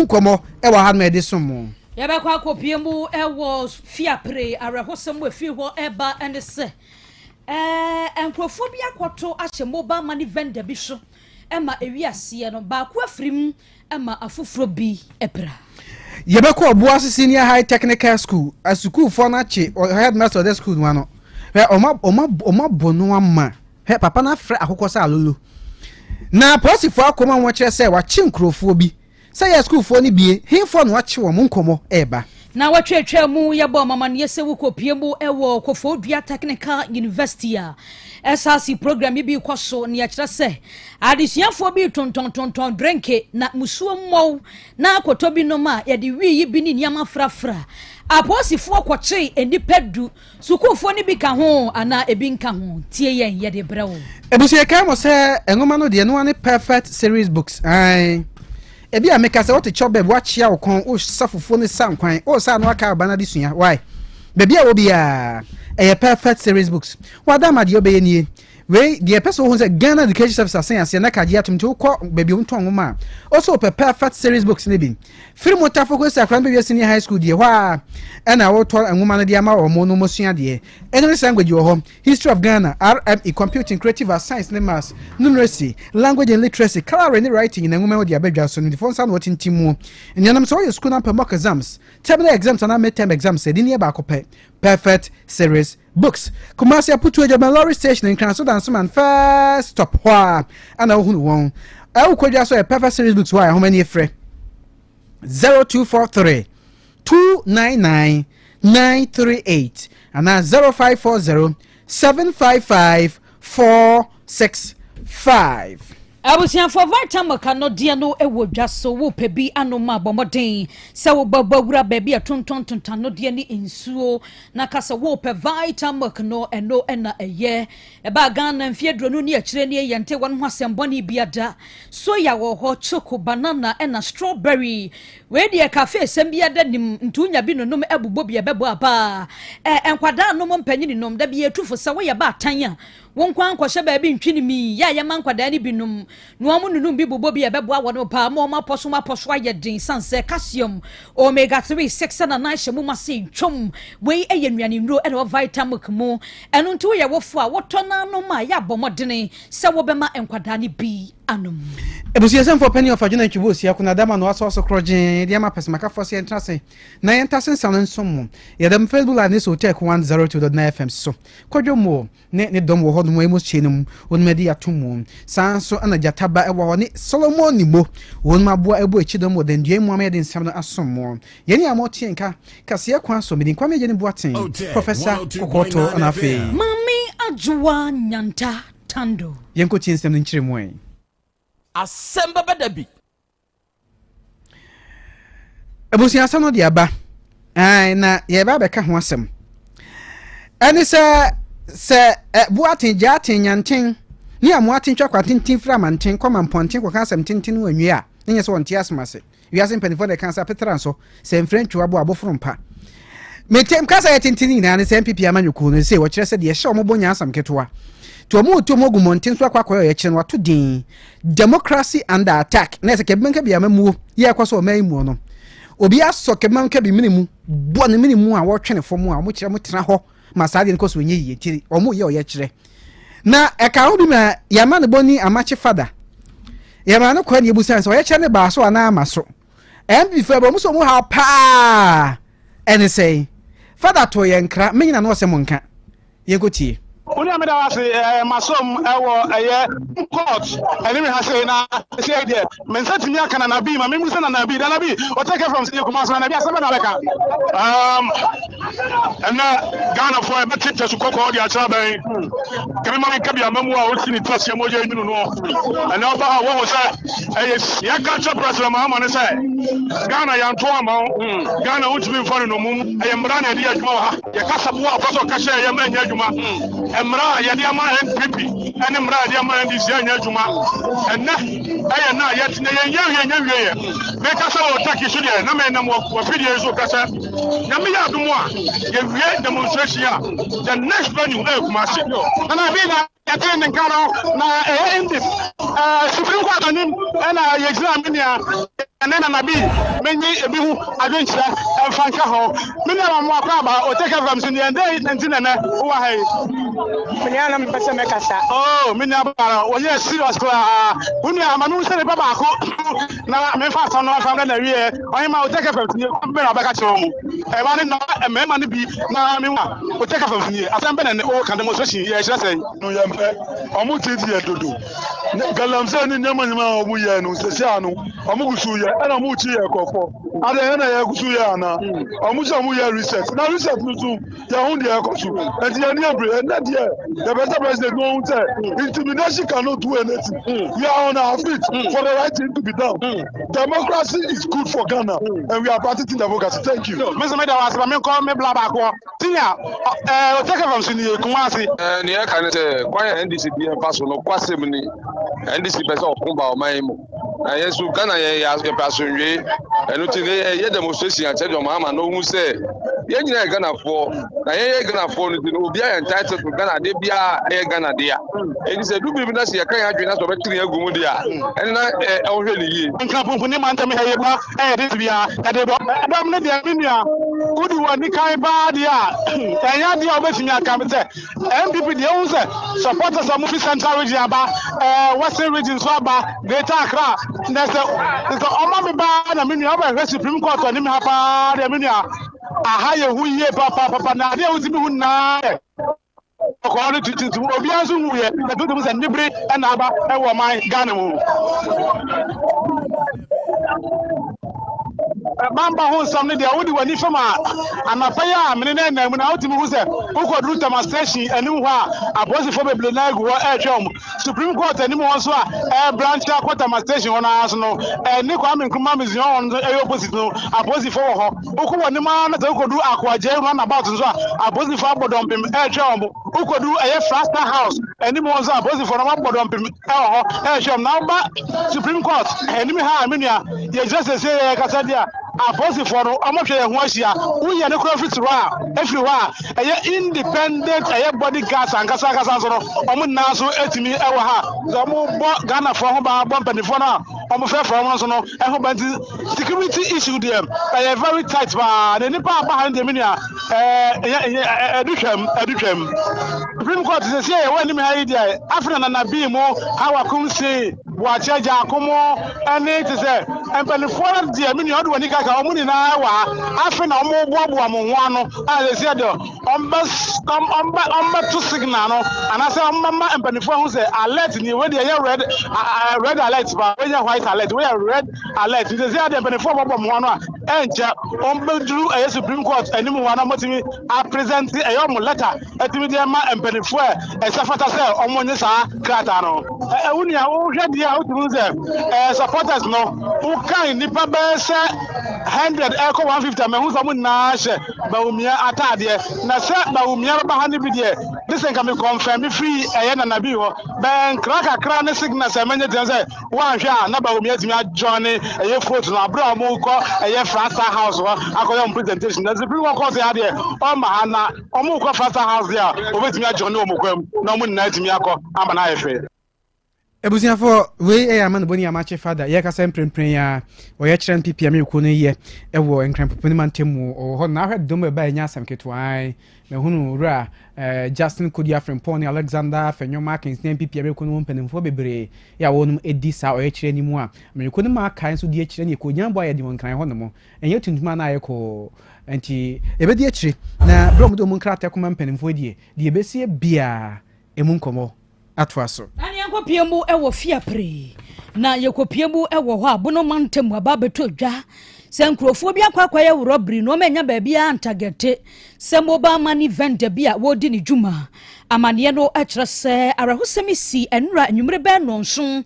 nkomo e wa ha no e de somo Yabekwa akopiemu ewo fiapre arehosem we fi ho eba ene se enkrofo bi akoto ahye mobile money vendor bi so ema ewiase no ba ko afrim ema afoforo bi epra yebekwa oboa senior high technical school a school for na che headmaster of the school no no oma bonu ama he papa na fra akokọ sa alolo na posifo akoma won kire se wa chi nkrofo bi say ya school for ni bie himfo no achi wo nkomo eba na watwetwa mu yebo mama ne yese wukopiemu ewo kofo dua technical university a SRC program bi kwaso ne ya kire se adesiafo bi tonton drinke na musuo mmo na akoto bi no ma ya de wi bi ni niam frafra aposifo kwache enipadu sukufo ni bi ka ho ana ebi nka ho tie yen ye de brewo ebusie ka mo se enwoma no de no ane perfect series books ai ebi ameka se wote chobe wachia okon o safofo ne sankwan o sa no aka bana disua why bebi a obi a perfect series books wada dio be nie we the person who say Ghana Education Service asen na kaje atum to ko bebi onto nwoma also perfect series books ne bi free motor focus akran be senior high school die wa na wo to nwoma no dia ma o mo no mosua die English language wo home history of Ghana RME computing creative science ne maths numeracy language and literacy color and writing na nwoma wo dia bedwa so ne phone sound what ntimu nyanam so your school na mock exams terminal exams and midterm exams e ni e ba ko perfect series books Kumasi aputu ejaba lorry station in Kranso dance man first stop wa ana ohunu won I will call you a perfect series books why how many free 0243 299 938 and now 0540 755 465 abusian for vitamin no dia no ewo dwaso wo pebi anoma bomoden se wo babawura baby atonton no dia ni ensuo na kasa wo pe vitamin no eno ena eye e ba Ghana mfiedro no ni akire ni yente won ho asembo ni biada soya wo ho choco banana ena strawberry we dia cafe sem biada nim ntunya bi no nom ebubo bia bebo aba enkwada no mo mpanyini nom da bi etufo se wo ye ba atanya won kwan kwahye ba bi ntwini mi ya man kwada ni binum no amu nunum bi bobo bi ebebo awono pa mo ma poso aye din sanse calcium omega 3 6 and 9 shemu mase twom we eye nuane nro e vitamin mu eno nti wo ye wofo a woto na no ma ya bomodene se wo bema enkwada ni bi anum ebusie sem for penny of ajuna twibo sia kuna dama no aso kroje dia ma pese maka force entrance na yenta sensan nsom ye dem Facebook and this Otec 1029Fm so kodwo mo ne dom wo hodmo emo chenum won medi atum sanso ana jataba e wo ne Solomon nimo won maboa ebo echidom wo den dua mu amede nsam no asom ye ni amotie nka kase kwa so medi kwa meje ne boaten Professor Kokoto anafe mami ajwa nyanta tando yenko tiensem nchiremu en Asem Beba Dabi ebusi asem no de aba ai na ye ba beka ho asem ani se buatin jatin nyanten ni amuatin twakwa tintin fra manten koma mponten kwa asem tintin wanwi a nye so wonte asmase wi asem penifo de kansa petran so se mfrentwa abo aboforo mpa metem kasa ye tintin na ne se MPP amanyuko no se wo kire se de ye hye omobonya asam ketwa to mogu montin so akwa ye kire no wato din democracy under attack na se kebenka bia mamu ye akwaso o mai mu no obi aso kebenka bi minimu bo ne minimu a wo twene fom a mo kire mo tena ho masade nko so nye ye tiri omo ye o ye kire na eka ho bi ma yama ne boni amache fada yama no kwa ne ebusan so ye kire ne ba so ana amaso MPP fa bo muso mu ha pa ene say fada to ye nkra menyina no se mo nka ye gotie Uni ameda wase masom ewo court eni me hase na say there men say timi aka na nabi ma me musa na nabi da nabi o take from say kuma so na nabi asaba na beka and Ghana for be tete su kokko di acha ben kemi ma nka bia mamu a o sini tose mo je nyunu no and now ba wo say ya ka cha president Mahama ne say Ghana ya nto ama Ghana utimi mfano no mum mra na di adwuma ha ya kasa bo akoso ka she ya manya adwuma emra ya dia ma NPP ene mra dia ma NDC anya juma enne aye na ya tine nya wie me kasa o taki so de na me na mo fidie so kasa nya me ya dumo a ye wie demonstration a the next venue e kuma se na bi na ya tene nkaro na end supreme court anim na ye exam ni a nena na bi menyi ebi hu adwenkyerɛ ɛmfanka ho mene amamu akɔ aba Otec 1029Fm so ne ndɛ ntinene wo ha yi mene ana mpɛsɛ mɛkasa oh mene abara wɔyɛ serious kra woni amanu sɛ ne baba akɔ na memfa asɔ no afa na wie ɔyɛ ma Otec 1029Fm so ne bɛ na bɛka kyerɛ mu ɛba ne na mɛma ne bi na me wa Otec 1029Fm so ne asɛm bɛ na ne o kan demonstration yɛ kyerɛ sɛ no yɛmpɛ ɔmo titi yɛ dodo galamsɛ ne nyɛma nyɛma ɔmo yɛ no sɛsia no ɔmo gusu yɛ ɛna ɔmo chi yɛ kɔfɔ ada ɛna yɛ gusu yɛ ana ɔmo sɛ ɔmo yɛ research na research no so yɛ ho deɛ ɛkɔ so ɛnti yɛ ne abre ɛnɛ deɛ the best president no ho sɛ intimidation cannot do anything we are on our feet for the right thing to be done democracy is good for Ghana and we are practicing democracy. Thank you. Mr. Meda was me call me bla baako tinya Otec 1029Fm so ne kumasi ne yɛ ka ne sɛ kwan NDC bi ɛfa so no kwasɛm ni NDC pɛ sɛ ɔko ba ɔman mu na yɛn so Ghana yɛ asomdwe ɛno ti yɛ demonstration akyɛ de ɔman ama no hu sɛ yɛn nyinaa yɛ Ghanafoɔ na yɛn yɛ Ghanafoɔ no ti no obi ayɛ entitled to Ghana de bia ɛyɛ Ghana de a ɛni sɛ du biribi na sɛ yɛka yɛn adwene na sɛ ɔbɛtiri agu mu de a ɛne na ɛwohwɛ ne yie nka pompo ne manta me ha yɛ ba ɛyɛ de bia ɛde dɔ ɛdɔm ne deɛ me nua wodi wɔ ni kan ba de a ɛyɛ de a obetumi aka me sɛ MPP deɛ hu sɛ supporters a mo fi central region aba western region so aba Greater Accra na sɛ ɔma me ba na me nua ɔbɛhwɛ Supreme Court ɔne me ha paa deɛ me nua aha yɛ hu yie papa na adeɛ a wotumi hu naa ɔkɔɔ no tututu obiara nso hu yɛ na tutum sɛ nibere ɛna aba ɛwɔ man Ghana mu bamba ho nsɛm ne deɛ wode w'ani fam a anapa yi a mene ne nam na wotumi hu sɛ wokɔduru demonstration anim hɔ a apolisifoɔ bebree na agu hɔ ɛretwɛ wɔn Supreme Court anim hɔ nso a branch akɔ demonstration hɔ no so no ne Kwame Nkrumah museum hɔ no ɛyɛ opposite no apolisifoɔ wɔ hɔ wokɔ wɔ anim a na sɛ wokɔduru Akoagye ho na about nso a apolisifoɔ abɔ dɔmpem ɛretwɛ wɔn wokɔduru ɛyɛ Frasta House anim hɔ nso a apolisifoɔ no abɔ dɔmpem ɛwɔ hɔ ɛretwɛ wɔn na woba Supreme Court anim ha a me nua yɛgyina sɛsɛ yɛ kasa deɛ apolisifoɔ no ɔmɔhwɛ yɛn ho ahyia woyɛ ne kora fiti hɔ a ɛfiri hɔ a ɛyɛ independent ɛyɛ bodyguards ankasa so no ɔmo nyinaa so atumi ɛwɔ ha sɛ ɔmo bɔ Ghanafoɔ ho ban bɔ mpanimfoɔ no a ɔmo fɛfrɛ ɔmo no so no ɛho ban nti security issue deɛ ɛyɛ very tight paa na nipa aba ha no deɛ me nua ɛdutwam Supreme Court sɛ sɛ yɛwɔ anim ha yi deɛ afei na Nana mu Hawa Kumsi Boakye Akomo ɛne te sɛ mpanimfoɔ no deɛ me nua ɔde wɔ ni kaka ɔmo nyinaa wɔ ha afei na ɔmo boaboa mo ho ano a sɛ deɛ ɔmbɛto signal no anaasɛ ɔmbɛma mpanimfoɔ ho sɛ alert ni wei deɛ ɛyɛ red alert ba wɔyɛ white alert wɔyɛ red alert nti sɛ deɛ mpanimfoɔ bɔbɔ mo ho ano a ɛnkyɛ ɔmbɛduru ɛyɛ Supreme Court anim hɔ ano ɔmɔtumi apresent ɛyɛ ɔmo letter ɛtumi deɛ ma mpanimfoɔ ɛsɛ fata sɛ ɔmo nye saa krataa no ɛwo nea wohwɛ deɛ a wotumi sɛ supporters no wokan nipa bɛyɛ sɛ 100 ɛkɔ 150 mɛhu sɛ ɔmo nyinaa hyɛ Bawumia ataadeɛ na sɛ Bawumia bɛba ha no bi deɛ de sɛ nka me confirm me free ɛyɛ Nana bi hɔ bɛnkra kakra ne signal sɛ mɛnyɛ tɛn sɛ woanhwɛ a na Bawumia tumi adjoine ɛyɛ vote no aberɛ a ɔmo kɔ ɛyɛ Frasta House hɔ akɔyɛ ɔmo presentation na Supreme Court yɛ adeɛ ɔma ha na ɔmo kɔ Frasta House deɛ a ɔbɛtumi adjoine ɔmo kwam na ɔmo nyinaa tumi akɔ ama na ayɛ fɛ ebusiafo we ama no boni amache fada ye kasa mprempren ya oye kyerɛ ppm ekuo no ye ɛwɔ nkranpoponi mantemu hɔ na ahwɛ dom ba nya asɛm ketwan na hunu wura Justin Kodia Frimpon Alexander Fenyoma Kings ppm ekuo no mpanimfo bebre ya wonum edi sa oye kyerɛ ni mu a ekuo no ma kan so di kyerɛ ni ekuo nyambo ayɛ di won kran hɔ no mo enye tuntuma na ayɛ ko enti ebedi akyire na bro mo do mo nkrata koma mpanimfo die ebesie bia emu nkomo atwaso ani akopiemu ewo fiapre na yekopiemu ewo hɔ abono mantemu aba beto dwa sɛ nkrofo bi akwakwa ye robbery no menya ba bia antagete sɛ mobile money vendor bia wodi ni dwuma amane no akyerɛ sɛ arahosɛmi si enura anwumre bɛ nonso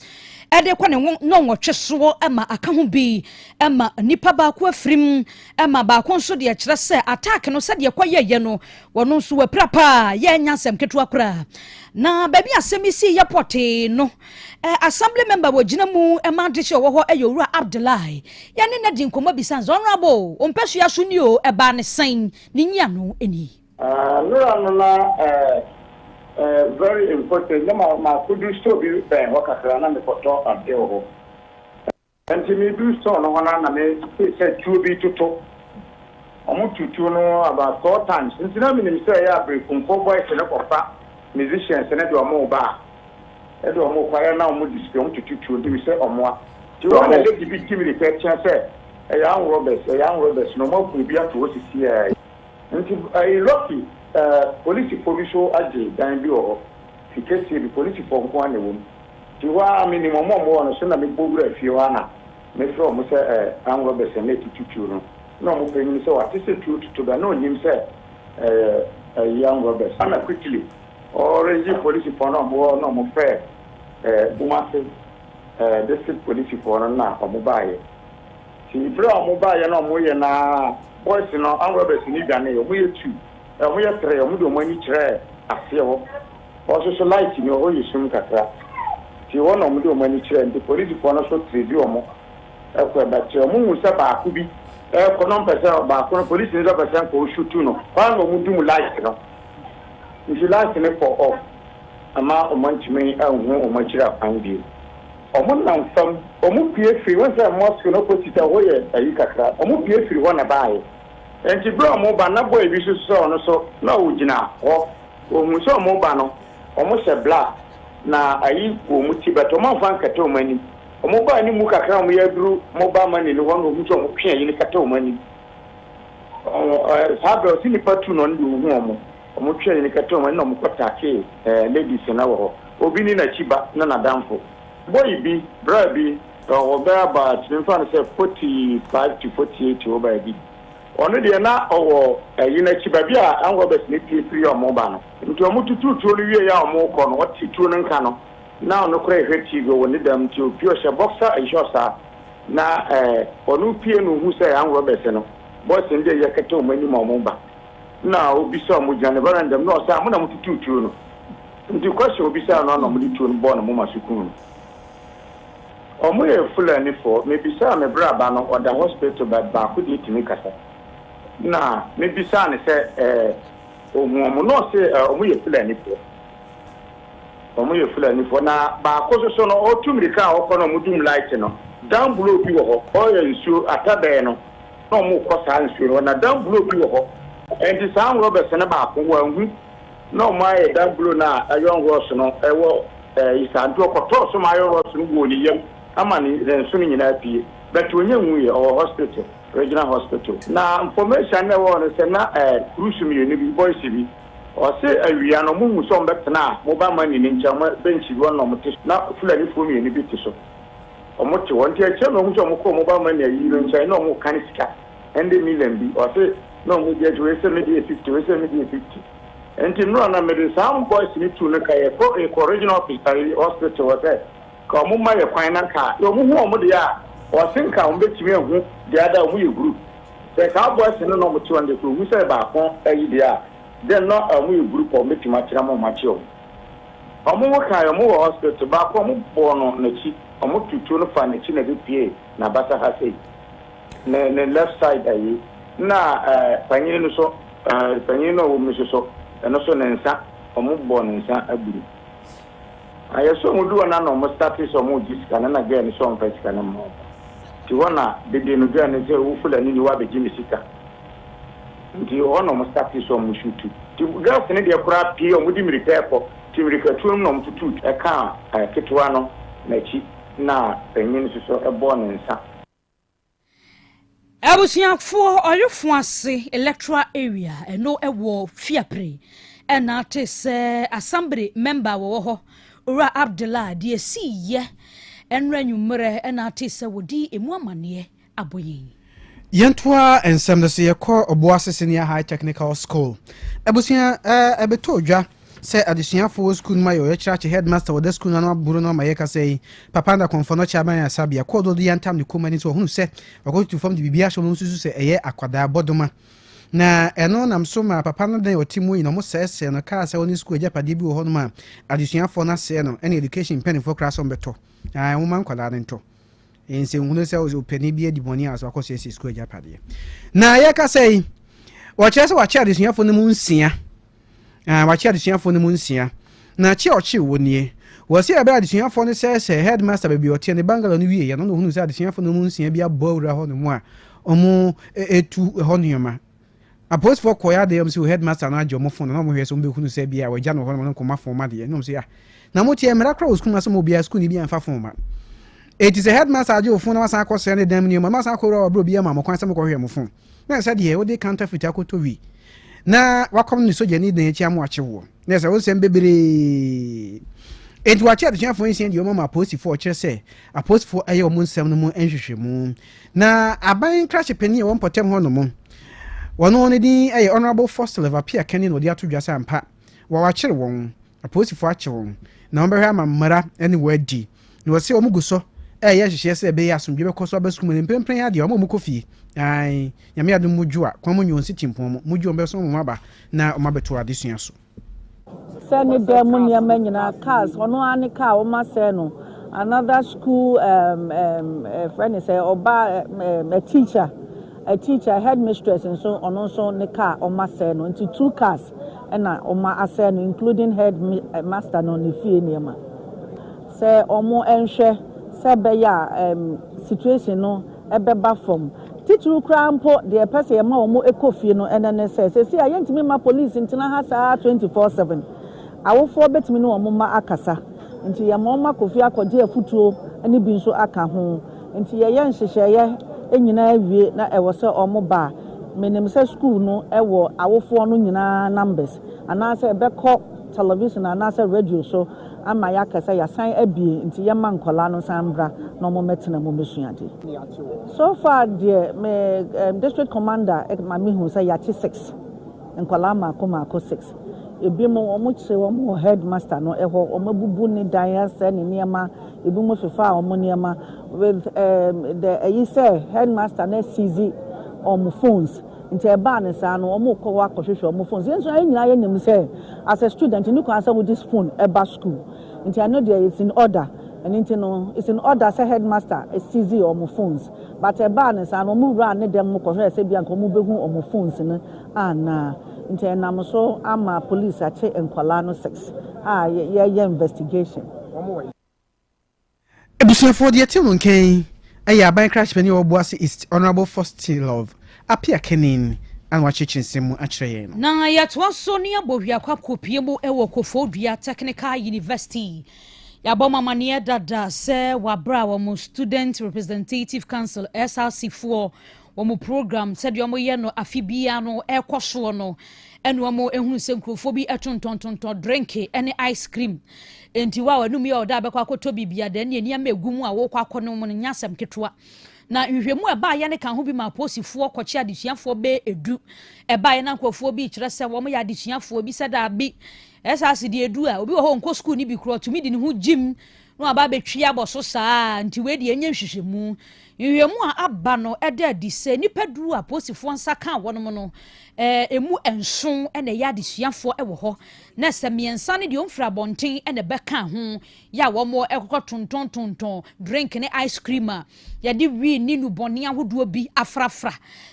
ede kwa ne no nwotwe so ama aka ho bi ama nipa ba ko afrim ama ba ko nso de kyerɛ sɛ attack no sɛ de kwa ye no wono nso waprapa ye nya asɛm keto akra na baby asɛm isi yapote no assembly member wogina mu emantishe wo ho eyowura Abdullahi ya ne na di nkomo bisan honorable ompesu ya so ni o eba ne sen ni nya no eni very important. No, my could do so be work as an amateur and and to me do so no one and I said to be to talk. Almost to know about 4 times. Since I mean, say, I bring from 4 boys and a musicians and I do a more bar. I do a more choir now, more discount to do say or more. To want to let the big Timmy the picture say, a young Roberts, no more could be up to what is here. And I lucky police provincial agent, Dan Bio, he can see the police for one room. To one minimum more on a son of a book if you are. Make sure Mr. Ann Roberts and let you children. No more paying so I said to the known himself, a young Roberts. And quickly, already police for no more fair, Bumasi, district police for now for mobile. See, bro, mobile, no more na boys in our Roberts in Uganda, we two, and we are 3, and we do money chair, I feel. Also, light in your own swim catra. See, one of the money chair, and the police for us to review more. But your moon was about to be. Percent back police is a percent for shoot to no. One will do like it. If you like in it for off, a man of munch me and one much up and you. Or one now some, or move free once a mosque no put it away a yaka, or move free one a buy. And you brought more banana boy, we should saw so no, Gina, or we saw more banner, almost a black. Now I eat Muti, but a man found Cato money. Mobile ni muka kama miyadru mobile money ni wangu mtu mpia yini kato money. Sabe osini patu no ndi uhuomo. Mpia yini kato money no mkota ke ladies na waho. Obini na chiba na nadamfo. Boy bi, bra bi, obera ba tinfana se 45 to 48 oba bi. Ono de na owo yina chiba bi a ango bes ni free o mobile no. Nti omutu tutu no wie ya omo ko no wati tu no nka no. Now no cry heti go when them to pure boxer and shosa na onu pie no hu say an Roberts no boys in dey yakato mani momba na obi so mo jane barandam no say amuna mututu no ndi question obi say no mo ditu no born mo masukun omo ye fulani for maybe say me braba no or the hospital ba ku di timi kasa na maybe say ne say omo no say omo ye fulani for omo ye fulani for na ba ko so no otumrika okono mudum light no down below bi wo ho oil nsu atabe no no mo ko sa nsu no na down below bi wo ho enti Sam Roberts na ba ko wanhu no mo aye down below na ayon ross no ewo isanto ko so ma ayon ross no wo ni yam ama ni nsu ni nyina pie but onye nwu ye o hospital regional hospital na information na wo no se na cruise mi ni bi boys bi o se awia no mu so mbetena mobile money ni nchama bench bi won no mte na fulani fo mi ni bi ti so o mote won ti eche no mu so mo ko mobile money yi no nchai no mo kan sika ende million bi o se no mu je we se me 50 we se me 50 enti no na me de Sam boys ni tu no ka ye ko regional hospital wa se ka mo ma ye kwan na ka yo mu hu o mo de ya o sinka o betimi ehu de ada mu ye group se ka boys no no mo 200 ko hu se ba kon ayi de ya then no we group of make match na mo match o omo ka yo mo hospital ba ko mo bo no na chi omo tutu no fa na chi na bpa na basa ha sei na left side ayi na panyin no so panyin no wo mi so no so na nsa omo bo no nsa aburu ayo so mo do na no mo start so mo disika na na ga ni so on fasika na mo ti wona de no ga ni se wo fula ni wa be jimi sika ndi ono mo start so mo shoot ti gas ne de kura pie o mo di mirika ko ti mirika tuom no mo tutu e ka ketwa no na chi na penyin so e bo ne nsa abusiafo oyefo ase electoral area eno ewo fiapre ena te se assembly member wo ho ora Abdullah de siye enranyumre ena te se wodi emu amane aboyin Yentwa ensem de se yekọ oboase senior high technical school. Ebusia ebeto dwa se adesuafo school ma yo yechirache headmaster with the school na buru no ma yeka say papa nda konfono chaban ya sabia kodo do yantam ne komani so hunu se wakotu from the bibia so nsusu se eye akwada bodoma na eno nam so ma papa no den otimu yi no mo se no ka se oni school ejapade bi wo hono ma adesuafo na se no any education penny for class on beto ah wo man kwada nto ense hunu se o penny bi ediboni aso akoso esi school ejapade na yeka say wachese wache adesuafo no mu nsia wache adesuafo no mu nsia na che oche wonie was here about the for the says headmaster baby or ten the Bangalore New Year. I don't know who's at the for the moon, see a bow on the more or more a 2 honeyma. A post for Koya, they also headmaster and your phone, and I'm here some who say, be our general one come for Maddy, and no say, Namotia Miracros come as some be a school be and far. It is a headmaster, your phone was I cost any damn near Mamma or Brobia, Mamma, some of your phone. I said, yeah, what they counterfeit I could to read. Now, what come to so you need the cham watch war? There's a old same baby. It watch at the cham for instance, your mamma post for chess say, a post for a moon 7 moon and moon. Now, I buying crash a penny 1 per 10 moon. One only the honorable foster of appear canning or the other just and pat. While I chill one, a post for a chill. Number her mother anywhere D. You will see Omuguso. Yes, she said, be as some give a cost of a school in Pemplay at your Momo coffee. Aye, Yamia de Mujua, common you sitting for Mujo Besson Maba, now Mabetua this year. Send me there money men in our cars, or no any car or Marceno. Another school friend is a teacher. A teacher, headmistress, and so on, also in the car or Marceno into 2 cars, and Oma Aseno, including headmaster on the Fienema. Say, or more ensure, say, situation no, a beba from. Teacher crown pot, the person a more eco fino, and then says, see, I ain't me my police in Tinahasa 24/7. I will forbid me no Mama Akasa, into your Mama Kofia Kodia Futu, and you been so aka home, into your young share. Na ewo se omoba menim se school no ewo awofo no nyina numbers ana se beko television ana se radio so ama ya kasa ya san abie nti ye mankola no sambra no mo metena mo besuade so far me district commander mami hu say ya 6 nkola ma ko 6 ebi mo omo che wo headmaster no eho omabubu ni dan se ni niema ebi mo fefa omo niema with the say headmaster na CZ on phones into a ban sa no omo ko wa kohwehwe omo phones yenso anyina ye nim say as a student you can answer with this phone eba school into I know there is in order and into no it's in order say headmaster is CZ omo phones but a ban sa no mo run ne dem mo kohwe say bia nko mo behu omo phones no ana into enam so ama police ache enkwala no 6 ye investigation Ebusia for the team okay aya ban crash penny obuase is honorable first love appear kenin and watch chinsemu akire no na ya to so ne abohia kwakopie mu ewo Kofodua Technical University ya boma mane dada se wabra wo student representative council SRC4 wo program said yo mo ye no afibia no ekoso no eno mo ehunu se nkrofo bi etontontonton drink ene ice cream enti wa wanum ye oda bekwa akoto bibia de ne nia megumu a wo kwa akono mo nyasam ketwa na nhwemu eba ya ne kan ho bi ma posifo koche adesuafo be edu eba ya na nkrofo bi kire se wo mo ya adesuafo bi se da bi esase de edu a obi wo ho nko school ni bi kro tumi di ne ho gym no aba betwi aboso saa nti we de enye nhwehwemu nhwemu a aba no eda di se nipaduru a posifo nsa kan wono no emu enson ene ya adesuafo ewo ho na se miensa ne de omfra bonten ene beka ho ya wo mo ekotontontonton drink ne ice cream a ya de wi ni nu bone ahodo bi afrafra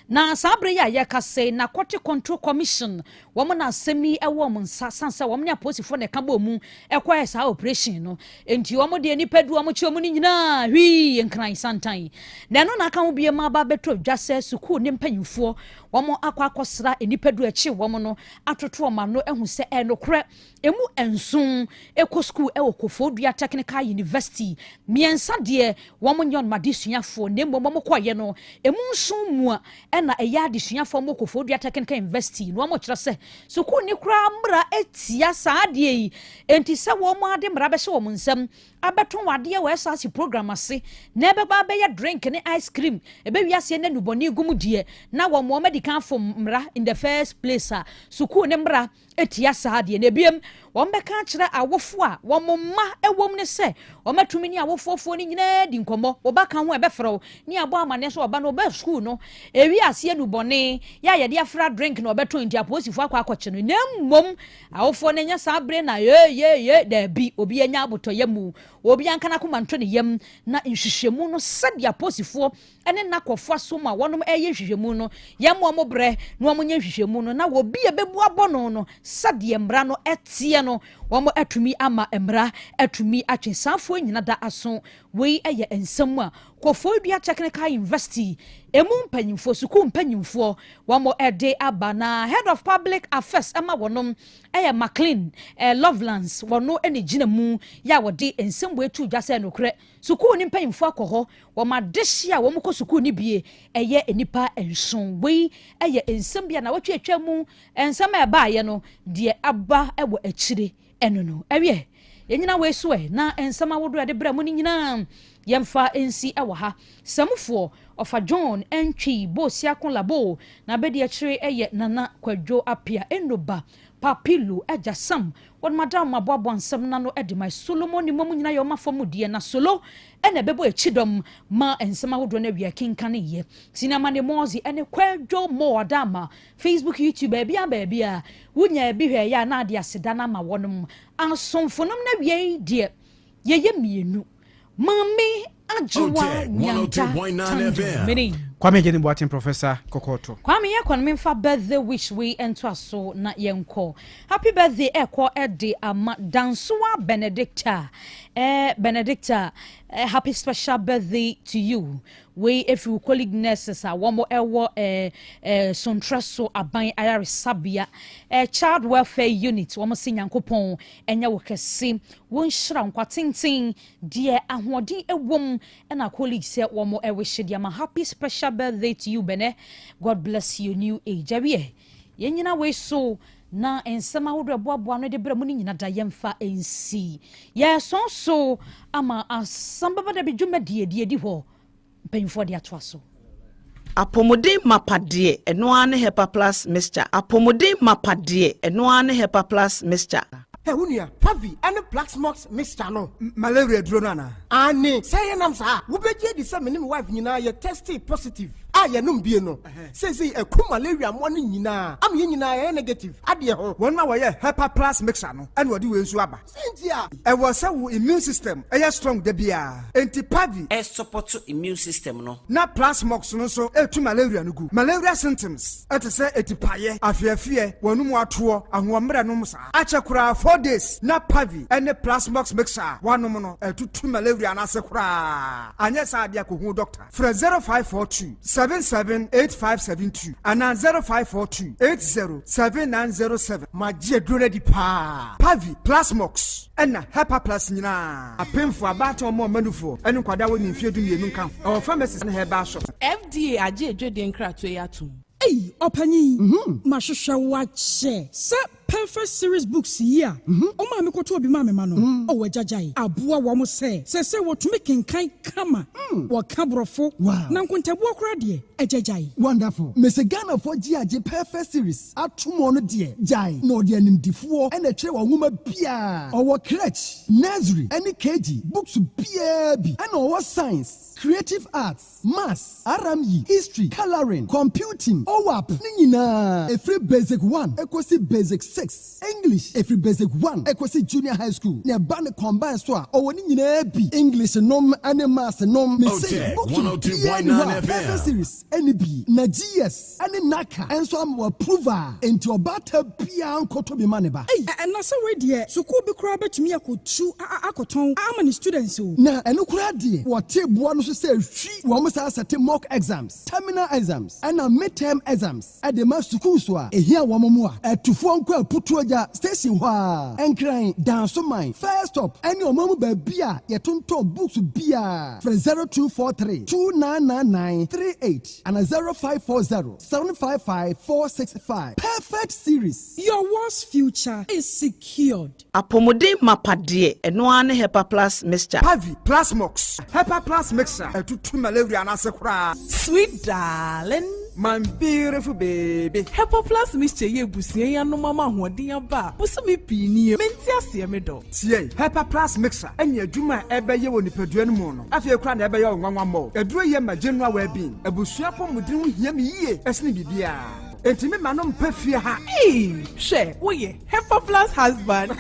na sabre ya ya kase na Quality Control Commission wo mo na semi ewo mo nsa sansa wo mo ne aposifo ne ka ba mu ekwa esa operation no enti wo mo de nipadu wo mo chi mo ni nyina hwi enkran santan na no na ka ho bie ma ba beto dwase suku ne mpanyimfo wo mo akwa enipadu echi wo mo no atoto ma no ehu se enokre emu ensun eko school ewo Kofodua Technical University miensa de wo mo nyon madesuafo ne mo mo koye no emu nsun mu a na eya adesuafo mo Kofodua Technical University no mo kire se suku ni kra mra etia saa de yi enti se wo mo ade mra be se wo mo nsam abeton wade we SRC program ase na beba be ya drink ne ice cream ebe wiase na nuboni gumu de na wo mo medical form mra in the first place suku ne mra etia saa de na biem wo mbeka kire awofo a wo momma ewom ne se wo matumi ni awofofo ni nyina di nkomo wo baka ho ebefrew ni abo amane so oba no ba school no ewiase nuboni ya ye de afra drink na obeton ndi aposifo akwakoche no nemmom awofo ne nya saa bre na ye da bi obi anya abotoye mu obi anka na kuma nto ne yam na nhwehwemu no sade aposifo ene na kofo asoma wonom eye nhwehwemu no yam omo bre no omo nya nhwehwemu no na obi ebebu abono no sade mbra no etie no wɔn atumi ama emra atumi atwe safo nyina da aso wei ɛyɛ nsɛm a kɔfo dua technical university emu mpanyimfo sukuu mpanyimfo wɔn ɛde aba na head of public affairs ɛma wɔnom ɛyɛ McLean Lovelands wɔno ɛne gyina mu ya wɔde nsɛm wei tu dwa sɛ nokorɛ sukuu ni mpanyimfo akɔ hɔ wɔn adehye a wɔn kɔ sukuu ni bie ɛyɛ enipa nson wei ɛyɛ nsɛm bia na wɔtwe atwa mu nsɛm a ɛbaayɛ no deɛ aba ɛwɔ akyire ɛno no ɛwie yɛnyina wei so na nsɛm awodo ɛde brɛ mu ni nyina yɛmfa nsi ɛwɔ ha samufoɔ ɔfa John entwi bosia kon labo na bedi akyire ɛyɛ nana kwadwo apia enoba papilo ɛgya sam wɔn madam maboabo nsɛm na no ɛde mai Solomon ni momu nyina yɛ ɔmafo mu die na solo ɛna bɛbɔ ekyidom ma nsɛm awodo na wia kinkan yɛ sinama ne mozi ɛne kwadwo mo adama Facebook YouTube baabi a wonya bi hwɛ ya na ade aseda na ma wɔnom asomfonom na wie die yɛyɛ mienu Mami Ajuwa Otec 1029Fm. Kwame Jenny Boatin Professor Kokoto. Kwame ye kon memfa birthday wish we ento aso na yenko. Happy birthday ekwo ede ama Dansuwa Benedicta. Benedicta, happy special birthday to you. We if you colleague nurses a womo ewo sontraso aban ayare sabia child welfare unit womo se Nyankopon enya wo kese won hira nkwatintin de ahodi ewom na colleague say womo ewe dia ma happy special birthday to you Bene. God bless you new age. Awie yenyina we so na ensema wodo aboabo no de bra mu ni nyina da yemfa ensi ye so ama Asem Beba Dabi dwumadie di ho mpanyfo de ato aso apomode mapade eno ane hepa plus mixture apomode mapade eno ane hepa plus mixture Unia, Pavi, and the Black Smokes Mr. No, malaria dronana. Anne, say an answer. Who be the same wife, you know, you're tested positive. I am no. Says a cool malaria morning, you know. I'm in negative. Adia, 1 hour, Hepa Plus Mixano, and what do you swabber? Cynthia, I was so immune system, a strong debia. Anti Pavi, a support to immune system, no. Not Plus Mox, no so, to malaria no good. Malaria symptoms, at a say, a paye, a fear, one more tour, and 1 minute, Achakura 4 days, na Pavi, and the Plasmox mixer, 1 mono, 2 malaria and asakura. And yes, I be a cool doctor. For 0542 778572 and 0542 807907. My dear Grady Pa Pavi, Plasmox, and Hepa Plus Nina. A pen for about or more manufo, and Quada in Fidu Nunca, or pharmacists and her bashop. FDA, I did crack to Yatum. Hey, Opani, Mashusha watch, sir. Perfect series books here. Oma me koto obi mama mano. O wejajai. Abua wa mo se what to make in kind kama. Wa kabrofo. Na nkontabu akra de ejajai. Wonderful. Mese Ghana for GAJ perfect series. Atumo no de jai. No de animdifuo and a tre wa nwoma bia. Our crèche, nursery, any KG, books bia bi. And our science, creative arts, maths, RME, history, coloring, computing. OWAP. Nina. A free basic 1. Equasi basic 6. English every basic 1 equasi junior high school ne ba ne combine so a owoni nyina bi English nom and maths nom me say Otec 1029Fm perfect series NB na GS and naka enso am approval into obata bia nkoto bi mane ba and na say we de school bi kura betumi akotu akoton amani students o na eno kura de wo tebo no so say hwi wo mo sa set mock exams terminal exams and midterm exams at the mass school so a ehia wo mo a atufo nko putuaja station hwa enkran danso man first stop any omamu ba bia yetonton books bia from 0243 299938 and 0540 755 465 perfect series. Your world's future is secured. Apomode mapade eno ane Hepa Plus mixture. Pavi Plasmox Hepa Plus mixer to malaria and asakura. Sweet darling, my beautiful baby. Hepa Plus mixture ye busie ya no mama hoden aba. Buso me pini menti ase me do. Tie Hepa Plus mixer enya adwuma ebeye woni padua no mu no. Afie kura na ebeye onwanwa mo. Eduro ye ma general well being. Ebusua pomudin hu hia me yie esne bibia. Enti me ma no mpa fie ha. Share we Hepa Plus husband.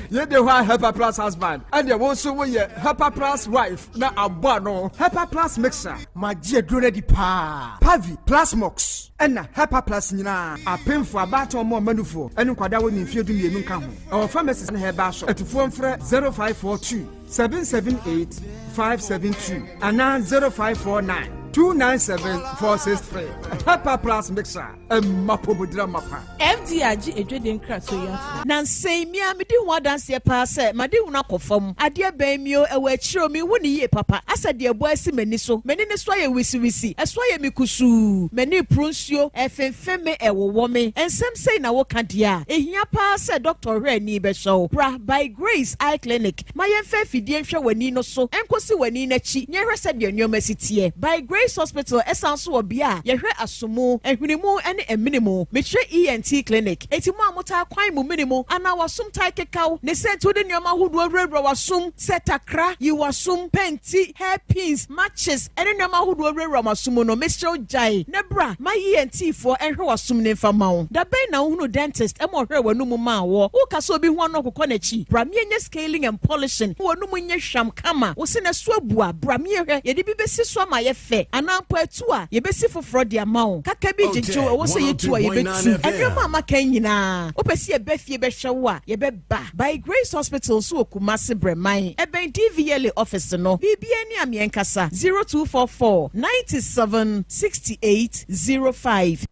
Ye de wa Hepa Plus husband. And you also we Hepa Plus wife. Na abano. Hepa Plus mixer. My dear dure di pa. Pavi Plus Mox. And Hepa Plus nina. A pin for a battle more manufo. And kwada we ni field ni nunka ho. Our pharmacist and Heba shop. At phone for 0542 778 572 and now 0549 297-463. Papa Plus Mixer. Mapobudra mapa. FDRG edweden krato ya. Nansei mi amedi ho adanse pa se made hu nakofam. Ade abamio ewe achiro mi woni ye papa. Asade ebo asi mani so. Mani ne so ye wisi. Eso ye mikusu. Mani prunsuo efemfeme ewowo me. Ensem sei na wo kadia. Ehia pa se Dr. Reni be show. Bra by Grace Eye Clinic. Mayemfe fidie hwe wani no so. Enkosi wani na chi. Nyehwe se de nyoma sitie. By Grace Hospital esanso obia yehwe asomo ehwinimu ene eminimu metre ENT clinic etimu amota kwan mu minimu ana wasum tai kekau ne sentu de nyoma hodo awrewra wasum setakra yi wasum penti hairpins matches ene nyoma hodo awrewra masumu no mestre jai ne bra ma ENT for ehwe wasum ne famawo da ben na hunu dentist e mo hwe wanum ma wo wo kaso obi ho no kokọ na chi bra mienye scaling and polishing wanum nye hwam kama wo se na so abua bra miehwe ye de bi besi so ma ye fe anampo etu a yebesi foforo de amawo kaka bi jinjo wo se yetu a yebetu enwema amaka nyina opesi ebefie behwe wo a yebeba by Grace Hospital so okumase breman eben DVL office no bibia ni amienkasa 0244 97 6805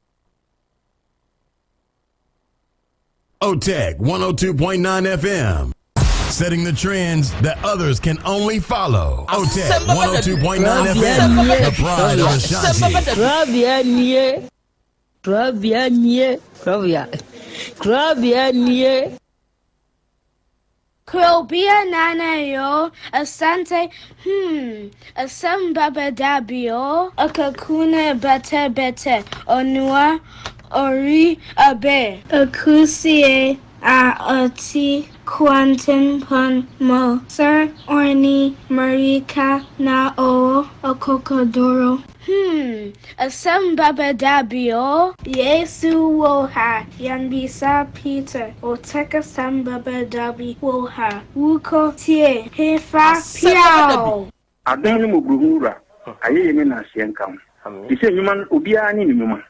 Otec 1029 FM. Setting the trends that others can only follow. Otec 102.9 FM, the pride of Ashanti. Krobea nana yo, Asante, Asem Beba Dabi yo, Akakune bete, Onua, Ori abe, Akusie, Oti. Quantum pun mo sir orni marika na o okokodoro Asem Beba Dabi yo Yesu wo ha yanbisa Peter Otec Asem Beba Dabi wo ha wuko tie hefa piao Adon mo buhura aye me na hyenkam ise nyuma obia ni nyuma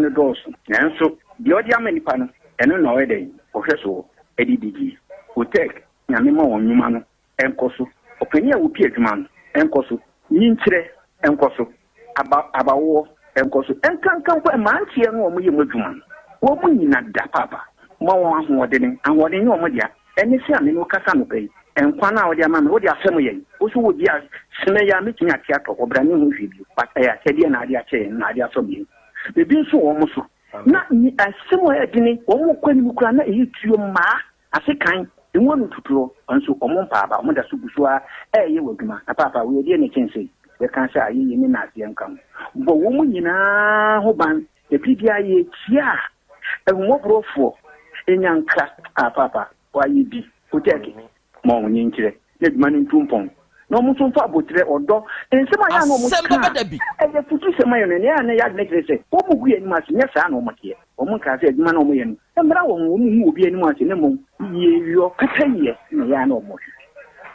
no doso nanso de odi amanipa no eno na oyeden ohweso edidigi Otec nyame ma won nyuma no enkoso opani a wo pie adwuma no enkoso nyinkyire enkoso abawo enkoso enkankan kwa mantie no wo ye madwuma no wo mu nyina da papa ma won ahoɔden ye wo dia ene se ame no kasa no pai enkwa na wo dia ma me wo dia asem ye wo so wo dia sene ya metumi ate atɔ obrane ho hwibio pata ya sɛde na ade akyɛ na ade asɔ bi bebi nso wo mo so na ni asem wo adini wo mo kwani mu kura na eyi tuo ma asekan enwonu tuturo anso omompa aba omoda subusua eye waduma na papa we die ne chense we kan sha ayi ni na ase nkam bo wo mu nyina ho ban e bibia ye tia ehumobroфо enyanka papa wa yi bi Otec mo nyinkire ne duma ni ntumpon no mo so fa botre odo ensema ya no mo Asem Dabi e futu sema yo ne ya ne ya ne krese wo mu gu eni mase nya sa na o make o mo ka se duma na o mo ye no emra wo mu obi eni mase ne mo ye yo kataye ne ya na o mo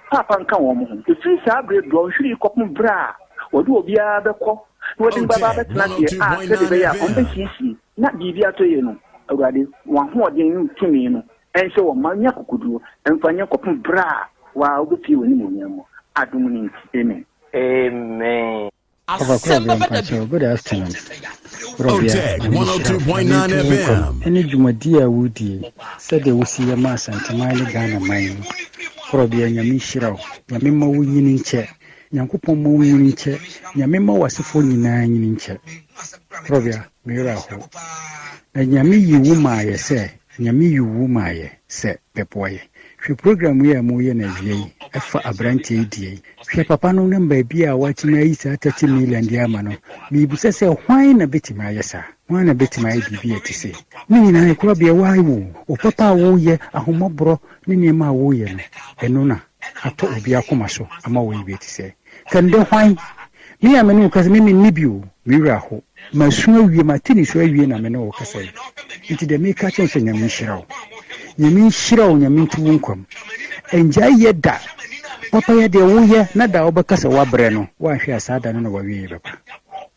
papa nka wo mo ho fi sa bre do hwiri kopum bra wo do obi a bekɔ wo din baba betna tie a se de be ya o be sisi na bibia to ye no awurade wa ho odin no tumi no ense wo ma nya kokoduo emfanya kopum bra wa obi woni mo nyamo adum ni amen Asem Beba Dabi. Good afternoon. Otec 102.9 FM. Any jumadi a woody said they will see a mass and Tamale Ghana mine. Krobea Yamishiro, Yamima winning chair, Yankupo winning chair, Yamima was a 49 in chair. Krobea, Miraho. And Yami you womaya say, Yami you womaya, said Pepoye. She program we are more than a day, for a branch ADA. She papa no number be a watching my 30 million diamano. Me say, why a bit my yes, sir. One a bit my BB to say. Meaning I could be a why woo, or papa woo ye, a homobro, Ninima woo ye, and nona. I told be a commercial, I'm away to say. Can do why? Me a menu cause me nibu, Miraho. My snow you martini so you and a meno say. Into the make catching and Michelle. nyame nhyira wo nyame ntu wo nkwam enja yeda papa ya de wo ye na da obekasa wabrɛ no wanhwe asada no na wawie bɛpa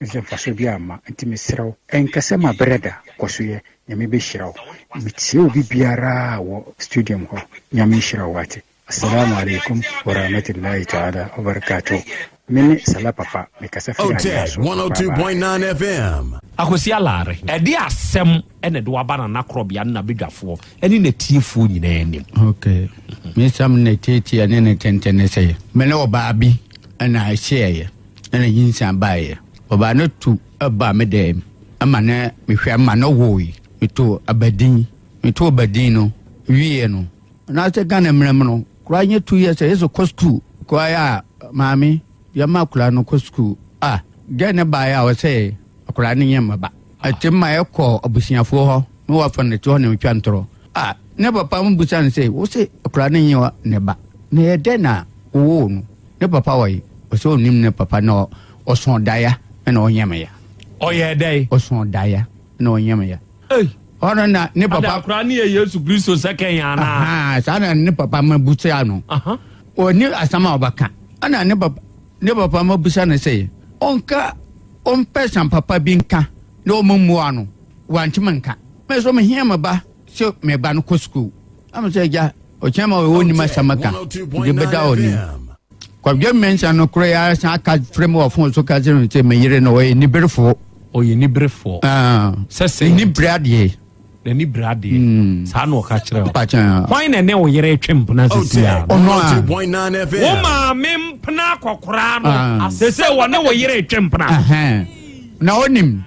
ɛsɛ faso bi ama nti mesrɛw ɛnkasɛ ma brɛda kɔsoyɛ nyame bɛhyira wo metie obi biara wɔ studium hɔ nyame nhyira wo ate assalamu alaikum wa rahmatullahi ta'ala wa barakatuh mene sala papa mekasa Otec 1029 FM. Akosi alare edi asem ene do abana na Krobea na bedwafo eni na tiefo nyina enim. Okay. Me sam na tete ene ne tentene sey. Me na oba bi na ahye ene yinsan baaye. Oba no tu aba me dem. Ama na mehwe ama no woi. Meto abadin. Meto abadin no wie no. Na se gana mrem no. Kura nye 2 years ezo ko school. Kwa ya mami ya makula no ko school. Gane baya o say akura ne nyema ba. Atimma ekọ abusiafo ho. Me wa fa ne to ne metwa ntoro. Ne papa mo busa ne say wo say akura ne nyewa ne ba. Ne yede na wo no. Ne papa wai o so nim ne papa no oson daya na onyema ya. Oyede oson daya na onyema ya. Ono na ne papa akura ne Yesu Kristo second ya na. Sana ne papa ma busa no. Oni asama obaka. Ana ne papa ma busa ne say onka person papa binka no mumua no wantimanka me so me hiama ba so me ba no ko school am say ja o chema we woni masamaka de beda oni kwa gye mention no kro ya san ka frame of phone so ka zero say me yire no we ni berefo o ye ni berefo say ni brade ni brade sa no ka kire why na ne o yire twem na sisia ono 1029 FM wo ma mempna kokora no asese wo ne wo yire twempna na onim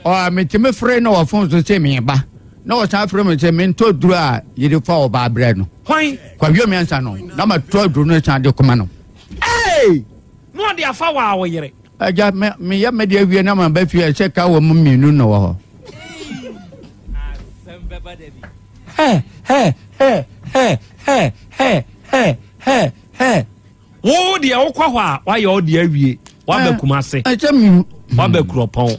o metime frɛ no wa phone so say me ba na o sa frɛ me say me to duru a yire fa o ba brɛ no why kwa wi me ansa no na ma to duru no sa de koma no no de afa wa wo yire aja me ya me de awie na ma ba fie se ka wo mu minu no wo wo de wo kwa hɔ a wa ye o de awie wa ba kuma se wa ba kuropɔn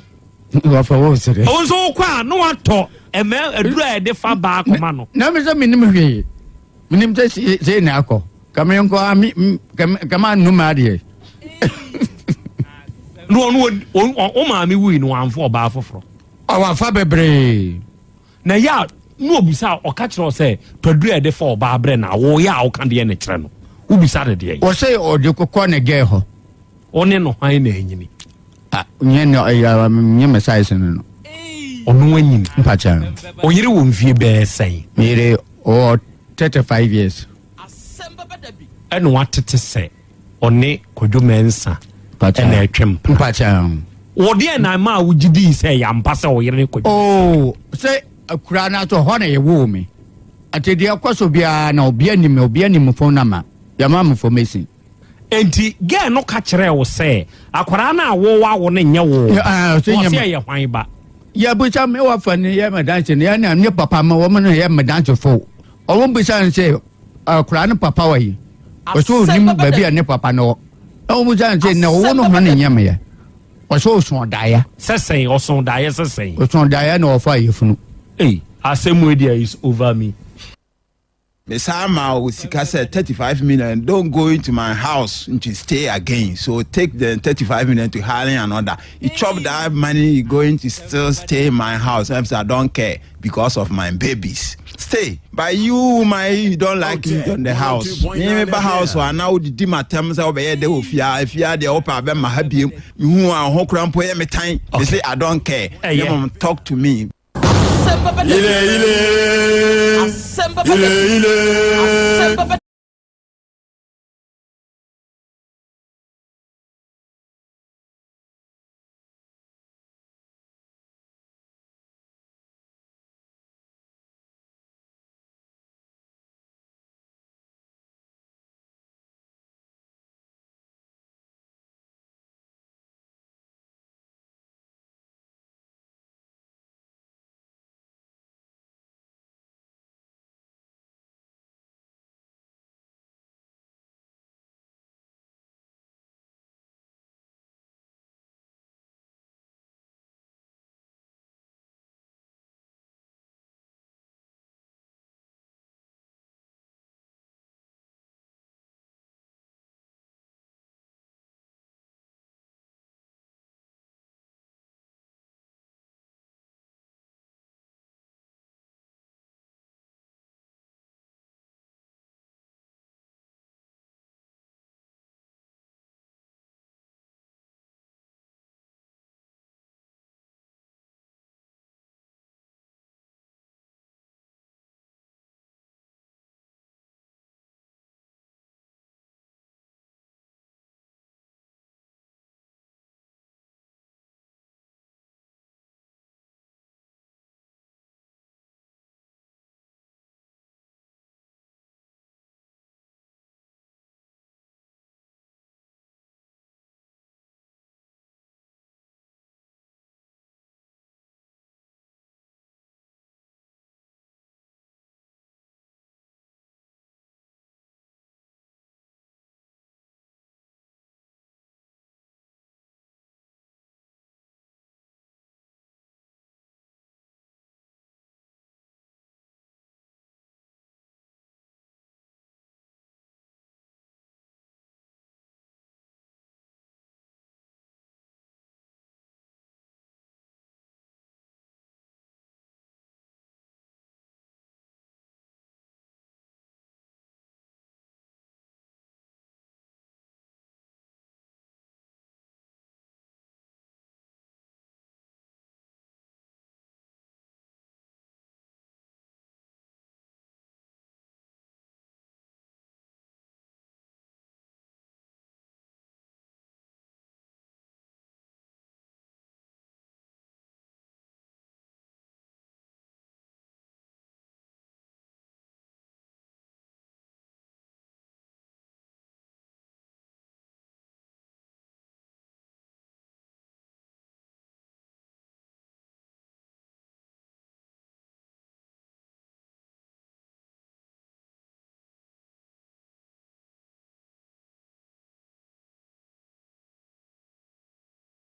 wa fa wo sere o so kwa no wa tɔ eme adura e de fa ba akoma no na me se minim hwe minim se na akɔ kamen ko ami kama no ma de no o ma mi wi no anfo ba afoforo wa fa bebre na ya no obisa o ka kire o se twadura e de fa ba abre na wo ya o kan de ne kire no ubisa de de o say o de kokɔ ne ge ho one no han na enyini nye no ya nye message no ono anyini mpacha o yire wo mfie be sɛn mere o 35 years ɛno watete sɛ ɔne kodwo mensa ɛna atwem mpacha wo de na ma wugidi sɛ ya mpa sɛ o yire ne kodwo sɛ akura na to hɔ na ye wo me atede akɔso bia na obi anim phone number ya ma information enti ge no ka kire wo sɛ akwara na wo wa wo ne nye wo sɛ ye hwan ba ya bucha me wa fa ne ya madanche ne ya ne papa ma wo me ya madanche fo o wo bucha ne sɛ akwara ne papa wa yi o so nim ba bia ne papa no o bucha ne sɛ na wo no ho ne nyame ya o so so daaya sɛsɛn o so daaya sɛsɛn o so daaya na o fa yefunu Asem Beba is over me. Mesama Sika said 35 million. Don't go into my house to stay again. So take the 35 million to hire another. You chop that money, you're going to still stay in my house. I don't care because of my babies. Stay. But you don't like it on the house. Me house or now the my terms over here they will fear if you are the upper be my happy who are hokrampo every time. They say I don't care. Talk to me. Ile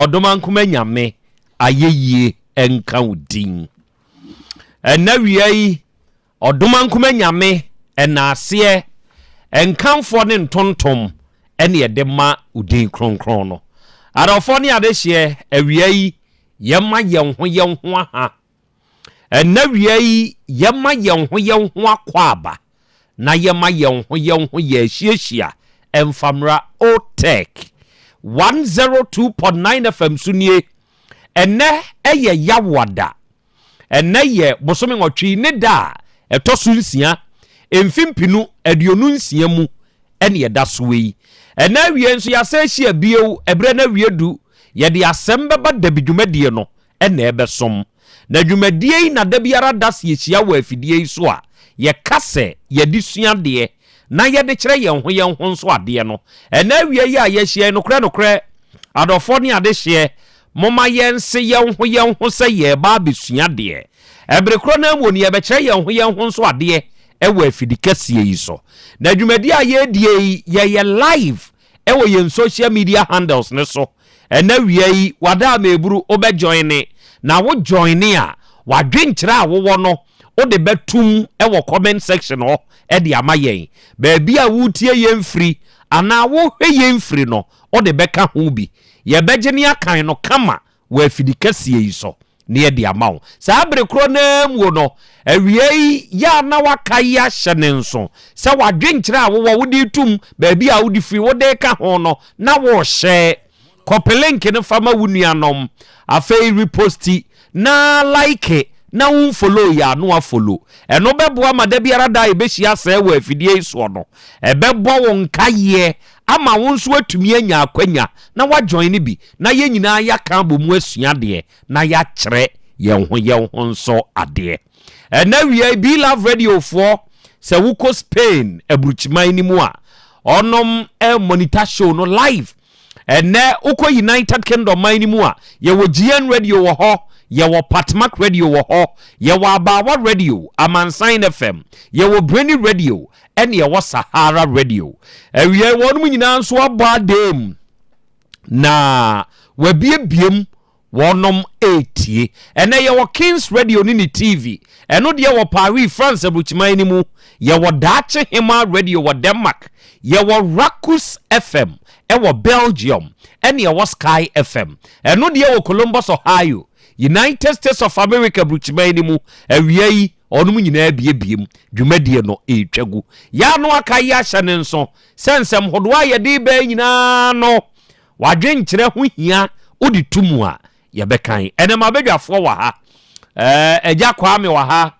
odomankuma nyame ayeye enka udin na wiai odomankuma nyame enase enkamfo ne ntontom ene yedema udin kronkron no adofo ne adehye awiai yema yenho aha na wiai yema yenho akwaba na yema yenho yehyiehia emfamra Otec 1029 FM sunie ene eye yawada ene ye bosome ngotwi ne da etoso nsia emfimpinu aduonu nsia mu ene yeda sowi ene wie nso yasehia bieu ebre na wiedu yede Asem Beba Dabi dwumadie no ene ebesom na dwumadie na da biara das yehia wa afidie so a ye kase yedi suade na yede kire yen ho nso ade no ene wie ya yehia no kre adofo ne ade hye moma yense yen ho se ye ba besuade ebre kro na amoni ye be kire yen ho nso ade ewa afidikasie yi so na dwumadie a ye die ye live ewa yen social media handles ne so ene wie wada meburu obe join na wo join a wadwenkyere a wo no o de betum ewo comment section ho e de amayen ba bia wutie yemfiri ana wo hwe yemfiri no o de beka ho bi ye begene akan no kama wa afidikasie yi so ne ye de amawo sa abre kro na mu no awie ya na wakai ya hyene nso sa wadwenkyere a wo wodi tum ba bia wodi firi wo de ka ho no na wo hye kopelenke ne fama wunuanom afei reposti na like na unfollow ya no afollow eno beboa mada biara da ebehia se wa afidie iso no ebebo won kaye ama wonso atumi anya akwanya na wa join bi na ye nyina ya kan bomu asuade na ya kyere ye ho nso ade na wi Be Love Radio for se wuko Spain ebruchiman ni mu a onom monitor show no live ene uko United Kingdom mani mu a ye wo GN Radio wo ho ye wo Patmak Radio wo ho ye wo Abawa Radio Amansan FM ye wo Breni Radio ene ye wo Sahara Radio ewie wonum nyina nso abadem na wabiebiem wonom etie ene ye wo Kings Radio ni TV eno de ye wo Paris France abuchimani mu ye wo Dache Hima Radio wo Denmark ye wo Rakus FM ewo Belgium ene ye wo Sky FM eno de ye wo Columbus Ohio United States of America bruchimani mu awiei onum nyina biebiem dwumadie no etwagu ya no akai ya hyene nso sensem hodoa ye de ba nyina no wadwenkyere ho hia odi tumu a ye bekan ene mabedwafo wa ha eja kwame wa ha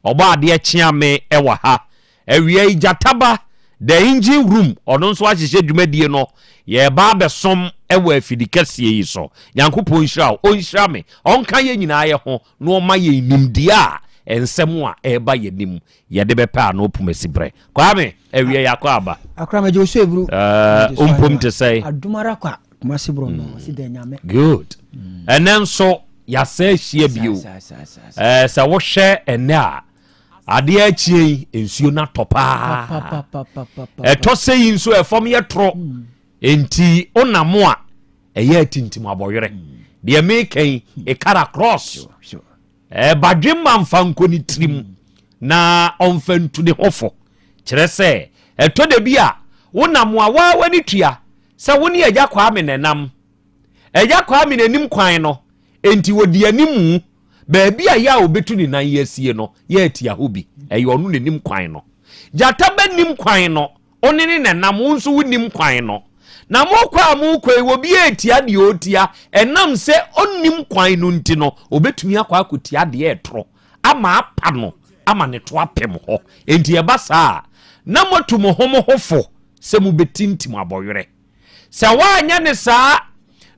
oba ade chiame e wa ha awiei jataba the engine room ono nso ahyehye dwumadie no ye ba besom ewa afidikasie yi so yankopon hira o nhira me onka ye nyina ye ho no ma ye nimdie a ensem a eba ye nim ye de bepa na opumasibre kwame awie yakọ aba akrama je oso ebru ompom te say adumara kwa masibro no si de nyame good enenso ya say hie bio sa wo hwe ene a ade achie ensuo na topa eto sei nso efom ye tro enti onamo a eye atintim aboyere de mekan e kara cross badwem manfanko ni trim na onfantu de hofo kire se eto de bia wonamo a wa wani tua se woni agya kwa amenenam agya kwa amenenim kwan no enti wodi animu baabi a ya obetu ni nan yasie no ya atia hobi eyo onu nenim kwan no jata banim kwan no onene nenam nso wonim kwan no na mokwa wo bi etia de otia enam se onnim kwan no nti no obetumi akwa akotia de etro ama apa no ama ne to apem ho enti eba saa na motum hofo se mu betintim aboyere se waanya ne saa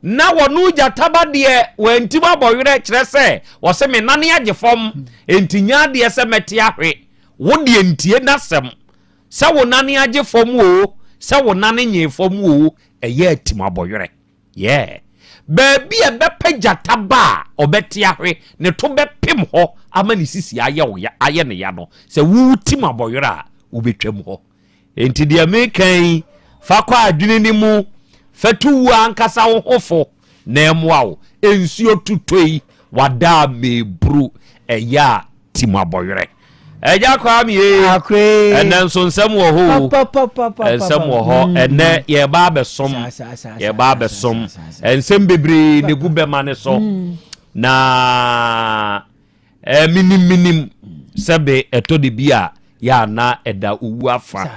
na wonu jataba de wantim aboyere kire se wo se me nane agefom enti nya de se mete ahwe wo de entie nasem se wo nane agefom o se wo nane nyefom o eye atim aboyere baabi e bepejataba obeti ahwe ne to bepem ho ama ne sisi aye ne ya no se wu tim aboyere a ubetwam ho enti de amekan fa kwa adwene ni mu fatu ankasa wo hofo na emwa ensuo tutoi wada mebru eya timaboyere eja kwa mi ene nso nsem wo ho ensem wo ho ene ye ba besom ensem bebre ne gu bema ne so na minim sebe etode bia ya na eda owu afa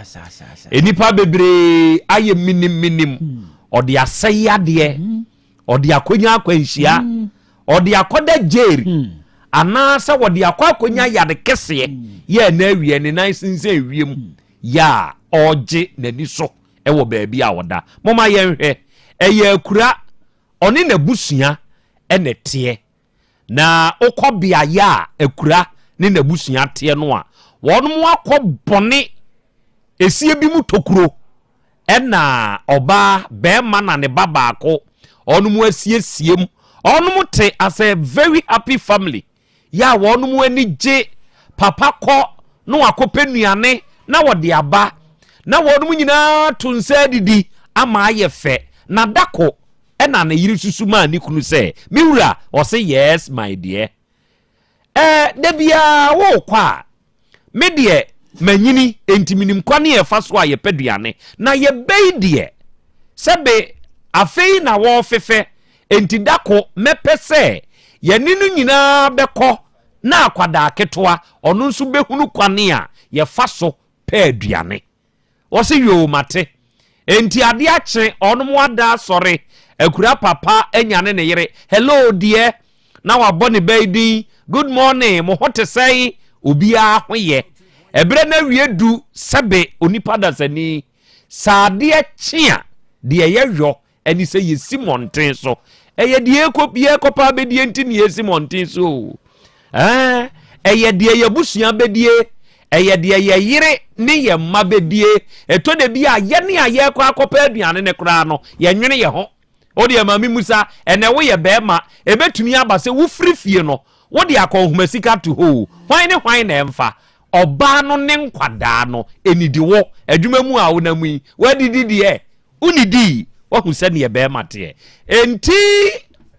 enipa bebre aye minim ode aseyade ode akonya akwanhia ode akoda jeri ana sa wode akonya yade kese ye na awie ne nan sinse awiem ya oje nani so ewo baabi a woda moma yenhwe eye akura one na busua ene tie na okobia ya akura ne na busua tie no a wonum akobone esie bi mu tokuro ena oba bema na ne baba ko onum asiesiem onum te as a very happy family ya wonum ani je papa ko no akopenuane na wode aba na wonum nyina tunsa didi ama ayefe na dako ena na yiri susuma ni kunu se miwura o say yes my dear debia wo kwa medie manyini entiminim kwane ye faso a ye peduane na ye beidie sebe afei na wo fefe entidako mepese ye ninu nyina beko na akwada aketoa onu nso behunu kwane a ye faso peduane wo se yo mate enti ade ache onu mo ada sore akura papa enyane ne yere hello dear na wabone baby good morning mo hote say obia hoye ebre na wiedu sebe onipa dasani saade chia de yeyo eni se yesi monten so eye de ekopie kopa be de enti ne yesi monten so eye de yebusua be de eye de yeyire ne ye mma be de eto de bia ye ne aye kwa akopa aduane ne kra no ye nwene ye ho odi amami musa ene wo ye be ma ebetumi aba se wo frifie no wo de akonhumasika to ho hwan na emfa oba no ne nkwada no enidiwo adwuma mu a wonam yi wadidi de unidi wo hu se ne be mate enti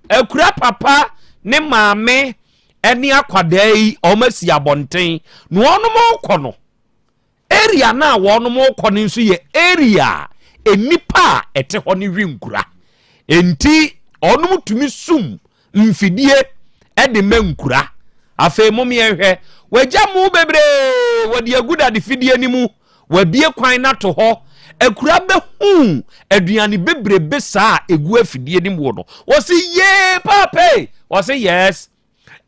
akura papa ne maame eni akwada yi omasi abonten no onom kono area na wonom kono nso ye area enipa ete ho ne winkura enti onom tumi sum mfidie ede mankura afa mom yenhwe wajamu bebre wadi aguda de fidie ni mu wabie kwan na to ho akura behu aduane bebre besa egu afidie ni mu no wo se ye papa wo se yes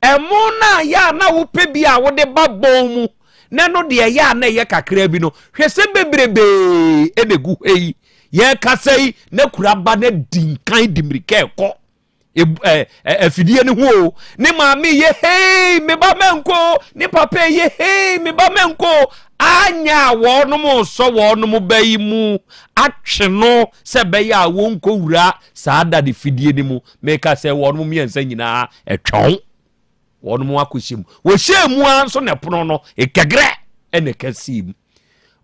emuna ya na wo pe bia wo de babon mu na no de ya na ye kakra bi no hwese bebrebe enegu eyi ye kasai na kura ba na dinkan dimrike ko afidie ni ho ni maami ye hey me ba menko ni papa ye hey me ba menko anya wonum so wonum bayi mu atwe no se beya wonko wura saada de fidie ni mu me ka se wonum miensa nyina etwon wonum akohyem wo hyemu anso ne pono no ekegre ene kasim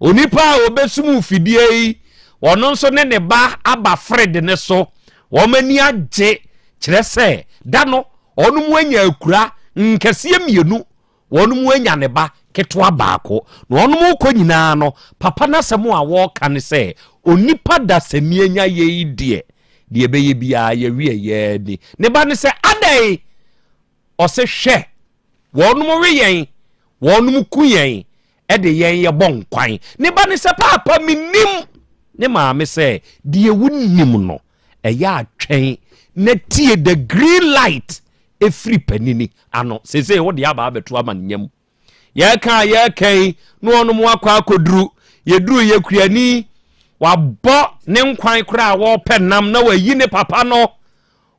onipa obesum fidie yi wono nso ne ba aba Fred ne so wo mani age kire se da no onum anya akura nkasie mienu wonum anya ne ba ketwa baako no onum ko nyina no papa na semu a wo kan se onipa da semi anya ye die de beye bia ye wie ye ni ne ba ne se adai o se hwe wonum we yen wonum ku yen e de yen ye bon kwan ne ba ne se papa minim ne maame se de wunnim no eya atwen na tie the green light efri panini ano sese wo de aba abeto amanyam ye kan no ono mo akwa akoduru ye duru ye kuani wabɔ ne nkwan kura wo penam na wayi ne papa no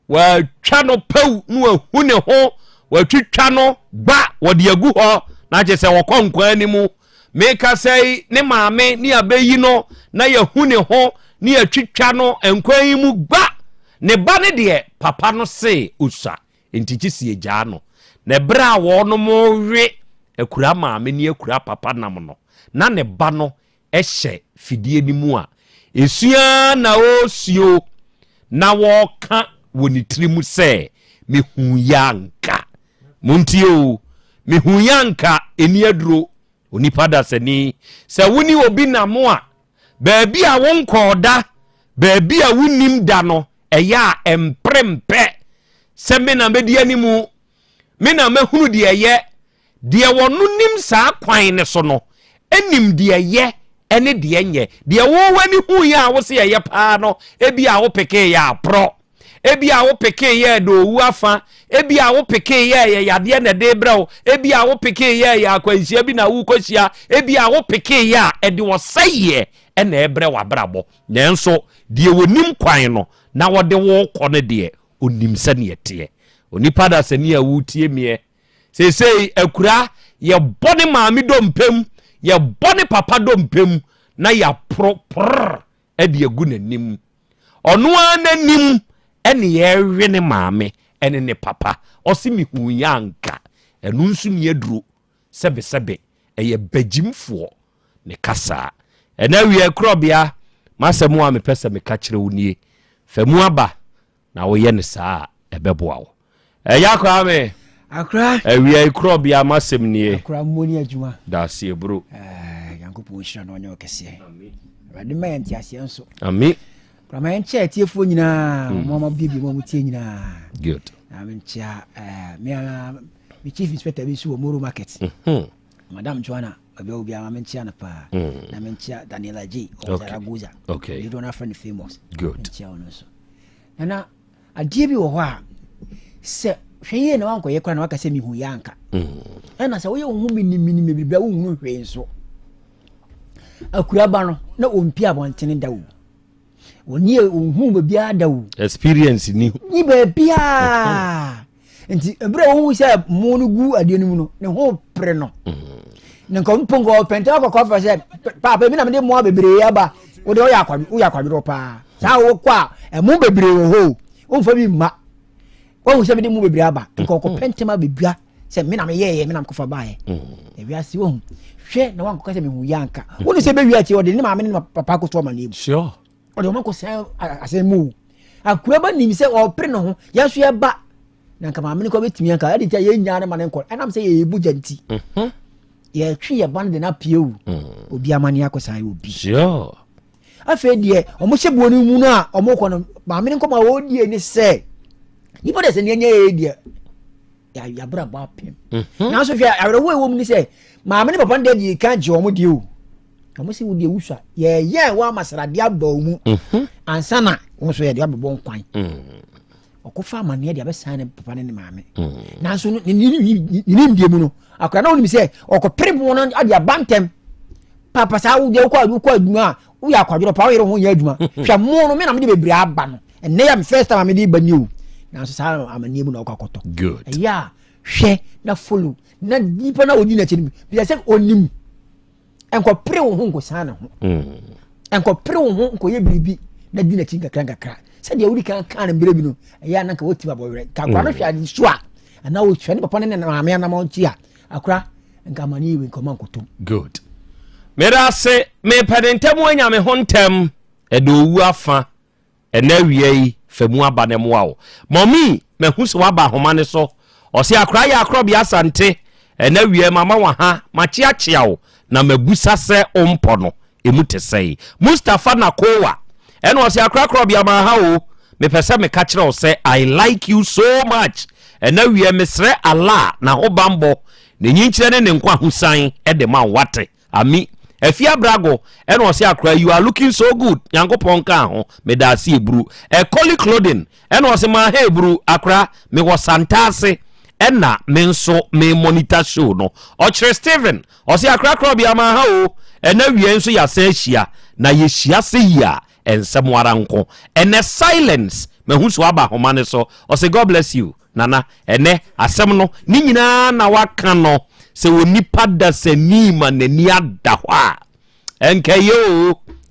wa twa no pew no ahu ne ho wa twitwa no ba wo de agu ho na je se wo konkwan ni mu meka sei ne maame ni abayi no na ya hu ne ho ni atwitwa no enkwan yi mu gba ne ba ne de papa no se usa entichisi egya no ne bra wo no mo we akura maame ni akura papa nam no na ne ba no ehye fidie ni mu a esua na osio na wo ka woni trimu se me hu yanka muntio me hu yanka eni aduro onipa da sani se woni obi na mo a baabi a wonkoda baabi a wonim da no eya emprempe se me na medi animu me na mahunu de eye de wonu nim saa kwan ne so no enim de eye ene de enye de wo wani hu ya wo se eye pa no ebi a wo peke ya pro ebi a wo peke ye do wu afa ebi a wo peke ye yade na de brɛ ebi a wo peke ye ya akwansia bi na wu kosia ebi a wo peke ya ede wo seye ena ebrɛ wa brabo nenso de wonim kwan no na wode wo kɔ ne de onim sɛ ne yete onipa da sɛ ne awu tie mie sesei akura ye bone maami dompem ye bone papa dompem na ya pro ede agu nanim ɔno ananim ene ye hwe ne maame ene ne papa ɔse hu yanka enu nsu ne aduro sebe eye bagimfo ne kasa ena wie Krobea masɛm a mepɛ sɛ meka kyerɛ wo nie famu aba na wo ye ne saa ebeboa wo yakwa me akra wie Krobea masɛm nie akra moni adwuma da se bro yankopɔ hira no onye okese rade ma yɛnti ase nso ami kra ma yɛnkyɛ tiefo nyina mama bibi mama tie nyina good na menkyia me chief inspector bi so Moro market madam Joanna abia obi ama menkyia na pa na menkyia Daniela G o Zaragoza okay you don't have friend famous good menkyia ono so na adie bi wo hɔ a se hweye na wanko ye kwa na wakase mi hu yanka na se wo ye hu minimi bibia wo hu hwe nso akura ba no na ompi abontene dawo woni hu bibia dawo experience ni bibia enti ebre wo se mo no gu ade no mu no ne ho pre no ne nko mpongo penta ko ko fa se papa bi na me de mo bebre aba wo de wo yakwadwo pa sa wo kwa mo bebre wo ho wo fa bi ma wo se me de mo bebre aba nko ko pentema bebia se me na me ye me na ko fa bae e wi ase wo hwe na wanko ka se me hu yanka wo ni se be wi ati wo de ni ma me ni papa ko to ma na ebu sure o de wo ko se ase mu akura ba ni se o pre no ho ya so ye ba na nka ma me ni ko betimi yanka ade ta ye nya na ma ne nko enam se ye ebu janti ye twi ye ban de na pieu obi amani akosan ye obi sure afa die o mo hyebuo ni mu no a o mo ko no ma me ni ko ma wo die ni se ni bo de se ni nya ye die ya bra ba pem na so hwe awre wo ewo mu ni se ma me ni papa de die kan je o mo die o mo se wo die wuswa ye wa masara de aba o mu ansana wo so ye de abebo nkwan okofa amane de abesan ne papa ne maame na so ni ndie mu no akwa na oni mi se okopere bo no ade abantem papa sa wo de kwa adwuma wo ya kwadwo pa wo yere ho ya adwuma hwa mo no me na me de bebre aba no enne ya me first time me de bani o na so sa amane mu na okokoto good ya hwe na follow na dipa na oni na chini bi se onim enko pre wo ho nko sana ho enko pre wo ho nko ye biribi na di na chinga kra se de wuri kan na mbere bi no ya na ka woti ba boyre ka kwa no hwa ni so a na wo hwa ni papa ne na maame na ma nchi a akra nka mani we nko man kotom good mera se me padentem anya me hontem edo wu afa ena wiei famu aba ne mo awo mommy me hu se wa ba homa ne so o se akra ya Krobea Asante ena wie mama wa ha machi achiawo na mabusa se ompo no emu tesei Mustafa Nakowa ena o se akra Krobea ma ha o me pese me ka kire o se I like you so much ena wie mesre ala na ho bambo ne nyinkyere ne nkwa husan e de ma wate ami Efia Brago ena o se akra you are looking so good yankopon ka ho me da se ebru e Collie Clothing ena o se ma ha ebru akra me wo santase ena me nso me monitor show no o chere Steven o se akra Krobea ma ha o ena wie nso ya se hia na ye hia se ya ensem waranko ene silence me hu so aba homa ne so o se God bless you nana ene asem no ni nyina na waka no se wonipa da sani ma nani ada hɔ a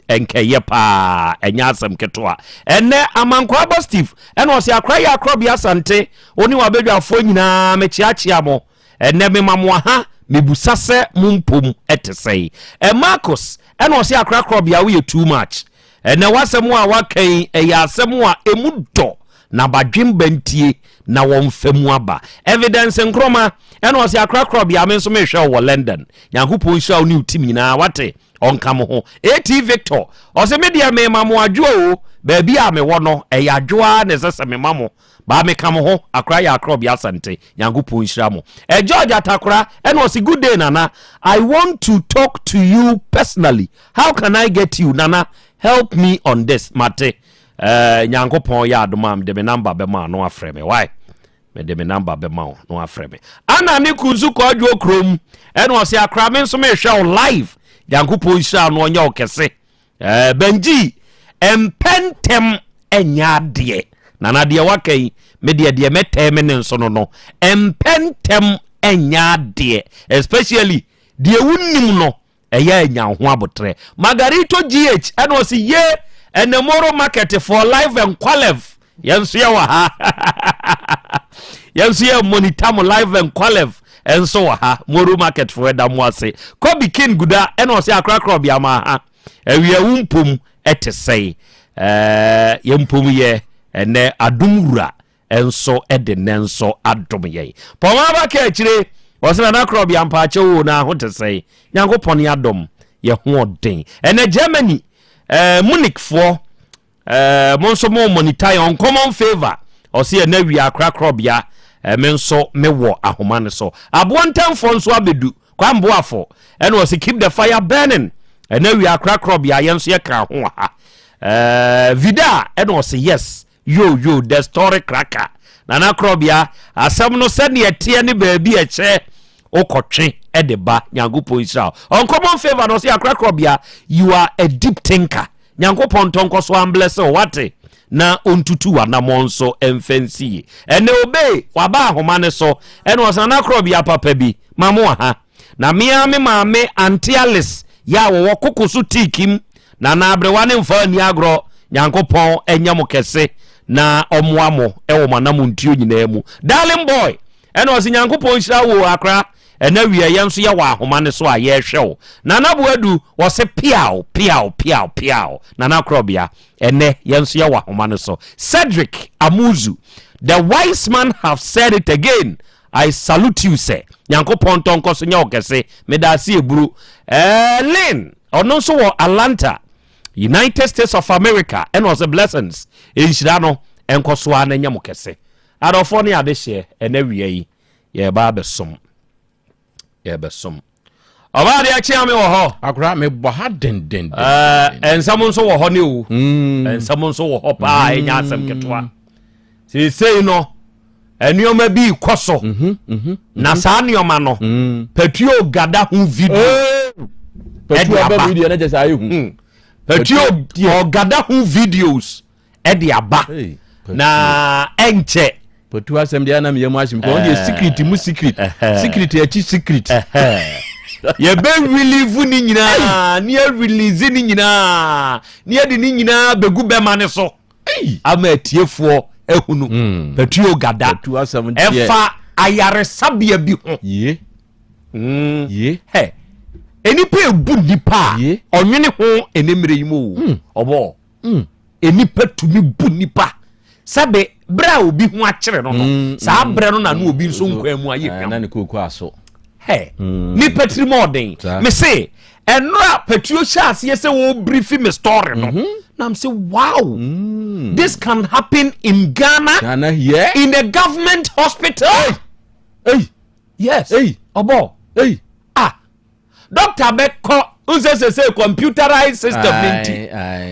enkeye pa enya asem ketoa ene amankwa ba Steve ene o se akra ya Krobea Asante oni wa bedwafo nyina mechiachia mo ene me mamwa ha mebusase mumpom etesei Marcus ene o se akra Krobea we too much ene wasem a wakan eya asem a emudo na badwem bantie na wɔn famu aba evidence nkroma ɛna ɔse akrakra bia me nso mehwɛ wɔ London Nyankopɔn hyira wo ne team nyinaa wate ɔnka mo ho AT Victor ɔse me deɛ me ma mo adwo o baabi a me wɔ no ɛyɛ adwoa ne sɛ me ma mo ba me ka mo ho akra ya akra Yaw Asante Nyankopɔn hyira mo George Atakora ɛna ɔse good day nana I want to talk to you personally how can I get you nana help me on this mate Nyankopɔn ya adoma de me number be ma no afrɛ me why me de me number be ma no afrɛ me ana ne kunzu ko adwo krom ɛna ɔse akra me nso me hwɛ live Nyankopɔn hyira no ɔnyɛ okese Benji empentem enya de nana de wakai me de metem ne nso no empentem enya de especially de wunnim no ɛyɛ enya ho abotre Margarito GH ɛna ɔse ye Enemoro market for live and qualif yenso ye wa ha yenso ye monitor mo live and qualif enso wa ha Moro market for da mo ase Kobi King guda ena o se akrakra bia ma ha awia wumpum etesei yempum ye ene adumwura enso ede nenso adom ye poma ba ka akire o se na akra bia mpa ache wo na ho tesei Nyankopon ya adom ye ho odin ene Germany Munich for monso mo monitor on common favor or see na wi akrakra bia menso mewo ahoma ne so aboantan for nso abedu kwambo afo and was keep the fire burning and na wi akrakra bia yenso ye ka ho ha vida and was yes yo the story cracker na krobia asem no se ne tie ne baabi a che okotwe edeba Nyankopon Israel on common favor no say akrakrobia you are a deep thinker Nyankopon tonko so ambless wate na ontutu wana monso emfensi ene obey waba ahoma ne so ene osana akrobia papa bi mamo ha na mia me maame antialis ya wo kokoso tikim na abrewa ne mfa ni agro Nyankopon enyamo kese na omoamo ewo manam ntio nyina mu darling boy ene osi Nyankopon Israel wo akra ena wiya yenso ya wa ahoma ne so a ye hwew na naboadu wo se piao na Krobea ene yenso ya wa ahoma ne so Cedric Amuzu the wise man have said it again I salute you sir Nyankopon tonko so nya okese medase eburu Lynn ono so wo Atlanta United States of America and was a blessings enhyira no enkoso a na nya mokese adofo ne ade hye ena wiya yi ye ba besom Oba de achi ame wo ho akura me bo ha den ensam so wo ho ne o ensam so wo ho pa enya asem ketwa sei no enioma bi koso na sa nioma no petuo gada hu video petuo ba video na jesa ayu petuo gada hu videos edi aba na enche Potu asem dia na meyemu ashim ko on secret mu secret ya chi secret ye be relieve ni nyina ni release ni nyina ni ade ni nyina begu be ma ne so ama atiefo ehunu petuo gada potu asem efa ayare sabia bi ho ye he enipa ebu nipa onwene ho enemire yimo obo enipa tumi bu nipa sabe bra obi hu akere no sa bra no na no obi nso nkwa mu aye na ne kokwa aso he ni petri modern me say enra petrio chance yes wo brief me story no na me say wow this can happen in Ghana here in a government hospital yes obo doctor Beko say computerized system ninti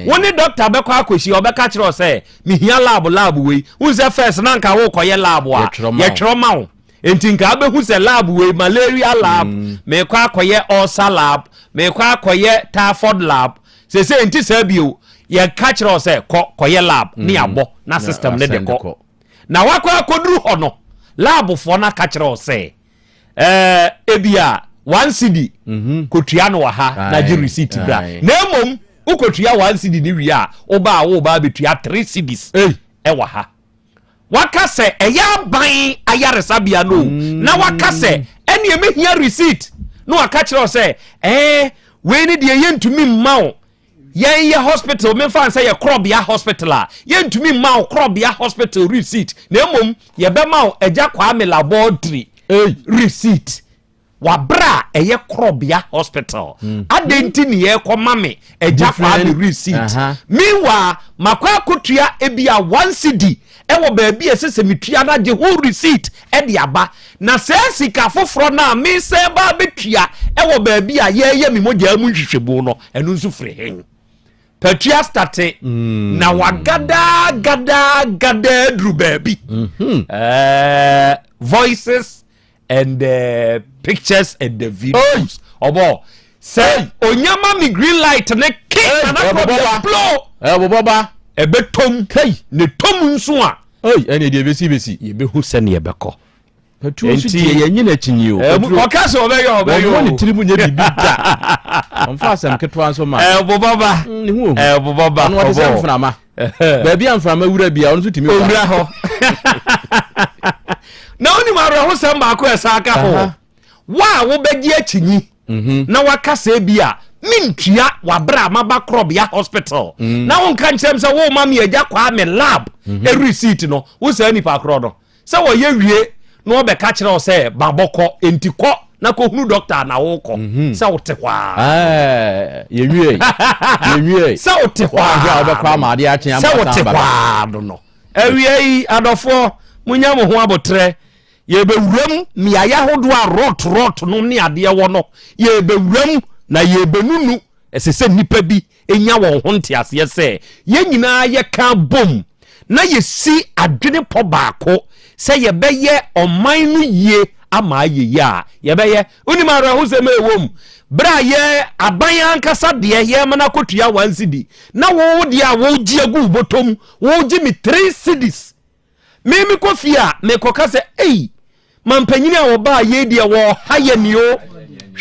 woni doctor Beko akoshi obeka kire o say me hia lab we say first na nka wo koye lab a ye troma wo enti nka abehu say lab we malaria lab me kwa akoye ulcer lab me kwa akoye typhoid lab say enti say bio ye ka kire o say koye lab ni abo na system ne de ko na wakwa akoduru ho no lab fo na ka kire o say ebia 1 CD kotua no wa ha na je receipt bra na emom ukotua 1 CD ni wi a wo ba betua 3 CDs e wa ha waka se eya ban ayaresa bia no na waka se ene emehia receipt no waka kire o se we ni de ye ntumi mma wo yen ye hospital me fan say ye Krobea hospital a yen tumi ma Krobea hospital receipt na emom ye be ma eja kwa me laboratory receipt wabra eye Krobea hospital adenti ni ye koma me eja kwa me receipt meanwhile makwa kotua ebia 1 cedi ewo baabi esese metua na je whole receipt e de aba na se sika foforo na me se ba betua ewo baabi a ye me mogya mu hwehwebu no enu nso free hen Petria starte na wagada gada dru baabi voices and pictures and the videos obo say onyama me green light na kick na blow boba ebetom kai ne tom nso a ene de besi ye be hu se ne ye beko Petro nso tie ye nyina chinyi o o se obeyo woni tirimu nya bibi da onfa asem ketwa nso ma bobaba bobaba no wode sem frama baabi amframa wura bia onso timi wura ho na oni maro ho sem ba ko esaka ho wa wo begi achinyi na wakasa bia mintua wabra maba Krobea hospital na won kan chem se wo ma me eja kwa me lab e receipt no wo se ni pa kro no se wo ye wie no be ka kire o se baboko entiko na ko hunu doctor na wo ko se wo te kwa ye wie se wo te kwa ya be kwa ma de achen se wo te kwa no ewie yi adofo munya mo ho abotre ye be wuram mi aya hodo a rot no ne ade wo no ye be wuram na ye benunu esese nipa bi enya won ho ntiase se ye nyina ye ka bom na ye si adwene po baako se ye beye oman no ye ama ye ya ye beye unimara ho se mewom bra ye aban ankasa de ye mana kotua 1 cedi na wo de a wo gi agu botom wo gi mi 3 cedis memi kofia me koka se mampanyini a wo ba ye de wo haye niyo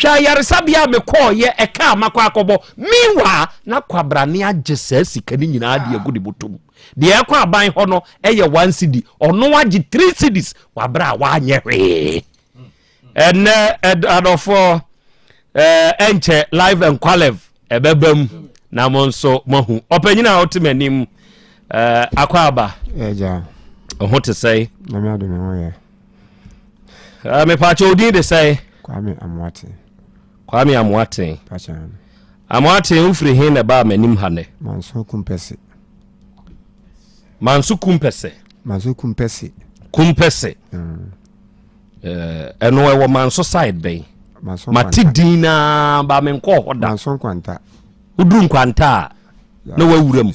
hwa yaresabia me call ye eka makwa akobo miwa na kwabrane agye sika ni nyina ade agu de botom de ekwa aban ho no eye 1 cedi ono agi 3 cedis wabra wa anye hwe ene adofo enche live and qualive ebebam na monso mahu opanyina a otemanim akwaba eja oho te say na me ado me ho ye me pacho odin de say Kwame Amwate Pachan Amwate ufri hin na ba manim hane Manso kumpese eno ewo manso side bay matidina ba menko hoda manso kwanta udun kwanta na wawuram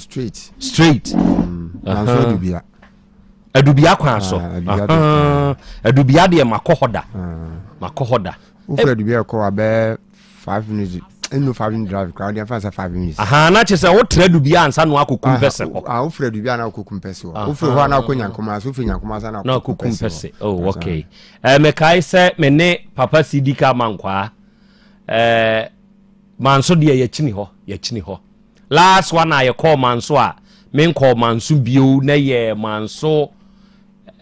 straight manso dubia adubia kwanso adubia de makohoda ufre dubia ko abe 5 minutes no 5 minutes drive crowd ya fast 5 minutes na chese wo tre dubia ansa no akokumpese ho ufre dubia na akokumpese ho ufre ho na akonyankoma so ufre nyankoma sa na akokumpese okay me kai se me ne papa sidika mankwa manso de ye chini ho last one I call manso a men call manso bio na ye manso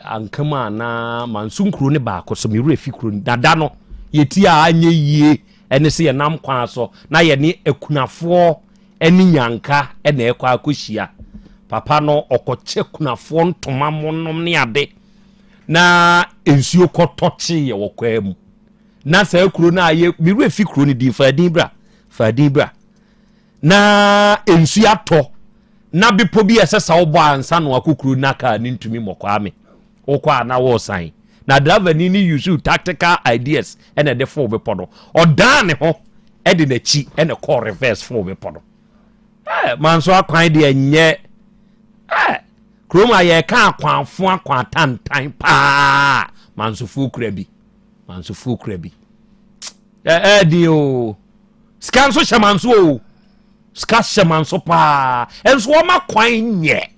ankama na manso nkuro ne ba ko so me refi kuro dada no yeti a anye yie ene se ye nam kwa so na ye ne ekunafo eni nyanka ene ekwa akohia papa no okoche kunafo ntoma monom ne ade na ensuo kotoche ye wokwa mu na sa ekuro na ye me refi kuro ne di fadin bra na ensuo ato na bipo bi esesa wo bo ansa no akokuro na ka ni ntumi mokwa me okwa na wo san na driver ni use tactical ideas and the for be podo odan ne ho e de na chi e na call reverse for be podo man so akwan de enye kroma ye ka akwanfo akwan tantan pa man so fu kura bi di o scan so shaman so ska shaman so pa enso o ma kwan nye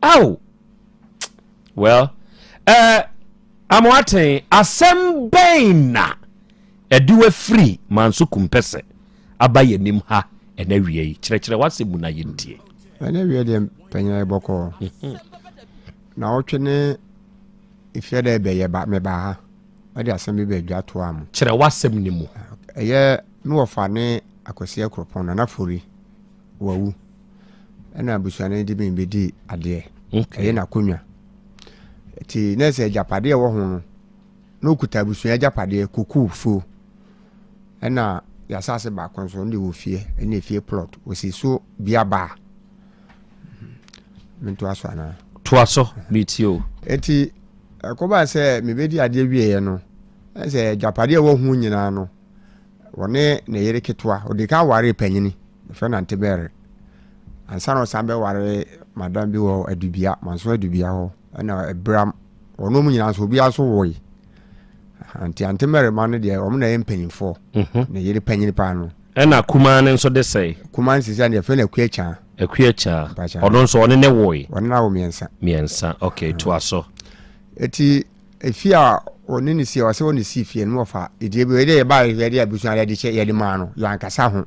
oh well amwate Asem Beba Dabi free manso kumpese abaye nim ha ena wie kire wase mu na yentie ena wie de panya boko na otwene ifia da be ye ba me ba ha ade Asem Beba dwa to am kire wasem ni mu eye me wɔfa ne akwasi akropon na nafori wawu ɛna abusuane de me bedi adeɛ ɛyɛ na konwa ti na sɛ japade wɔ ho no na okuta abusuane japade koku fu ɛna yasase ba konso ndi wo fie ɛna fie plot wosi so biaba mento aso ana to aso bitio eti akoba sɛ me bedi adeɛ wie no sɛ japade wɔ ho nyina no wɔne ne yere ketwa odika ware panyini fe na ntebere ansa no sambe ware madam bi wɔ adubia manso adubia hɔ ɛna ebram ɔno mu nyina so obi aso woi anti antemere ma no de ɔmo na yɛ mpanyinfo ne yere panyini pa no ɛna kuma ne nso de sɛ kuma nsisi ne fe na akuacha ɔno nso ɔne ne woi ɔne na wo miensa okay to aso eti efia oni ni si ɔsɛ oni si fie no fa edi ebe de ba yɛde abusu ale de che yɛde ma no yankasa ho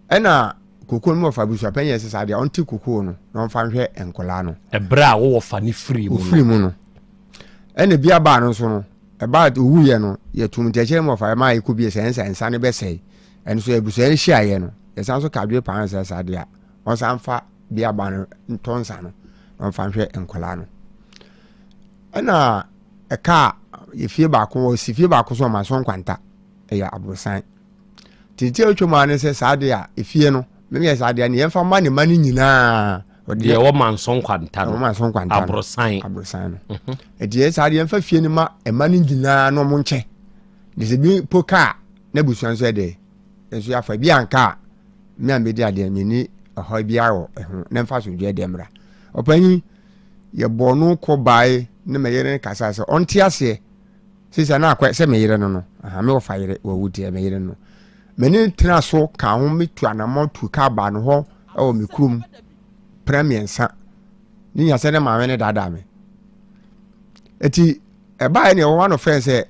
ɛna kokoo no fa abusu apanya sɛ sa de ɔnti kokoo no na ɔmfa nhwɛ enkola no ɛbra wo fa ni free mu no ɛna bia ba no so no ɛba owu yɛ no yɛtum tɛkyɛ mo fa ma yɛ ko bi sɛ nsa ne bɛsɛe ɛno so abusu ɛn hia yɛ no yɛsan so kadwe pan sɛ sa de a ɔsan fa bia ba no ntonsa no ɔmfa nhwɛ enkola no ɛna ɛka yefie baako si fie baako so ma so nkwanta ɛyɛ abrosan tete otwoma ne sɛ saade a efie no me yɛ saade ne yɛmfa ma ne mani nyinaa ɔde ɛwɔ ma nso nkwanta abrosan no ɛde saade yɛmfa fie ne ma mani nyinaa no mo nkyɛ de sɛ bi poka na busuan so ɛde enso yafa bi anka me ambedi ade me ni ɛhɔ bi awo ɛho na mfa so dwe demra ɔpanyi yɛ bɔno kɔ bae ne meyere ne kasa sɛ ɔnte ase sisa na akwa sɛ meyere no aha me wɔfa yere wɔ wudi meyere no meni tena so ka ho metu anamɔ tu ka ba no hɔ ɛwɔ me kurom premiensa ni nya sɛ ne maame ne dada me eti ɛbae ne wɔwa no frɛ sɛ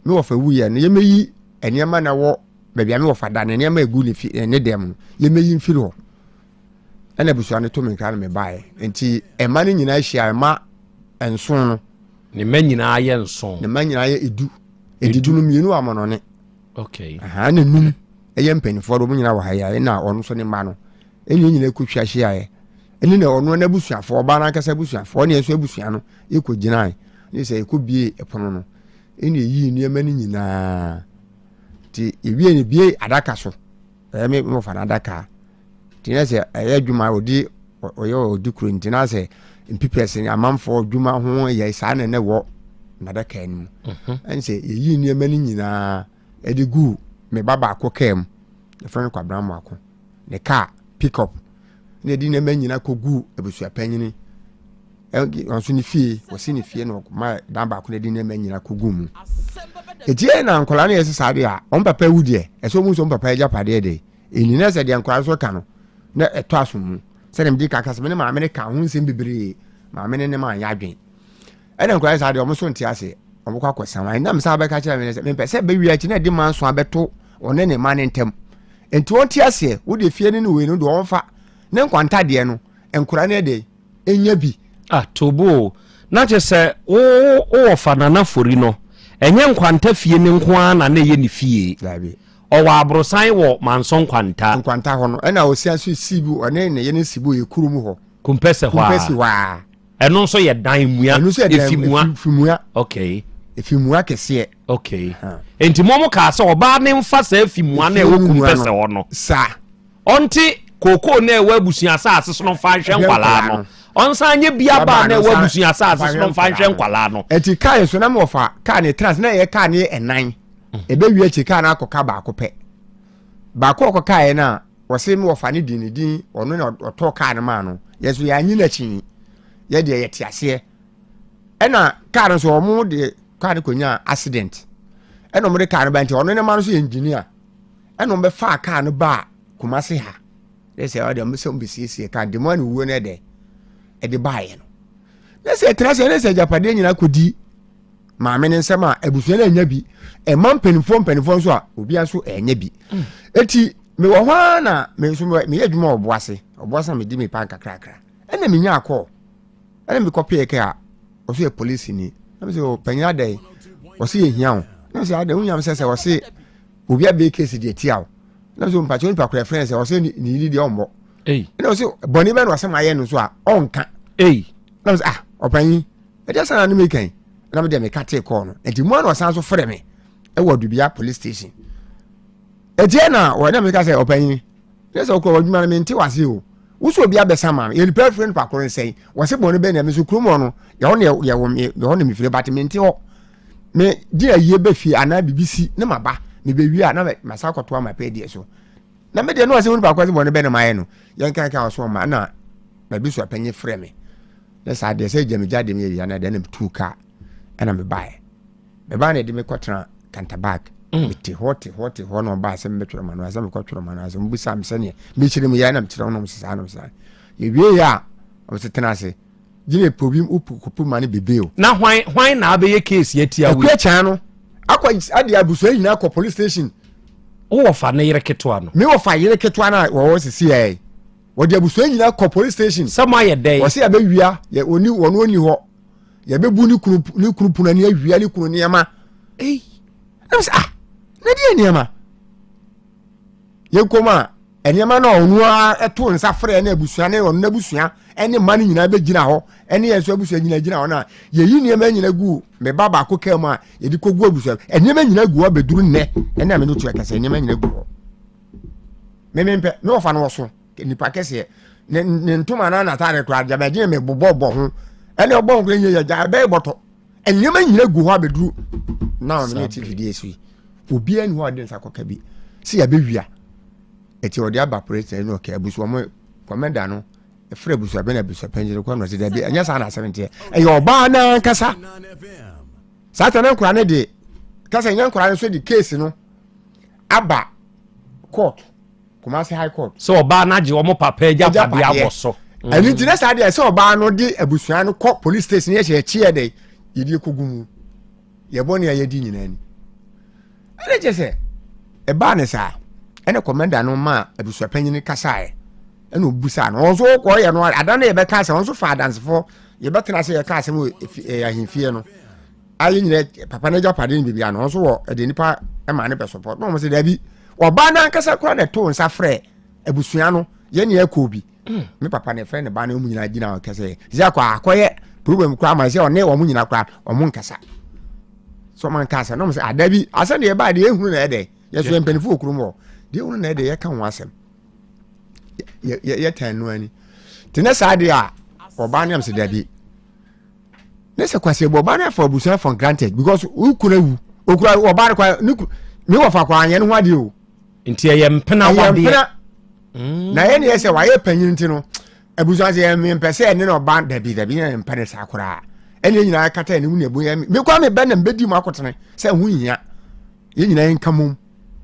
me wɔfa wuye no yemeyi eniema na wɔ baabi a me wɔfa da ne eniema egu ne fi ne dem no yemeyi mfiri hɔ ɛna busua ne to me nkra no me bae enti ɛma ne nyina ahia ɛma enson no ne ma nyina yɛ nson ne ma nyina yɛ edidu no mienu amonone okay aha ne num ɛyɛ mpanifo do mo nyina wɔ ha ya na ɔno so ne ma no ɛni nyina ekotwa hia yɛ ɛni na ɔno na busuafo ɔba na kasa busuafo ne ɛso abusua no ekɔ gyina ne sɛ ekɔ bie ɛpono no ɛni yi nneɛma ne nyinaa ti ewie ne bie adaka so me mo fa na adaka ti na sɛ ɛyɛ adwuma odi kuro ntina sɛ mpipɛse amanfo dwuma ho yɛ saa na wɔ nadaka anim ɛnse yi nneɛma no nyinaa ɛde gu me baba akɔ the friend kwa Abraham ako ne car pick up ne di nneɛma nyinaa kɔ gu abusua panyini ɔnso ne fie wɔsi ne fie no ma dan baako ne di nneɛma nyinaa kɔ gu mu etie na nkola ne yɛsɛ saa de a ɔn papa wu deɛ ɛsɛ mu so papa agya padeɛ de enina sɛ de nkola so ka no na ɛtɔ aso mu sɛ dem di ka kasa me ne maame ne ka ho nsɛm bebree maame ne ma anya adwen ɛna nkola saa de ɔmo so nte ase ɔmo kɔ akɔsama na me sa bɛka kyerɛ me sɛ me pɛ sɛ bɛwi akyi na de man so abɛto ɔne ne ma ne ntem enti wɔn te ase wo de fie ne no we no do ɔmfa ne nkwanta de no nkola ne de enya bi tobo na kyɛ sɛ wo fa nana fori no ɛnyɛ nkwanta fie ne nko a na yɛ ne fie ɔwɔ abrosan wɔ manso nkwanta hɔ no ɛna osia so sibu ɔne ne yɛ ne sibu yɛ kurum hɔ kumpɛsɛ hɔ ɛno nso yɛ dan mua efimua okay efimua kɛseɛ okay enti mo ka sɛ ɔbaa ne mfa sɛ efimua na ɛwɔ kumpɛsɛ hɔ no sa ɔnte kokoo na ɛwɔ abusua asase so no fa nhwɛ nkwalaa no ɔnsa nye bia ba na ɛwɔ abusua asase so no fa nhwɛ nkwalaa no enti kaa so na mo fa kaa ne trans na yɛ kaa ne ɛnan ebe wie chi kaa na akɔka baako pɛ baako ɔkɔka yɛ na wɔse me wɔfa ne din ɔno na ɔtɔ kaa ne ma no yɛso yɛ anyi na chi yɛ de yɛ te aseɛ ɛna kaa no so ɔmo de kaa ne konya accident ɛna ɔmo de kaa no ba nti ɔno ne ma no so yɛ engineer ɛna ɔmo bɛfa kaa no ba Kumasi ha ɛsɛ ɔde ɔmo sɛ ɔmo besiesie kaa de mo ani wuo ne de ɛde baayɛ no ɛsɛ trase ne sɛ japade nyina kodi maame ne nsɛm a abusua na nya bi ɛma mpanifo nso a obi aso ɛnya bi eti me wɔ hɔ na me nso me yɛ adwuma ɔboase me di me pan kakrakra ɛna me nya akɔ ɛna me kɔpɛ yɛ a ɔso yɛ police ni na me sɛ panyina dɛ ɔso yɛ hia wo na me sɛ ada wonya me sɛ ɔse obi a be case de tiaw na so mpacho nipa kora friends e o se ni ni de ombo na o se boni be no se maye no so a onka na so opanyi e dey sana no me kan na me de me ka take call no enti mo na san so frɛ me e wo dubia police station e tie na wo na me ka say opanyi ne se okro wadwuma na me nti wase o wuso obi abesa ma ye nipa friend pa kora sei wo se boni be na me so kromo no ye ho ne me fire batment ho me di aye be fie ana bibisi ne maba me be wi a na masakoto ma pe die so na me de no ase woni ba kwase boni be na maye no yen kan kan so ma na ba bi so apanye frɛ me na sa de se jame jade me ya na de na tu ka ana me bae me ba na de me kotra kantabag me te hot no ba se me twere ma no ase me kwatwere ma no ase me busa me se ne me kyire me ya na me kyere no sa no sa ye wie ya o se tena ase gine problem upu ma ne bebeo na hwan na abeye case yetia we akwa chan no akwa ade abuso yi na akwa police station wo fa na yire ketwa no me wo fa yire ketwa na wo sisi ai wo de abuso yi na akwa police station sama ye dey wo se abewia ye oni wono oni ho ye bebu ni kunu puna ni awia ni kunu ni ama na se na die ni ama ye koma eniama na onu a eto nsa frɛ na abusua na onu na abusua ene mani nyina be gina ho ene yeso abusua gina ho na ye yi niema nyina gu me baba ko kam a ye di kogu abusua eniema nyina gu obeduru nne ene ame no tu akase eniema nyina gu ho me mpe no fa no so nipa kese ne ntoma na tare to adja me gina me bobo ho ene obo ngre nye ya ja be boto eniema nyina gu ho abeduru na me TV DSV obi eni ho ade nsa koka bi si ya be wia eti odi aba president no ka abusu mo commander no e frɛ abusu abe na abusu penjere kwa no se da bi anya sa na 70 e yo ba na kasa satana nkura ne de kasa nya nkura ne so di case no aba court Kumasi high court so oba na je omo papa eja pade aboso ani ti na sa de so oba no de abusu no court police station ye che chie de yidi kogumu ye boni ya yedi nyina ni ene je se e ba ne sa ene commander no ma abusu panyin kasae ene obusa no onso ko ye no adana ye be kasa onso fa dance for ye betena se ye kasa mo ahimfie no ayi nyine papa na japade ni bibia no onso wo de nipa e ma ne be support no mo se da bi oba na kasa kura na to nsa frɛ abusua no ye ne akobi me papa ne frɛ ne ba na mu nyina gina o kase zia kwa akoye problem kura ma se o ne o mu nyina kura o mu nkasa so man kasa no mo se adabi asa ne ye ba de ehunu na ede ye so empanifu okurumo de unu na ede ye ka ho asem ye tan no ani tena sa de a oba ne am se dabi ne se kwase oba na for abusa for granted because ukura wu okura oba ne kwa me wo fa kwa anye no hwade o nti ye mpena wade na ye ne ye se wa ye panyin nti no abusa se ye mpese ne no oba dabi ne mpane sa akura ene nyina kata ne mu ne bu ye me kwa me be na mbedi mu akotene se hu hia ye nyina en kamum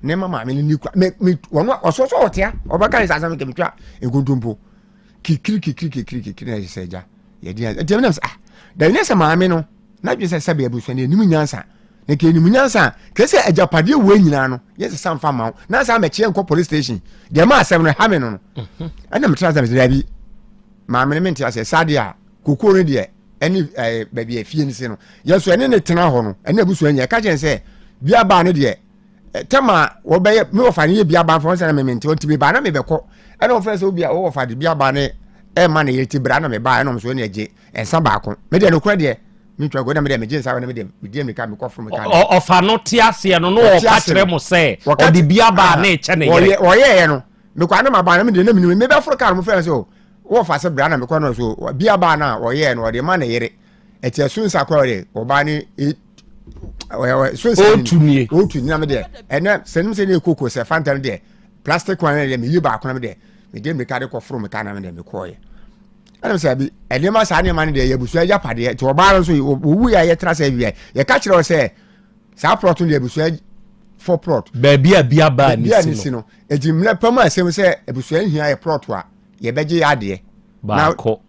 ne mama me ni kwa me wono ososo otia obaka isa asam kemtwa eguntumpo kikiri na seja ye dia dem sa da ne sa maame no na dwe se sabe abusu ne nim nyansa ne ke nim nyansa kese ajapade we nyina no ye se samfa ma na sa me chie nko police station de ma asem no ha me no ana me transa me da bi maame ne menti ase sadia kokoro de eni baby afie ni se no ye so ene ne tena ho no ene abusu anya ka chen se bia ba no de tema wo be me wo fa ne bia ba fo se na me menti o ti be ba na me be ko ene wo fa se obi a wo fa de bia ba ne e ma ne yeti bra na me ba ene so ne age ensa ba ko me de no kura de me twa go na me de me je nsa na me de me ka me ko from ka o fa no ti ase no no o ka kire mo se o de bia ba na e che ne yere o ye no me kwa na ma ba na me de na me be fro ka mo fa se wo fa se bra na me ko no so bia ba na o ye no o de ma na yere eti asun sa kwa de o ba ni otu ni na me de ene senim se ne kokoko se fantan de plastic one de me yi ba akona me de me ka de ko fro me ka na me de me ko ye ana se bi ene ma sa ne ma ne de ye busu ya pade ti o ba so owu ya ye tra se bi ye ka kire o se sa plot de busu 4 plot ba bia ba ni sino eji mle pama asem se busu hia ye plot wa ye beje ya de ba ko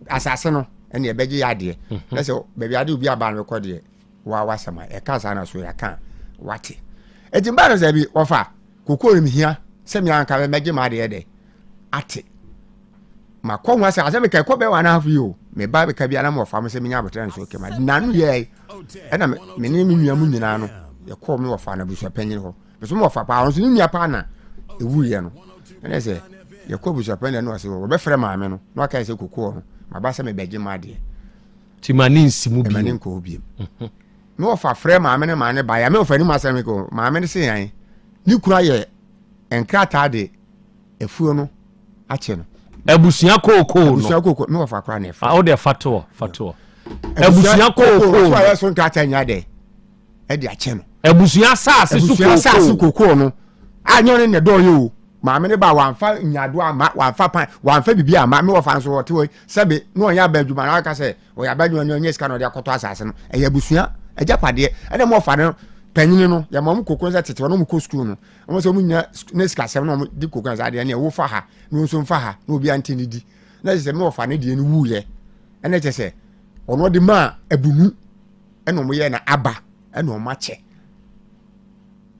asase no ene ye beje ya de na se ba bia de obi aba no ko de wa wasama e ka sa na so ya kan wate eti ba no se bi ofa kokoro mi hia se mi anka me meje ma de ate ma ko ho ase me ka ko be wa na afu yo me ba be ka bia na mo fa mo se mi nya botan so ke ma nanu ye e na me ni mi nua mu nyina no ye ko me wo fa na bu so panyin ho so mo fa pa on so ni pa na ewu ye no ene se ye ko busu pa na no ase wo be frɛ maame no no aka se kokoo no ma ba se me beje ma de ti mani nsimu bi mani nko bi no fa frɛ maame ne maane ba ya me ofa ni ma se me ko maame ne se yan ni kura ye enkrata de efuo no ache no abusua kokoo no fa kura na efa o de fato abusua kokoo so ya so nkrata nya de e de ache no abusua saase su kokoo no anyo ne do yo maame ne ba wanfa nyado ama wanfa pan wanfa bibi ama me wofa nso wote wo sebe no onya ba adwuma na aka se o ya ba adwuma no onya sika no de akoto asase no e ya busua ajapade ene mo fa no panyini no ya mam kokon za tete no mo ko school no mo se mo nya ne sika sem no di kokon za de ne wo fa ha no nso mfa ha no obi ante ne di na se me wofa ne de ne wuye ene che se ono de ma abunu ene mo ye na aba ene o ma che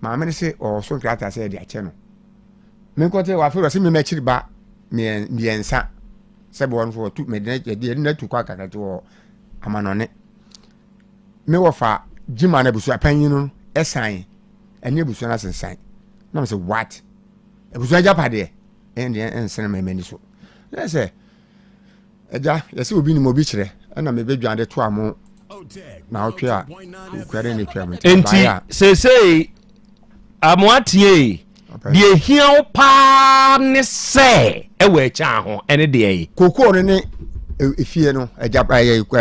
maame ne se o so krata se de ache no me kote wa fe se me machiri ba me ensa se bo on for tu me de na tu kwa kakati wo amanone me wo fa jima na busu apanyin no esan ene busu na sensan na me say what busu ajapade en de ensen me mani so na say eja yesi obi ni mo bi kire na me bedwan de to amo na otwe a kware ne twa me enti say amoatie die hia pa ne se ewe cha ho ene de yi kokoo ne efie no ajapa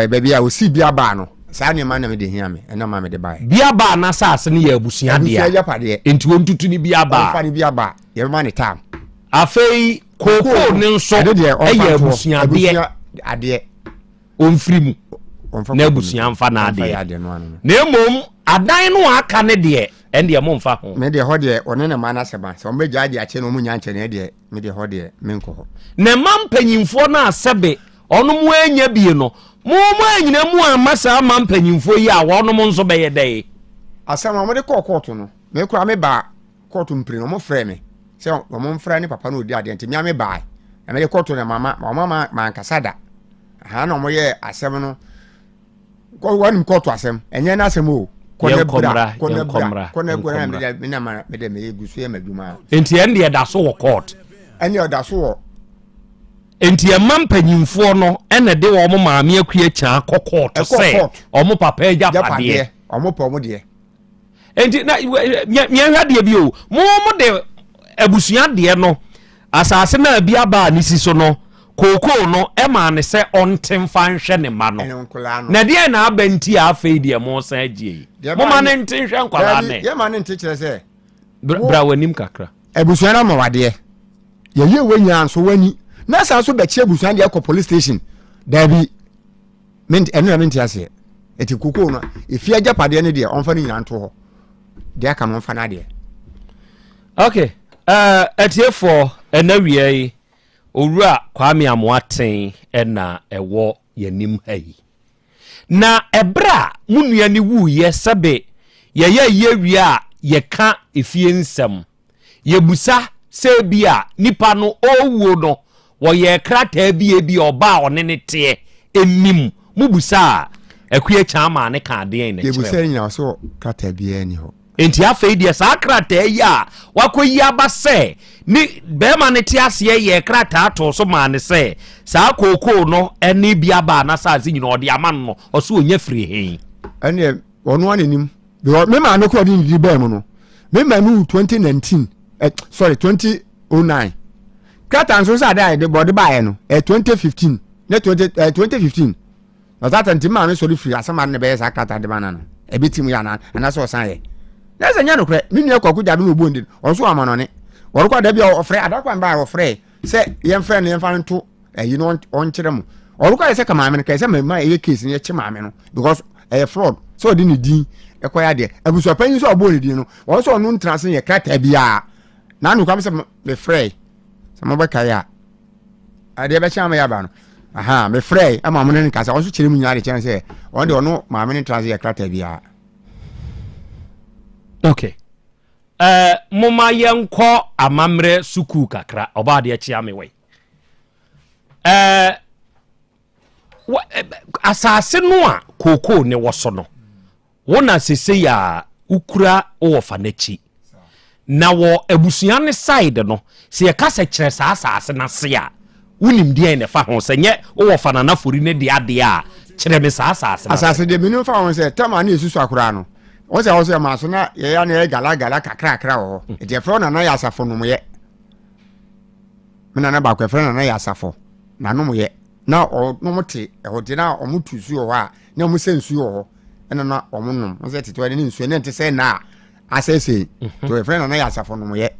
baby a osi bia ba no saa ne ma na me de hia me ena ma me de ba bia ba na saase ne ya abusua de ya enti wontutu ni bia ba fa ni bia ba ye ma ne tam afei kokoo ne nso e ya abusua de onfiri mu na abusua mfa na ade na emom adan no aka ne de ende mo mfa ho me de ho de one ne ma na seba so me gyaade ache no mu nya nche ne de me de ho de me nko ho ne mampanyimfo na asebe ono mu anya bie no mo anyina mu amasa mampanyimfo yi a wono mo nso be ye dai asama mo de court no me kura me ba court mpire no mo frɛ me se mo mfra ne papa no odi ade enti me ba na me de court na mama ma nkasada ha na mo ye asem no ko wani court asem enye na asem o kone bra me de me gusu e madwuma enti ende ya da so wo court ene ya da so wo enti e mampanyimfo no ene de wo mo maame akua cha court se o mo papa eja pade o mo pa mo de enti na me hwa de bi o mo de abusua de no asase na bia ba ni si so no kokoo no ema ne se ontem fa nhwe ne ma no na de na abenti afei de mo san agie mo ma ne nten hwe nkwala ne ye ma ne nte kire se bra wanim kakra abusua na ma wade ye ye wanya nso wani na sa so be che abusua de ko police station dabi ment enu ya menti ase eti kokoo no efi ajapade ne de onfa ni nyina nto ho de aka no onfa na de okay etiefo enawie owura Kwame Amoaten na ewo yanim hayi na ebra munua ni wu ye sebe ye wi a ye ka efie nsem ye busa se bia nipa no owo no wo ye krata bi oba onene te enim mu busa akue chama ne ka de ne ye busa nyina so krata bi ani ho enti afei de sa krata ya wakoyi abase ni bema ne ti ase ye krata ato so ma ne se sa kokoo no eni bia ba na sa zi nyina ode ama no oso onya firi hen ene ono anenim because me ma no ko di di be mu no me ma nu 2019 2009 krata nso sa da de body ba ye no 2015 ne 2015 na that time ma no so di free asama ne be sa krata de banana e bitim ya na so san ye na se nya no kre ni ne kwaku jado no bondi onso amanone orukwa da bia ofre adakwa mba ofre se ye mfre ne mfa nto yi no on kire mu orukwa se kama ame ka se ma ye case ne chima ame no because fraud so di ni din ekoya de abusu apanyin so obo ni din no onso onu ntrase ye krata bia na anu kwam se me frey se mo beka ya ade be chama ya ba no aha me frey ama mo ne nkasa onso kire mu nyare chen se on de onu ma ame ne ntrase ye krata bia okay moma yenko amamre suku kakra oba de chia me we asase no a kokoo ne woso no wona sese ya ukura wo fa nachi na wo abusua ne side no se yɛka sɛ kyerɛ saa asase na se a wonim deɛ ne fa ho sɛ nyɛ wo fa na nafori ne de ade a kyerɛ me saa asase de menim fa ho sɛ tama ne yesu akora no wo sɛ wo sɛ ma so na yɛ ya ne gala kakra wo e fro na yɛ asafo no mo yɛ me na ba kwa fro na yɛ asafo na no mo yɛ na o no mo te e ho de na o mo tu su ho a na mo sɛ nsu ho ɛna na o mo nom wo sɛ tete ne nsu ne nte sɛ na asese to e fro na yɛ asafo no mo yɛ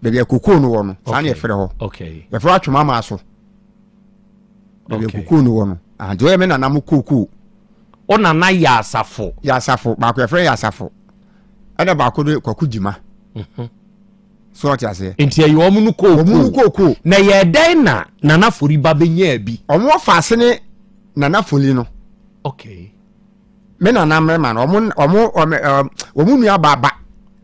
bebia kokoo no wo no sa na yɛ fre ho okay yɛ fro atwoma ma so bebia kokoo no wo no do me na na mo kokoo o na na yɛ asafo ba ko yɛ fre yɛ asafo ɛna ba ko de kwaku jima so ɔte ase enti ayi wɔn no kokoo na yɛ dan na nafori ba benya bi ɔmo fa ase ne nafoli no okay me na mrema no ɔmo nua baba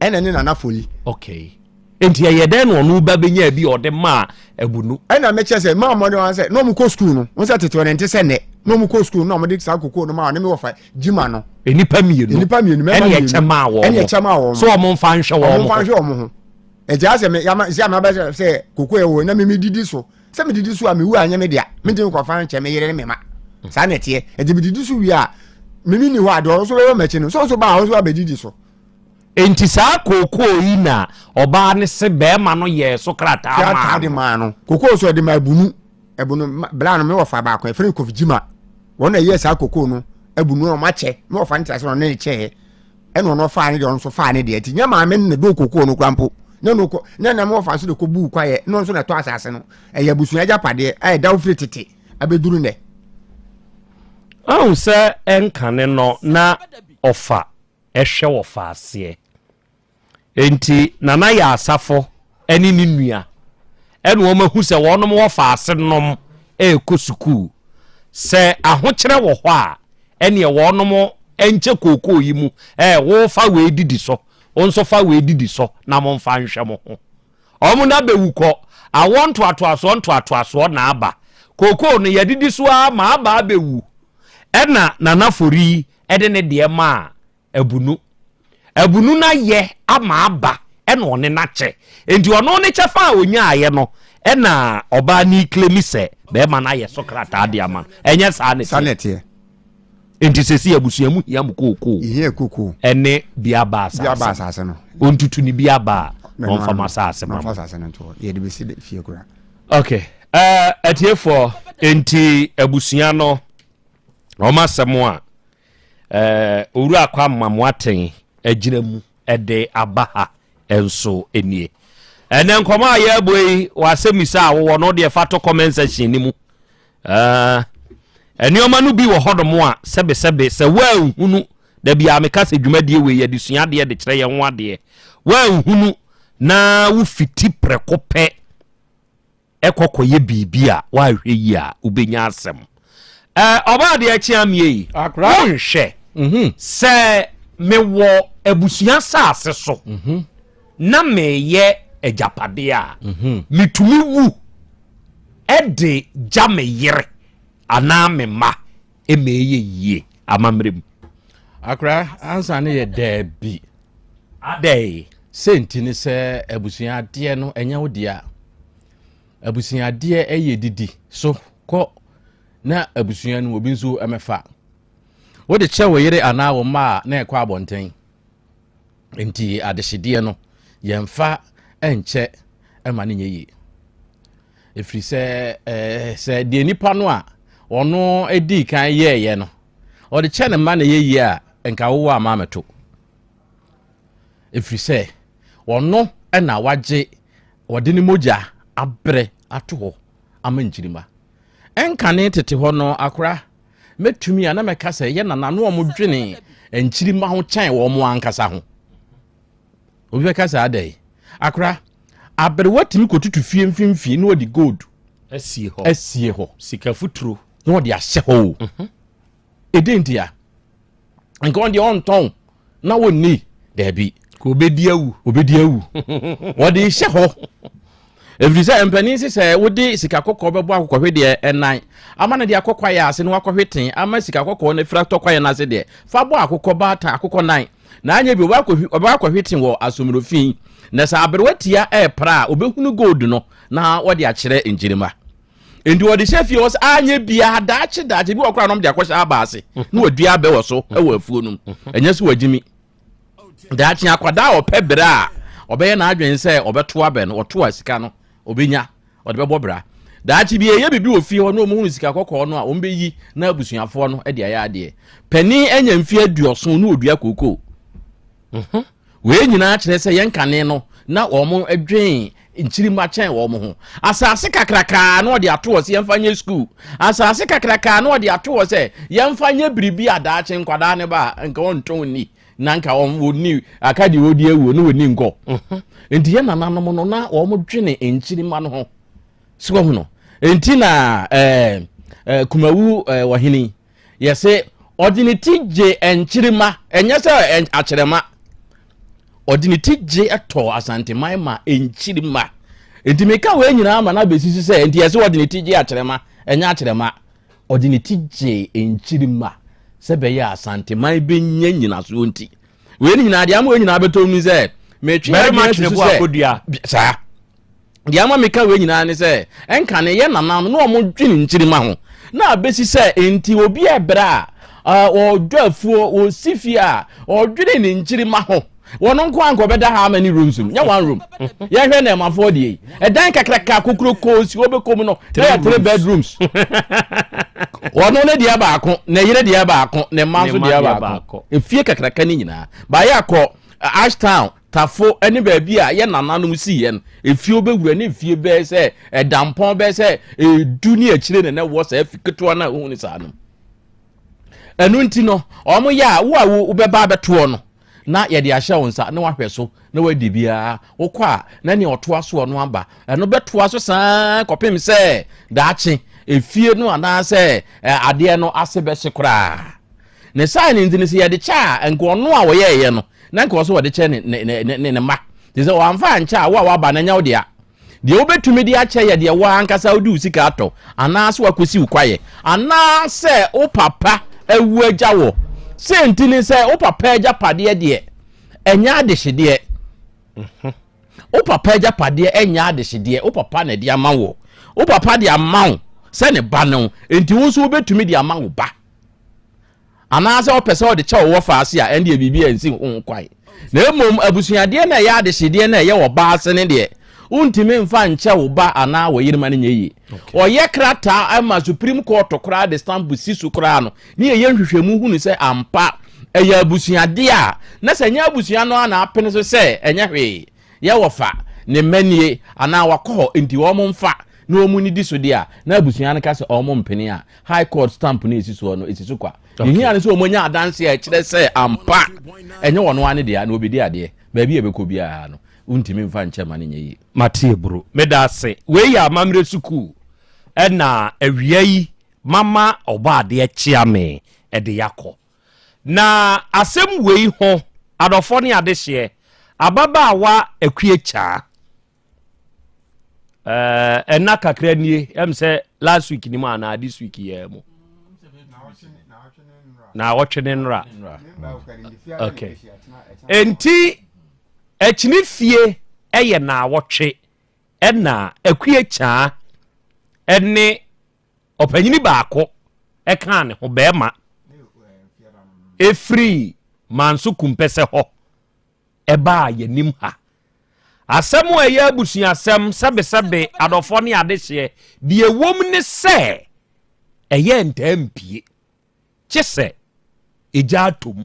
ɛna ne nafoli okay enti yɛ dan no ɔno ba benya bi ɔde ma abunu ɛna me kyerɛ sɛ ma mo de wan sɛ no mo ko school no won sɛ tete ne nte sɛ ne no mo ko school no mo de sa kokoo no ma ne me wo fa jima no enipa mienu ɛne yɛ kyɛma wɔ so ɔmo mfa nhwɛ wɔ mo eja se me ya ma ba se kokoo e wo na me didi so se me didi so a me wu anya me dia me din ko fa nche me yere me ma sa na tie e de me didi so wi a me ni ho ade so we ma chi no so ba so ba didi so enti saa kokoo yi na oba ne se be ma no ye so krata ma no kokoo so de ma ebunu bla no me wo fa ba ko e fere kofijima wona ye saa kokoo no ebunu o ma che me wo fa ntra so no ne che e no fa ne de on so fa ne de ati nya ma me ne do kokoo no krampo na mo fa so de ko bu kwaye no so na to asase no e ya busu aja pade e da ofre tete abeduru ne se enkane no na ofa ehwe wo fa ase enti na ya asafo eni ni nua ene wo mahu se wonom wo fa ase nom ko sukuu se ahokyere wo ho a ene wonom enche kokoo yi mu wo fa we didi so onso fa we didi so na mo mfa nhwe mo ho omo na bewukọ awon to atoaso na aba kokoo no ye didi so a ma aba bewu na nafori ede ne de ma abunu na ye ama aba one na che enti ono ne che fa onya aye no na oba ni klemi se be ma na ye sokrata de ama enye sanete enti sesi abusuamu hiam kokoo ihe kokoo ene biaba asase no ontutu ni biaba on fama asase no to ye de be si fie kura okay atiefo enti abusua no omasemo a oru akwa mamoaten agina mu ede abaha enso enie ene nkoma ya boy wasemisa wo no de fa to comment section ni mu enioma no bi wo hodom a sebe se wa hunu da bia meka se dwumadie we ye de suade de kire ye ho ade wa hunu na wo fiti prekope ekokoye bibia wa hwe yi a ubenya asem oba de achi amie akra nhwe se me wo abusua saase so na me ye ejapade a mitumi wu ede jame yere ana me ma emeye yie amamrem akra ansa ne ye dabi adai senti ne se abusua de no enya wo dia abusua de eye didi so ko na abusua no obi nso emefa wo de che wo yere ana wo ma na ekwa abonten enti adehide no yemfa enche ema ne nyeye efri se de nipa no a ono edi kan ye no o de che ne ma na yeye a enka wo ama meto efri se ono na waje wode ni moja abre ato ho ama nchirima enka ne tete ho no akora metumi ana meka se ye na nano omdwene nchirima ho kyan wo mo ankasa ho obi beka se adai akora abre watimi kotutu fie mfimfie no di gold asie ho sika futuro no di ahye ho edentia nka on di on ton na wonni dabi ko obedi awu wodi hye ho every say empanisi say wodi sika kokko bebo akokwe de enan amana de akokwa ya ase no akokwe ten ama sika kokko na fira tokwa ya na ase de fa bo akokko ba ta akokko nan na anya bi obakɔ hwetin wɔ asomrofin na sa aberwatia pra obehunu gold no na wɔde akyerɛ njirima enti wɔde hyɛ wɔs anya bia daache bi wɔkora nom de akɔhyɛ abaase na wɔdua bɛ wɔ so ɛwɔ afuo no ɛnyɛ so wagimi daache akwada ɔpɛ bere a ɔbɛyɛ na adwen sɛ ɔbɛto abɛ no ɔto asika no obenya ɔde bɛbɔ bra daache bi ɛyɛ bibi wɔ fie hɔ no ɔmo sika kɔkɔɔ no a ɔmo bɛyi na abusuafoɔ no de ayɛ adeɛ pani anya mfie aduɔso no odua koko we nyina kyerɛ sɛ yɛn kane no na ɔmo adwen nkyirima kyɛn ɔmo ho asase kakraka na ɔde ato wɔ sɛ yɛmfa nyɛ school asase kakraka na ɔde ato wɔ sɛ yɛmfa nyɛ biribi a daakye nkwadaa ne ba nka wɔntɔn ni na nka wɔni akadi wɔdi ewu no wɔni nkɔ enti yɛn nananom no na ɔmo dwene nkyirima no ho so ho no enti na kumawu wɔhene yɛsɛ ɔde ne ti gye nkyirima ɛnyɛ sɛ akyerɛma ɔde ne ti gye ɛtɔ asanteman ma nkyirima enti meka wɔ nyina ama na besisi sɛ enti yɛsɛ ɔde ne ti gye akyerɛma ɛnyɛ akyerɛma ɔde ne ti gye nkyirima sɛ bɛyɛ asanteman bɛnya nyina so nti wɔ nyina deɛ ama wɔ nyina bɛtɔ mu sɛ metwe match bo akodua saa deɛ ama meka wɔ nyina ne sɛ ɛnka ne yɛ nanam na ɔmo dwene nkyirima ho na besi sɛ enti obi ɛbra a ɔdwa afuo wɔ sifie a ɔdwene ne nkyirima ho wɔn nko anko bɛda how many rooms nya one room yɛhwɛ na ɛmafo deɛ ɛdan kakraka kokroko si obɛkom no na yɛ 3 bedrooms wɔn ne deɛ baako na yere deɛ baako na mma nso deɛ baako efie kakraka ni nyinaa ba yɛ akɔ Ashtown tafo ɛne baabi a yɛ nananom si yɛ no efie obɛwura ne efie bɛɛ sɛ ɛdampɔn bɛɛ sɛ edu ne akyire na wɔ sɛ efi ketewa na ohun ne saa no ɛno nti no ɔmo yɛ a wo a wo bɛba abɛtoɔ no na yɛde ahyɛ wo nsa na wahwɛ so na wadi biara wokɔ a na ne ɔtoa so no aba ɛno bɛtoa so saa kɔpem sɛ daakye efie no anaasɛ adeɛ no ase bɛhye koraa ne saa ne ntini sɛ yɛde kyɛ a nkɔno a wɔyɛɛyɛ no na nkɔ so wɔde kyɛ ne ma te sɛ wɔamfa nkyɛ a wo a waba na nya wo deɛ wobɛtumi de akyɛ yɛ deɛ wo ankasa wode wo sika atɔ anaasɛ wakɔsi wo kwayɛ anaasɛ wo papa awu agya wɔ sɛ ntini sɛ wo papa agya padeɛ deɛ ɛnyɛ adehyedeɛ wo papa agya padeɛ ɛnyɛ adehyedeɛ wo papa na de ama wo wo papa de ama wo sɛ ne ba no enti wo nso wobɛtumi de ama wo ba anaasɛ wo pɛ sɛ wo de kyɛ wo faase a ɛnde biribi ansi wo kwae na mmom abusuadeɛ na ɛyɛ adehyedeɛ na ɛyɛ wɔ ba ase ne deɛ untimi mfa nkyɛ wo ba ana wo yirima ne nyeyi oyɛ krata ama supreme court kora de stamp sisu kora no ne yɛ nhwehwɛmu hunu sɛ ampa ɛyɛ abusuade a na sɛ nya abusua no ana apene so sɛ ɛnyɛ hwe yɛ wɔfa ne manie ana wakɔ enti wo mo mfa na wo mu ni di so de a na abusua no ka sɛ ɔmo mpene a high court stamp ne esisu no esisu kwa yehia ne sɛ ɔmo nya adanse a kyerɛ sɛ ampa ɛnyɛ wo no ane de a na obedi ade baabi ebekɔ bia no untimi mfa nkyɛ ma ne nyeyi matie bro medase we ya mamre suku ɛna awia yi mama ɔbaade kyia me ɛde yakɔ na asɛm wei ho adɔfo ne adehye ababaawa akue kyaa ɛna kakra nie em sɛ last week ni ma na this week ye mo na wɔtwene nra okay enti echini fie eye na wɔtwe ɛna akue kyaa ɛne ɔpanyini baako ɛka ne ho bɛɛma efri manso kumpɛsɛ hɔ ɛbaa yanim ha asɛm a ɛyɛ abusua asɛm sɛbesɛbe adɔfo ne adehye die wom ne sɛ ɛyɛ ntampie kye sɛ egya atom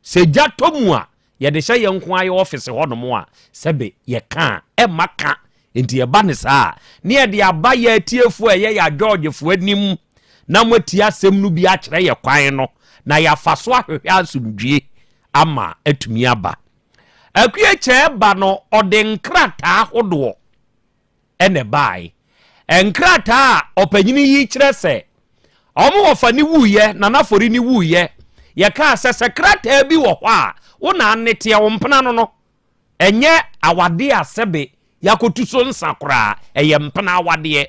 sɛ egya atom a yɛde hyɛ yɛn nko ayɛ office hɔ no mo a sɛbe yɛka ɛmaka enti yɛba ne saa ne yɛde aba yɛ atiefo ɛyɛ yɛ adwɔgyefo anim na moatia asɛm no bi akyerɛ yɛ kwan no na yɛafa so ahwehwɛ asomdwie ama atumi aba akue kyɛ ba no ɔde nkrataa hodoɔ ɛne bae nkrataa a ɔpanyini yi kyerɛ sɛ ɔmo wɔfa ne wuyɛ na nafori ne wuyɛ yɛka sɛ krataa bi wɔ hɔ a wona anete wo mpena no ɛnyɛ awade a sɛbe yakotu so nsa koraa ɛyɛ mpena awadeɛ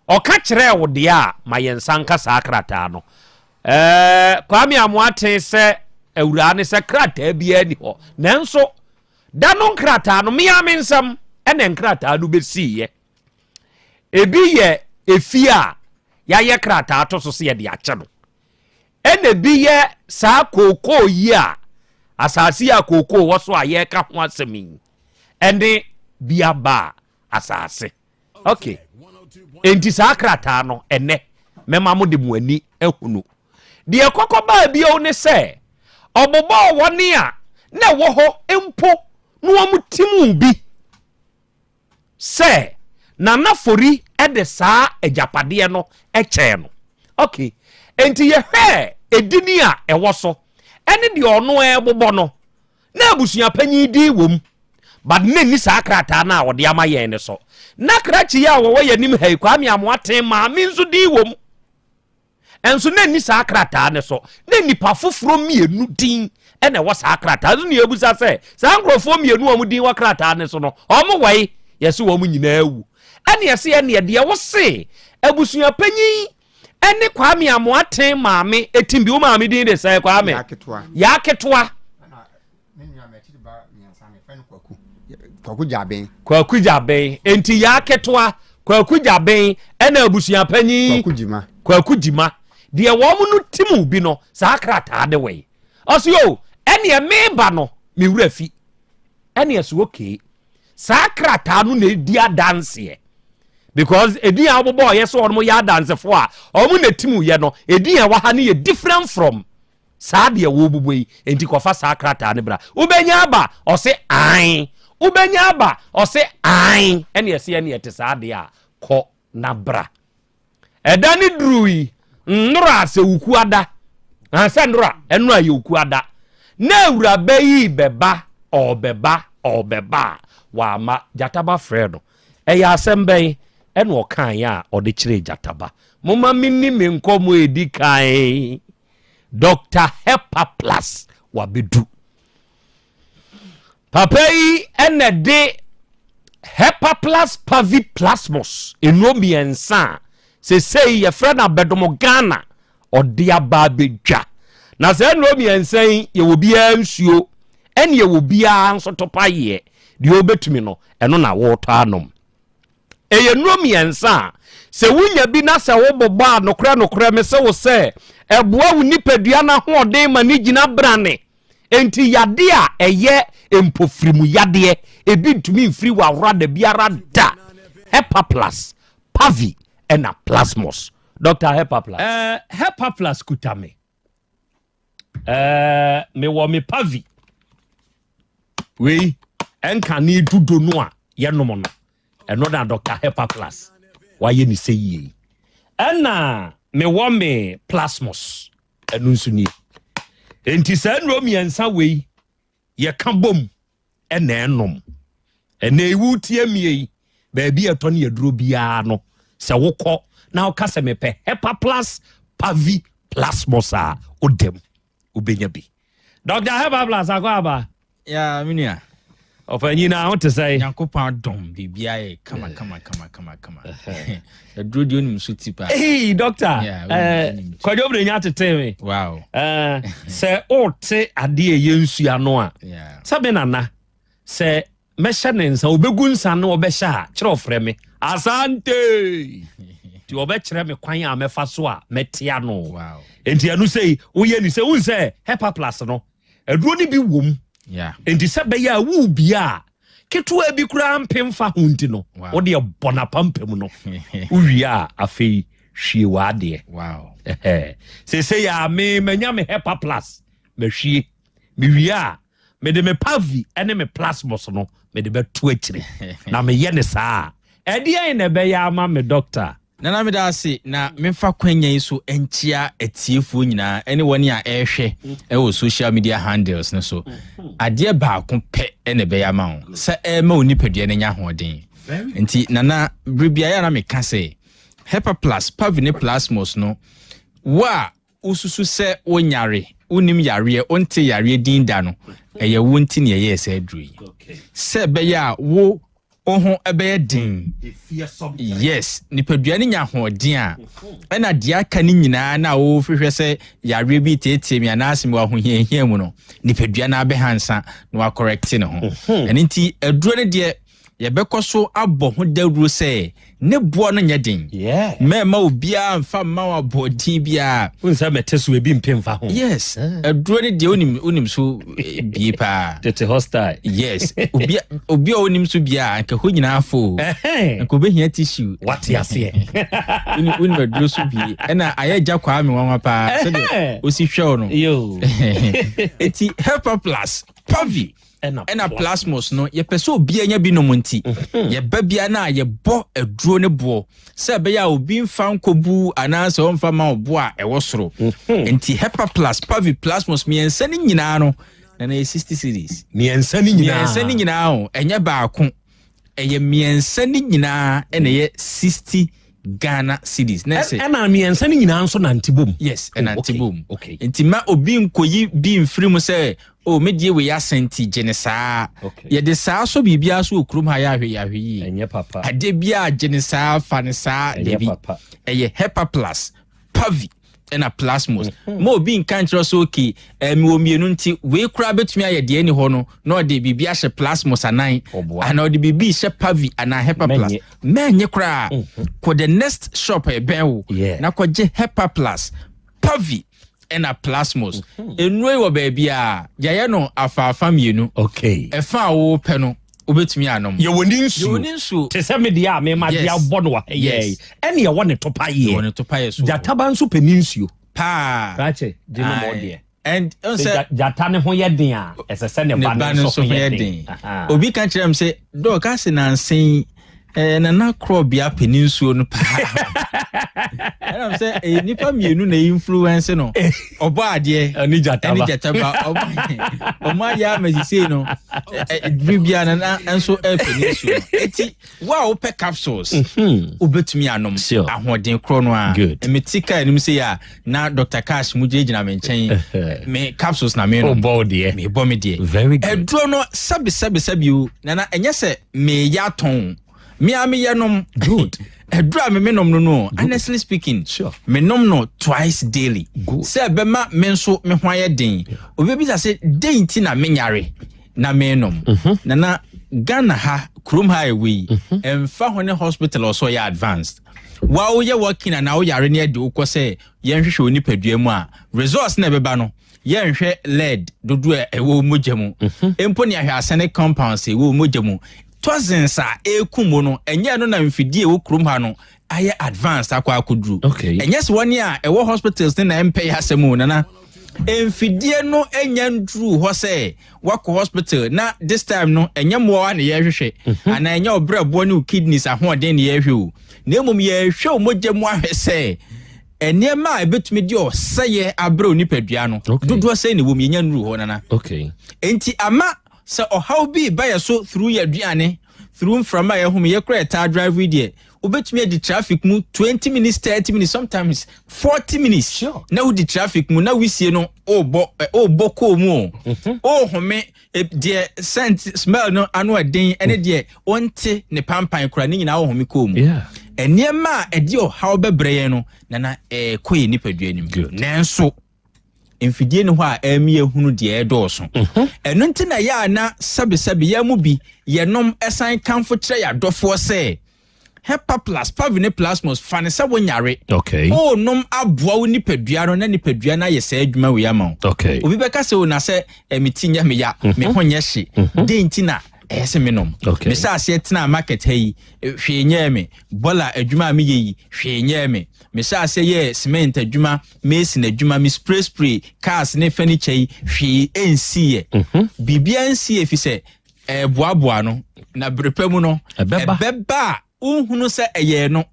ɔka kyerɛ wo deɛ a ma yɛnsa nka saa krataa no kwame amoate sɛ awura ne sɛ krataa bi ani hɔ nanso da no krataa no mea me nsɛm ɛna krataa no bɛsiiɛ ebi yɛ efi a yɛayɛ krataa to so sɛ yɛde akyɛ no ɛna bi yɛ saa kookoo yi a asase a kookoo wɔ so a yɛka ho asɛm yi ɛne biaba asase okay enti saa krataa no ɛnɛ mɛma mo de mo ani ehunu deɛ kɔkɔ baa bio ne sɛ ɔbobɔ wɔne a na wɔ hɔ empo no wɔn timu bi sɛ nanafori ɛde saa agyapadeɛ no ɛkyɛɛ no okay enti yɛhwɛ edini a ɛwɔ so ɛne deɛ ɔno ɛbobɔ no na abusua panyin di wom but ne ni saa krataa na wɔde ama yɛn ne so na krakye a wɔwɔ yɛnim ha Kwame Amoaten maame nso di wom enso na ni saa krataa ne so na nipa foforo mienu din ɛna ɛwɔ saa krataa so ne ebusa sɛ saa nkrofo mienu wɔn din wɔ krataa ne so no ɔmo wai yɛse wɔn nyinaa wu ɛne yɛse ɛne deɛ wɔse abusua panyin ɛne Kwame Amoaten maame etim bi wo maame din de sɛ Kwame yaketoa kwaku jaben enti yaketoa kwaku jaben ɛna abusua panyin kwaku jima deɛ wɔn no timu bi no saa krataa de wei ɔso yo ɛne meba no me wura fi ɛne ɛso okay saa krataa no na edi adanseɛ because edin a wɔbɔ yɛ so wɔn yɛ adansefo a wɔn na timu yɛ no edin a wɔha ne yɛ different from saa deɛ wɔbubu yi enti kɔfa saa krataa ne bra ubenya aba ɔse an ubenya aba ɔse an ɛne ɛse ɛne ɛte saa deɛ a kɔ na bra ɛda ne duru yi nnora sɛ wuku ada ansa nnora ɛnora yɛ wuku ada na awura bɛyi bɛba ɔbɛba wama jataba frɛ no ɛyɛ asɛm bɛn ɛna ɔkan yɛ a ɔde kyerɛ jataba moma minni me nkɔmɔ edi kan Dr. Hepa Plus wabedu papa yi ɛna de Hepa Plus Pavi Plasmos enomi ensa se sei ye frɛ na bedomo Ghana ɔde aba bedwa na sɛ enomi ensa yi ye wo bia nsuo ɛne ye wo bia nso topa ye de obetumi no ɛno na wɔtɔ anom eye enomi ensa se wunya bi na se wo boba nokra me se wo se eboa wo nipadua na ho ɔden ma ni gina brane enti yade a eye empofrimu yade ebi ntumi mfiri wa awrada biara da Hepa Plus Pavi ena Plasmos Dr. Hepa Plus Hepa Plus kutame me wo me Pavi we enka ni dudo no a ye nom no eno da Dr. Hepa Plus waye ni se yi ena me wo me Plasmos enu nso ni enti sa nro mi ensa we ye ka bom ena enom ena ewu tie mie ba bi eto ne yaduro bia no se wokɔ na wo kase me pe Hepa Plus Pavi Plasmos a odem ubenya bi Dr. Hepa Plus akwa ya minia ofanyina ho te say Nyankopɔn dom bibia e kama aduro dio nim so tipa hey doctor kwajo brenya tete me wow se ote ade ye nsua no a sabe nana se mesha nensa obegu nsa no obehya a kire ofre me asante ti obekire me kwan a mefa so a metia no wow enti anu sei woye ni se unse Hepa Plus no aduro ni bi wom enti sabe ya wu bia ketua bi kura mpemfa hunti no wo de bona pampem no uwia afei hwie wa de wow se ya me manya me Hepa Plus me hwie me wia me de me Pavi ene me Plasmos no me de beto akire na me ye ne saa e de ai na be ya ama me doctor nana me da se na memfa kwanya yi so enchia etiefo nyina ene woni a ehwe e wo social media handles ne so ade ba ko pe ene be ya ma wo se e ma oni padua ne nya hoden nti nana bribia ya na me ka se Hepa Plus Pavi ne Plasmos no wa ususu se onyare unim yare onte yare dinda no eye wonti ne ye se adru se be ya wo oho ebe din yes nipadua ne nya hoden a na de aka ni nyina na wo hwehwe se yare bi tete mi anase mi wa hohiahia mu no nipadua na abehansa na wa correct ne ho ene nti aduro ne de yebekɔ so abɔ ho dawuro se ne boɔ no nya din mema obia mfa ma wa bɔdin bia unsa meteso ebi mpemfa ho yes aduro ne de onim so bie pa tete hostile yes obia onim so bia anka ho nyina afo anka obehia tissue what ya say unim aduro so bie na ayaja kwa me wanwa pa se de osi hwe no yo eti helper plus pavi ena plasmos no ye pese obi anya bi no monti ye ba bia na ye bo aduro ne bo se be ya obi mfa nkobu ananse o mfa ma obo a ewo soro enti hepa plus pavi plasmos mi ensa ni nyina no na 60 series mi ensa ni nyina o enye baako eye mi ensa ni nyina ena ye 60 Ghana cities na say na mi ensa ni nyina nso na ntibom yes na ntibom okay enti ma obi nkoyi bi mfiri mu say o medie we ya senti genesa ye de saa so bibia so okrum ha ya hwe yi enye papa ade bia genesa fanisa debi eye hepa plus pavi ena plasmos mo obi nkan kiro so okay mi wo mienu nti we kura betumi aye de ani ho no na ode bibia hye plasmos anan ana ode bibi hye pavi ana hepa plus menye kura ko the next shop e ben wo na ko je hepa plus pavi ena plasmos enwe wo ba bia yaye no afafa mienu okay efa wo pe no obetumi anom ye woni nsu te se me dia me ma dia bono wa ye ene ye woni topa ye so jataba nsu peninsuo pa rache je no mo de and say jata ne ho ye den a esese ne ba ne so ye den obi kan kire am say do ka se na nsen na Krobea peninsuo no pa I'm say nipa mienu na influence no obo ade ani jataba omo ya mazise no dribia na enso peninsuo eti wa o pe capsules obetumi anom ahoden kro no a emetika enim say ya na Dr. Cash mujejina me nchen me capsules na me no me bo me de edro no sabi na enye se me ya ton me yenom good edra me nom no honestly speaking sure me nom no twice daily say be ma me nso me hwan ye den obebi say den ti na me nyare na me nom na Ghana ha krum ha ewi emfa hone hospital also ya advanced wa wo ye working na wo yare ne de wo say ye nhwehwe oni padua mu a results na beba no ye nhwe lead dodo ewo mojamu empo ne ahwe arsenic compounds ewo mojamu twazensa ekumo no enye no na mfidie wo krum ha no aye advanced akwa akoduru enye se woni a ewo hospitals ne na mpe hasemu na mfidie no enya ndru ho se wako hospital na this time no enye mo na ye hwehwe ana enye obrabo ne kidneys ahoden ne ye hwe o na emom ye hwe omogyamu ahwese enema ebetumi di o seye abre onipadua no dodo se ne wom enya ndru ho na enti ama se ohaw bi ba so through your duane through from my home ye kra tar drive with ye obetumi di traffic mu 20 minutes 30 minutes sometimes 40 minutes sure na wo di traffic mu na wisie no obo ko mu o home de scent smell no anu eden ene de onte ne pampan kra ni nyina wo home ko mu eniema edi ohaw bebreye no na koye nipadua nim nanso mfidie ne ho a emi ehunu de edoso eno nti na ya na sabi ya mu bi ye nom esan kanfo kire ya dofo se hepa plus pavine plasmos fane se wonyare o nom aboa wo nipadua no na nipadua na ye se adwuma we ama obi beka se o na se emitinya me ya me honye hye de nti na ese menom me sa ase tena market hayi hwenye me bola adwuma me yi hwenye me sa ase ye cement adwuma mason adwuma me spray cars ne furniture hwe ensie bibia ensie fi se boaboa no na brepam no ebeba unhunu se eye no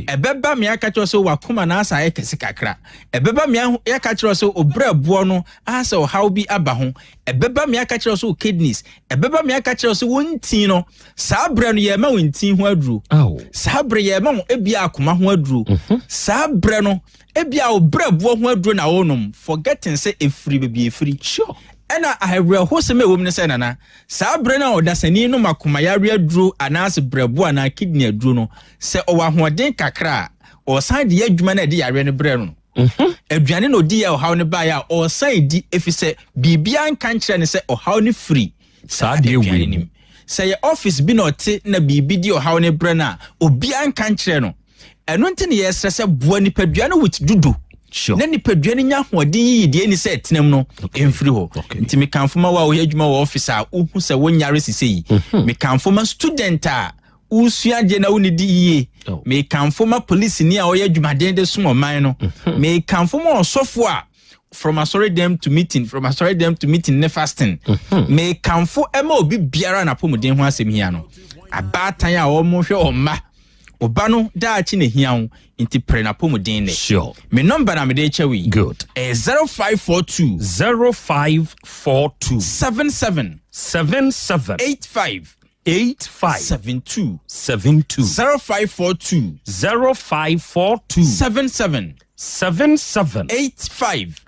ebeba me aka kyo se wakoma na asa ekese kakra ebeba me aka kyo se obrabo no asa o how bi aba ho ebeba me aka kyo se kidneys ebeba me aka kyo se wontin no sabre no ye ma wontin ho aduru sabre ye ma ebia akoma ho aduru sabre no ebia obrabo ho aduru na wonom forgetting say efiri bebia efiri sure ɛna ahawra hoseme wom ne sɛ nana saa bre na odasani no makoma yare aduro anas brebo ana kidney aduro no sɛ owahoden kakra o san de adwuma na de yare ne bre no aduane no di ya ohaw ne ba ya o san di efise bibia nka nkire ne sɛ ohaw ne free saa de aduane nim sɛ ye office bi na ote na bibi di ohaw ne bre na obia nka nkire no ɛno nti ne yɛ srɛ sɛ boa nipaduane with dudu na nipaduane nya hoɔden yi de ani sɛ tenam no emfiri ho nti me kanfoma wa wo adwuma wo office a uhu sɛ wonyare sise yi me kanfoma student a usua de na woni di yie me kanfoma police ni a wo adwuma den de som man no me kanfoma osofo a from asori them to meeting ne fasting me kanfo ema obi biara na pomuden ho asem hia no abatan a wo mo hwe omma Obano da chi ne hiawo inti pre na pomuden ne. Sure. Me number na me de chewi. Good. 0542 77 85 72 0542 77 85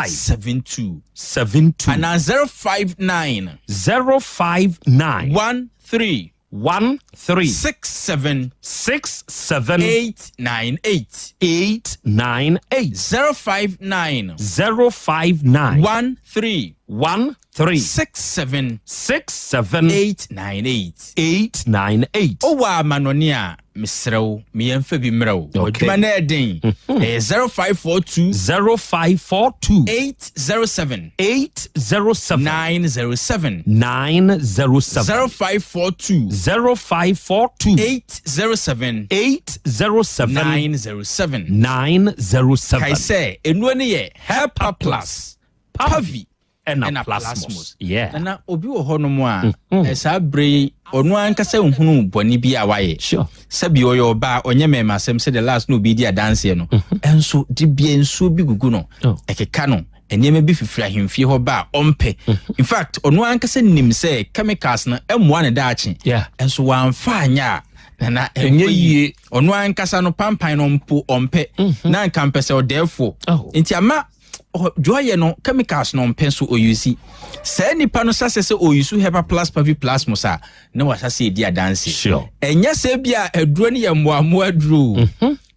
72 and 059 13 67 898 059 13 67 898 Owa manonia misrew mi yemfa bi mrew odwuma na eden 0542 807 907 0542 807 907 kai say enu ne ye Helper Plus Pavi and plasmos. Yeah. Na obi wo hono mo a esa bre onu ankasa nhunu boni bi a waye. Sure. Sabi oyo ba onye mema asem se the last no bi dia dance no. Enso di bia enso bi gugu no. Ekeka no. Enye bi fifira hemfie ho ba ompe. In fact, onu ankasa nim se chemicals na emwa ne daachi. Yeah. Enso wa amfa anya na enye yie onu ankasa no pampan no mpo ompe. Na nkampese odefo. Nti ama joye no chemicals no mpenso oyusi se nipa no sase se oyusu Helper Plus Pavi Plus musa na wasase edi adanse sure enya se bia aduro ne yemmoamo aduro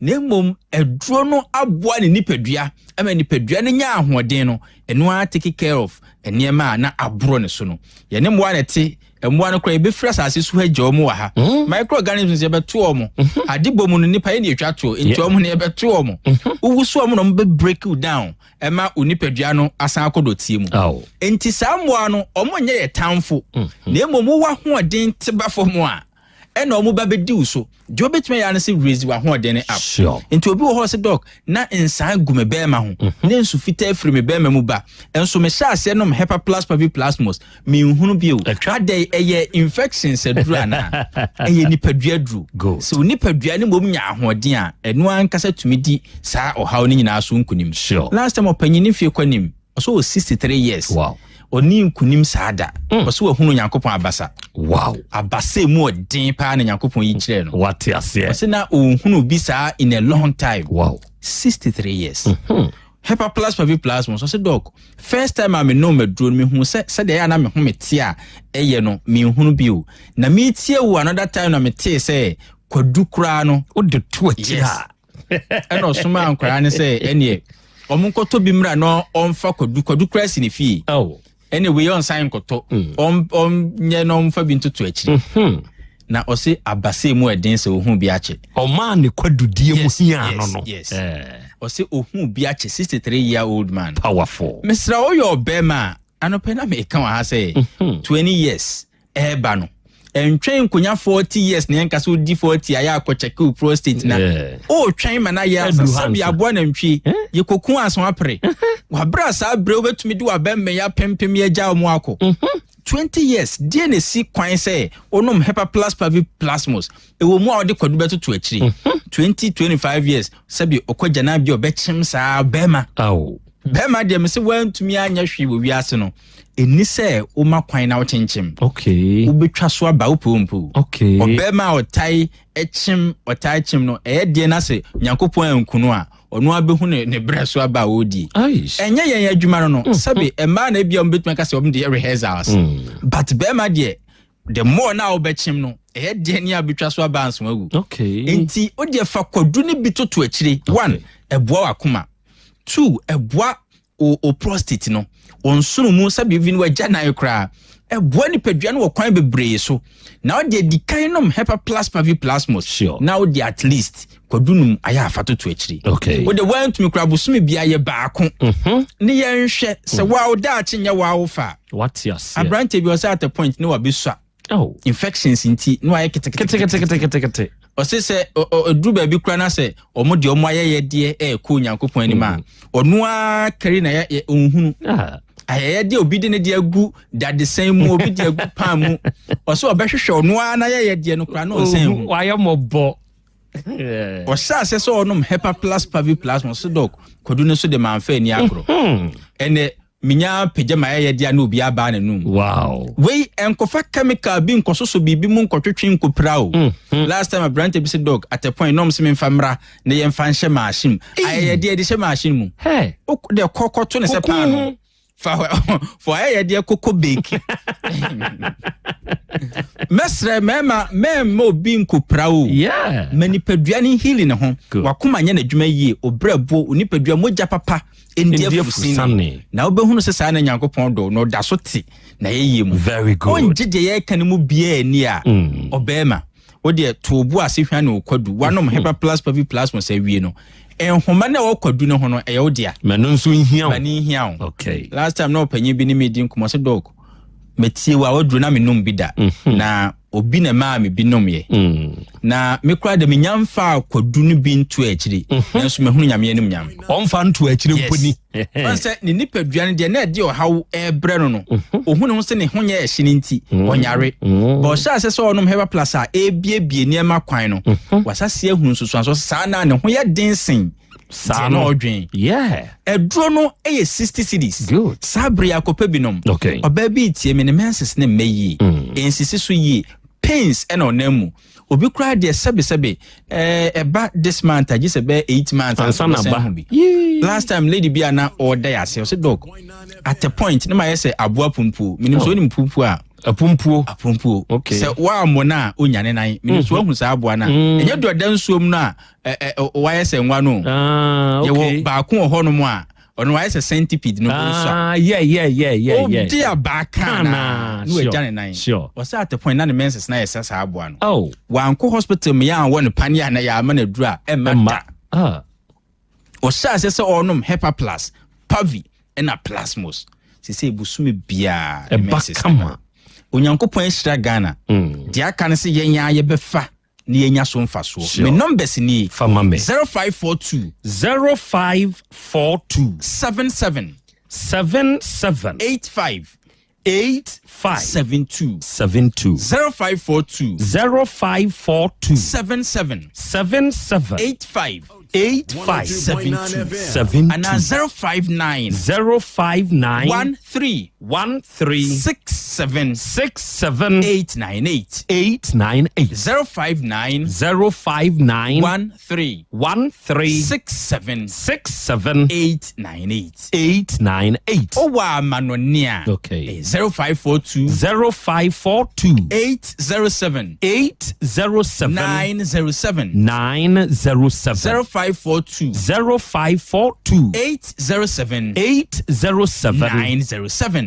na mom aduro no aboa ne nipadua ama nipadua ne nya ahoden no eno a take care of enema na aburo ne so no ye ne mmoa ne te emmoa no kra ebe fra sase su hagye omo wa ha microorganisms ye beto omo adibom no nipa ye ne etwa to enti omo ne beto omo uwusu omo no be break you down ema unipadua no asan akodotie mu enti sammoa no omo nye ye tamfo na emomu wa hoden tebafo mu a ena omo ba bedi uso jo betime ya na se raise wa hoden up enti obi wo ho se doc na ensan gume ma ho na ensu fita afiri me ma mu ba enso me sha ase no Helper Plus Pavi Plasmos me nhunu bi o ade eye infections adura na eye nipadua duru so nipadua ne mom nya ahoden a eno ankasa tumidi saa ohaw ne nyina so nkunim last time opanyini fie kwanim so 63 years wow oni nkunim saada so wahunu Nyankopon abasa wow abasa mu odin pa na Nyankopon yi kire no what ase so na ohunu bi saa in a long time wow 63 years Helper Plus Pavi Plasmos so say doc first time I me no medro me hu se de ya na me hu mete a eye no me hunu bi o na me tie wo another time na me tie say kwadu kura no o de to akira eno soma ankra ne say ene omunkoto bi mra no onfa kwadu kura si ne fie anyway on sign koto nye no mfa bi ntoto akiri na ose abase mu eden se ohun bi ache o man ne kwadudie mu hia no no ose ohun bi ache 63-year-old man powerful Mr. Oyo Bema anopena me kan ha say 20 years eba no entwen kunya 40 years na yanka so di 40 aya akocheck prostate na o twen mana ya sabi abo na ntwi ye kokun aso apre wa bra sa bre obetumi di wa bemme ya pempem ya ja omo akọ 20 years die si kwan say onom Helper Plus Pavi Plasmos e wo mu a ode kwadu beto to akiri 25 years sabi okwaja na bi obechim sa bema bema de me se wantumi anya hwi wo wiase no eni se o makwan na wochenchem okay wo betwa so aba wo pompo okay obema otai chim no de na se Nyankopon ankunu a ono abehu ne breso aba odi enye yen adwuma no sabe ema na bia mbetuma ka se om de rehearsals but be ma de the more na obechim no de ni abetwa so aba anso agu enti odi fa kwadu ne bitoto akire 1 eboa wakoma 2 eboa o prostate no onsunu mu sabe even wagya na ekra eboa ni padua no wokwan bebre so na odi dikan nom hepa plus pavi plasmos na odi at least kwadunum aya afato to akire odi want me kra bosumi bia ye baako ne ye nhwe se wa oda akenya wa ofa what yes abrante bi o say at the point no wa besua infections inti no aye kete o se du ba bi kra na se omo de omo aye de ko nyankopon ani ma onu a kari na ye onhunu ayeye de obi de ne de agu dade san mu obi de agu pan mu o se obehwehwe onu a na ye de no kra no san mu wa ye mobo o sa se so onum hepa plus pavi plasma so dog kodu ne so de manfa ani akro ene minya pejama ye de na obi aba na num wow we enkofa chemical bi nkososo bibi mu nkotwetwe nkopra o last time a brand be say dog at a point no mse me famra ne ye mfa nhye machine ayeye de hye machine mu hey de kokoto ne se pa no for ayeye de koko bake mesre mema obi nkopra o yeah manipadua ne healing ho wakoma nya na dwuma yie obrabo onipadua moja papa endia fusini na obehunu se sa na nyankopon do no da so ti na yeye mu very good onje de ye kan mu bia ani a obema ode tobu ase hwa na okwadu wanom hepa plus pavi plus mo sa wie no enhoma na okwadu ne ho no eye odia manu nso nhia mani nhia okay last time no panyi bi ni medi nkomo se dog metie wa odru na menum bi da na obi na ma me bi nom ye na me kra de menyamfa akwadu no bi nto akiri nanso mehunu nyame anim nyam onfa nto akiri mponi onse ni nipadua ne de na de ohaw ebre no ohunu ho se ne ho nya ehye nti onyare bo sha se so onom heba plus a ebiebie niema kwan no wasase ehunu susuanso saa na ne ho ya densen no odwen edro no 60 cedis good sabre akopa binom okay oba bi tie me ne menses ne meyi ensisi so yi pains ena onamu obi kura de sebe eba this month agise be 8 months last time lady bi ana order ya se dog at a point na ma yese aboa pumpu minim so ni pumpu a apumpuo okay se wa mona onyane nan minim so hu sa aboa na enye do dansuom no a wa yese nwa no okay ye ba ko ho no mo a ono wa yese centipede no so yeah dia bakana no ejane nan sure o sa at the point na the menses na yese sa aboa no wa anko hospital me ya won pani na ya ma na dura emma o sa se onum hepa plus pavi ena plasmos se busumi bia menses kama onyankopon ehira Ghana dia kan se yenya ye befa ne yenya so mfaso me numbers ni 0542 77 85 72 0542 77 85 8572 and 059 13 67 898 059 13 67 898 owa manonia okay 0542 807 907 0542 807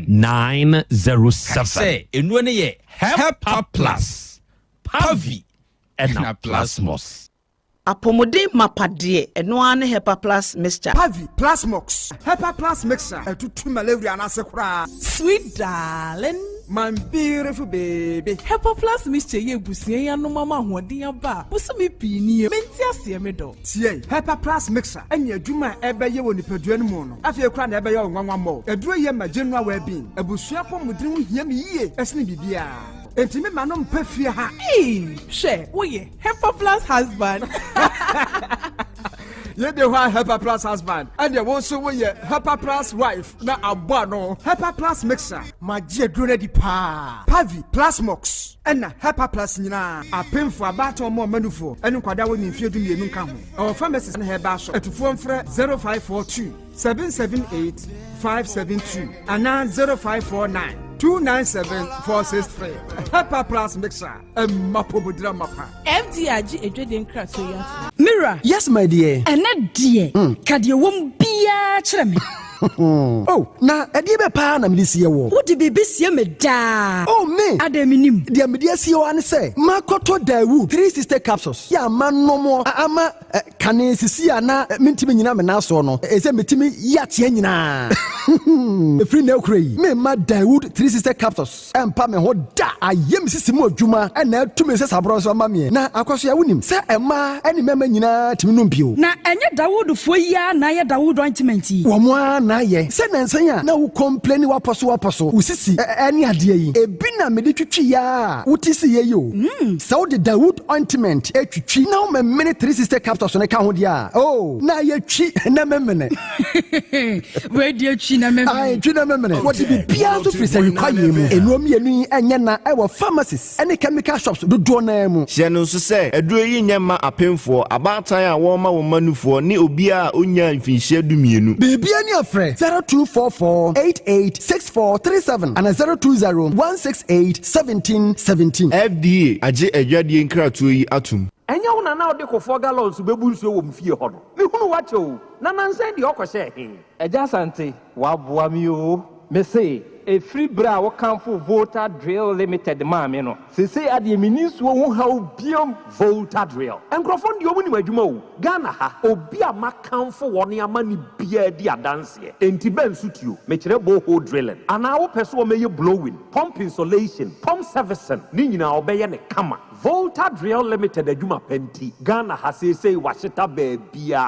907 say enu ne ye Hepa Plus Pavi and Plasmos apomode mapade eno ane Hepa Plus mixture Pavi Plasmox Hepa Plus mixture etutu malaria na sekura sweet darling my beautiful baby Hepa Plus mixture ye busie ya no mama hoden aba busumi pi ni menti ase me do tie Hepa Plus mixture anya adwuma ebeye woni padua no mu no afie kura na ebeye onwanwa mo eduro ye ma general well-being abusua pomodin ho hia me yie esne bibia Entime manom pefie ha. She, oye, Hepa Plus husband. Ye de wa Hyper Plus husband. And ye also we ye Hyper Plus wife. Na abwa no. Hyper Plus mixer. Ma je drone di pa. Pavi Plus Mox. And na Hyper Plus nyina. Apem for abato mo manufo. Enu kwada wo ni mfie du mienu nka ho. Our pharmacist na herbal shop. Etufo mfre 0542 778 572 and 0549 297-463. Hyper Plus mixer. Mapobudra mapa. FDRG Edwin Kratoya. Mira. Yes, my dear. And that dear. Kadi wom bia chreme. Oh, na edi be pa na me sie wo. Wo di bebe sie me da. Oh me. Ademinim. Dia me dia sie wo an say. Makoto Dawu 3 sister capsules. Ya manom ama kane sisi ana mentimi nyina me na so no. Ese metimi ya tie nyina. Efri na okrai. Me ma Dawood 3 sister capsules. Empa me ho da. Ayem sisi mo adwuma na tumi se sabro so ma me. Na akwaso ya wonim. Se ema eni mema nyina timi no bio. Na enye Dawood fo ya na ye Dawood ointment yi. Wo mo na ye. Se nansan ya na wo complain waposo. Usisi eni ade yi. Ebi na me de twitwi ya. Utisi ye yo. Se wo de Dawood ointment etwitwi na wo me 3 sister capsules ne ka ho dia. Oh, na ye twi na memene. We de twi na memene. Ai twi na memene. What be bia so free say kwaye mu. Enu mienu enye na e wo pharmacies ene chemical shops dodo na mu. Hye no so say eduro yi nyema apemfo abatan a wo ma wo manufo ne obi a onya mfinhye du mienu. Bibia ni afre 0244886437 and 0201681717. FDA age adwadie nkratoyi atum. Enya wona na ode kofo gallons bebu nsuo wo mfie ho no. Me hunu wache o. Na nansan de okose he. Yaw Asante wa boa mi o. Me say a free bra wo kanfo Volta Drill Limited ma me no. Se say ade mini nsuo ho haw biom Volta Drill. Enkrofo de omu ni madwuma o. Ghana ha obi a makanfo woni amani bia di adanse. Enti ben sutio. Me kire boho drilling. Ana wo pese wo meye blowing, pump insulation, pump servicing. Ni nyina obeye ne kama. Volta Drill Limited adwuma penti. Ghana ha say washita bia.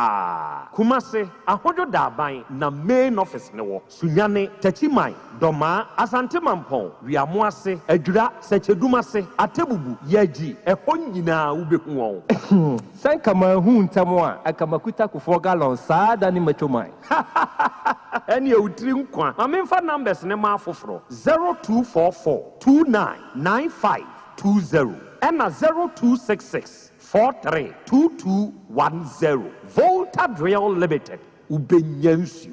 Kumase ahodo daban na main office ne wo. Sunyane Tachiman Doma Asante Mampon Wiamoase Adura Sechedumase Atebubu Yaji Eho nyina ubehu won. San kama hu ntamo a akamakuta kufo gallon saa da ni machoman. Eni utri nkwa. Ma memfa numbers ne ma foforo 0244299520 and 0266432210. Volta Drill Limited. Ubenyansi.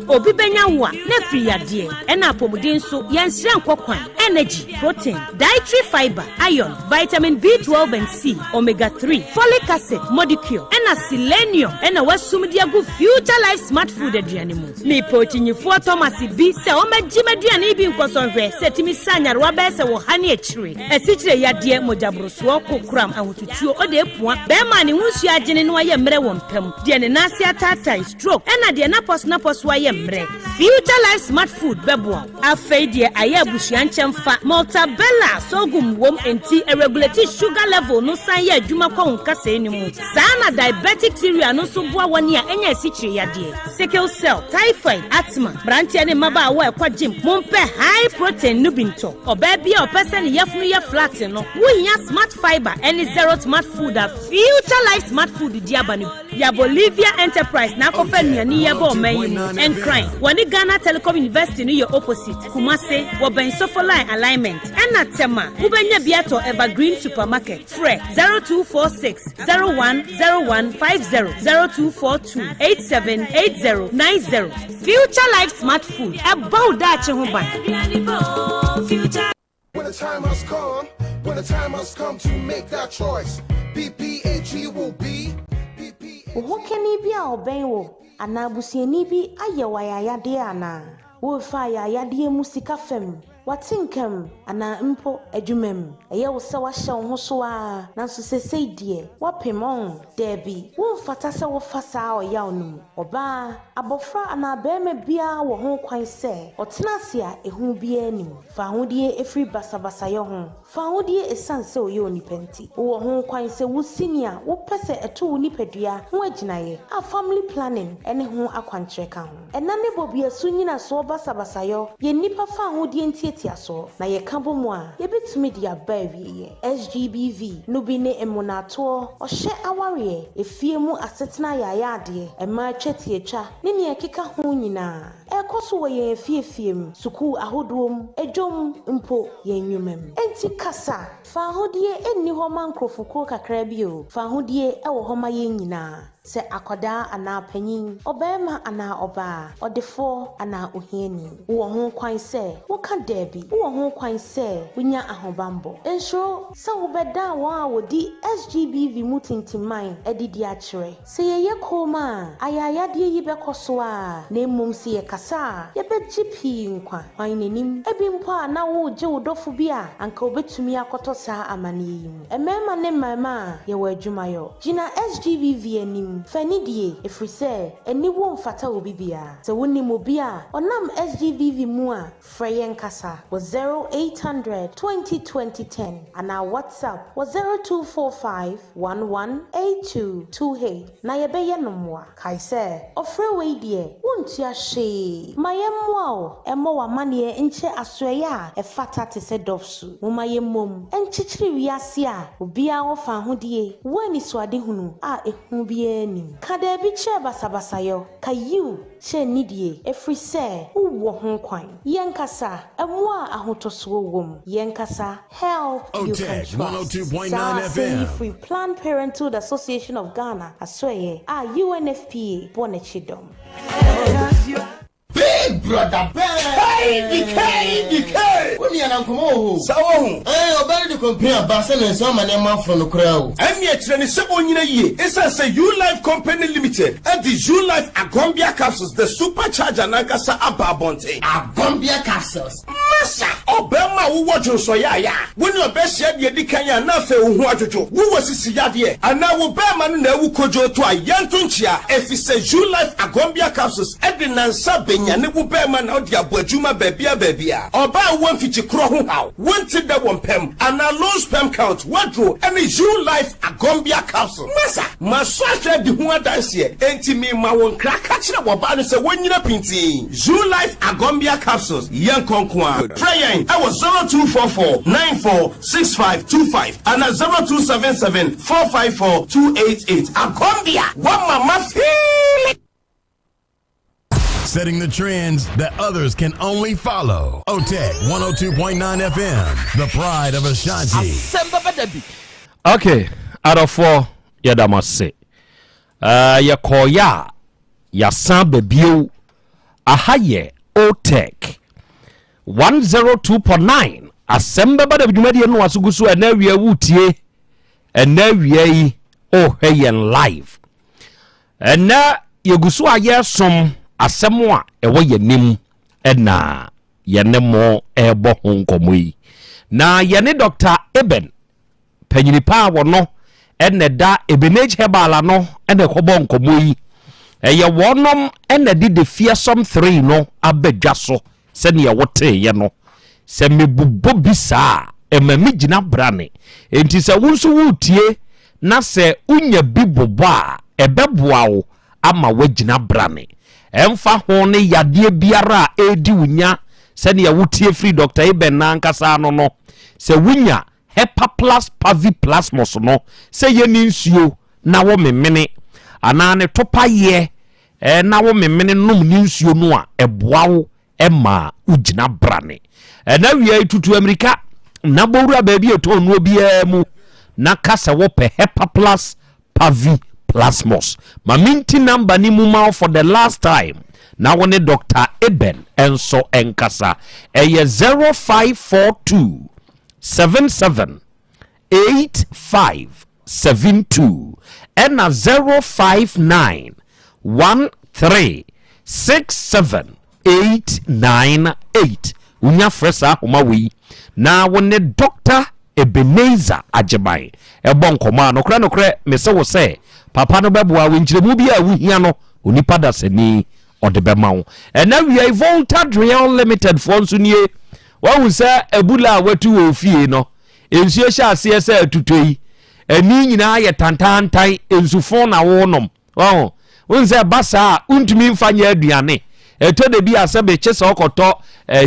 Obi benya wa na free yade ena apomuden so yansire nkokwan energy protein dietary fiber iron vitamin B12 and C omega 3 folic acid molecule ena selenium ena wasumdi agu future life smart food aduane mu me pochinyifo Thomas bi se o magima aduane bi nkosonhwe setimi sanyare wa be se wo hane akire asichire yade mojabroso kokram ahotutuo ode epua be ma ne hunsu agene no aye mre wo mpam de ne nase atata stroke ena de na pos wa Future Life Smart Food bebo afei de aye abusuanchem fa Maltabella sogum wom enti regulate sugar level no san ye adwuma kwa nkasa enimu sana diabetic area no so boa woni a enya sichire yade sickle cell typhoid asthma branche ne maba wa ekwa gym mompe high protein no binto oba bia opese ne yefunu ye flat no wonya smart fiber any zero smart food a Future Life Smart Food di abani ya Bolivia Enterprise na kofa nuani ye ba oman and crime wani Ghana Telecom University no your opposite Kumase wo ben sofo line alignment ena tema ubenya biato Evergreen Supermarket fre 0246010150 0242878090 Future Life Smart Food about that ho ban. When the time has come to make that choice, PPAG will be Wo keni bia obenwo anabusieni bi ayewayayade ana wo fa yayade mu sika fem watinkem ana mpo adwumam eye wo se wa hye wo so a na so sesei die wapemon debi wo fata se wo fasa oyaw num oba abofra ana bema bia wo ho kwan se otenase a ehu bia nim fa hodie efri basabasa ye ho fa hodie esanse oye onipenti wo ho kwan se wo senior wo pese eto onipadua ho aginaye a family planning ene ho akwankyereka ho enane bobia sunyina so basabasa yo ye nipa fa hodie ntie ntetiaso na ye ka bomu a ye betumi dia ba wiye SGBV no bi ne emunato ohye aware efie mu asetena yaya ade ema twetiecha ne ne ekeka ho nyina ekoso wo ye efie mu suku ahodom ejom mpo ye nwumem enti kasa fa hodie enni ho mankrofuko kakra bi o fa hodie ewo ho ma ye nyina se akoda ana panyin obema ana oba odefo ana ohiani wo ho kwan se wo ka debi wo ho kwan se wonya ahobambo enso se wo beda wa wodi SGBV mutintiman edidi akire se ye koma ayayade yi bekoso a na mmom se ye kasa ye begipi nkwa wanenim ebimpo a na wo je wodofo bi a anka obetumi akoto saa amane yi mu emema ne mama ye wa adwumayo gina SGBV anim fanidie efrise eni wo mfata obi bia se woni mo bia onam SGBV mu a freyen kasa wo 0800 202010 ana WhatsApp wo 0245118228 na ye beye nomwa kaise ofre we die wontua hye mayemwa o emo wa mane enche asoye a efata te se dofsu mo mayemmom enchichiri wiase a obia wo fa hodie wani swade hunu a ehu bia ni kada bi che basabasayo kayu che nidie efrise uwo ho kwan yenkasa emwa ahotoso wom yenkasa help you can Otec 1029 FM Free Planned Parenthood Association of Ghana asoye a UNFPA bonechidom Big brother, DK. When you are come so obey the company Basen and some and man from the crowd. And yet, seven year, it's a U Life Company Limited, and the U Life Agombia capsules, the supercharger Nankasa Ababonte. Agombia capsules. Massa, Obama, who watch you so ya. When your best yet, you decay enough who watch you. Who was this yard and now Obama never could go to a young tunchia if it's a U Life Agombia capsules, Edina Sabin. And it will bear man out ya bojuma babia. Or buy one feature crow how. One to the one pem and a low spam count. What row and a U Life Agombia capsule. Massa, Masasha the one dance here. Enti me ma won crack catching up about us when you're painting. U Life Agombia capsules. Young Conquan. Trying. I was 0244-946525 and a 0277-454-288. Agombia. One mama feel. Setting the trends that others can only follow. Otec 1029 FM, the pride of Ashanti. Asem Beba Dabi. Okay, out of 4, yada must say. Ya koya, ya san bebio, ahaye, Otec 102.9. Asem Beba Dabi dumedi no asugusu enawie wutie, enawie oh hey and live. Ena yegusu aye som asemwa ewo yenim ena yenemo ebo honkomoyi na yene Dr. Eben panyinipa wono ene da Ebenage Hebala no ene kobo nkomoyi eye wonom ene di de fearsome 3 no abedwaso se ne wote ye no se mebubo bisa emamigina brane enti se wonso wutie na se unya bibobo a ebeboa wo ama wagina brane emfa ho ne yade biara edi wunya se ne wotie free Dr. Eben na nkasa no se wunya Hepa plus Pavi plasmos no se ye ni nsuo na wo memene anane topa ye na wo memene nom ni nsuo no a eboa wo ema ugina brane na wie tutu Amerika na bowura ba bi eto no bia mu na kasa wo pe Hepa plus Pavi plasmos maminti number ni muma for the last time na wone Dr. Eben enso enkasa eye 0542 778572 and 05913678898 unya fresa homa wi na wone Dr. Ebenezer Ajebai ebon koma no kra mese wo se papa no beboa winchiremu bia wuhia no onipa da sani odebema wo ena wi Volta Real Limited fonso nie wahu se ebula watu ofie no ensuo sha ase se atutoi ani nyina ye tantantai ensufo na wonom wahu wonse basa untumi mfanya aduane eto de bi asebe chese okoto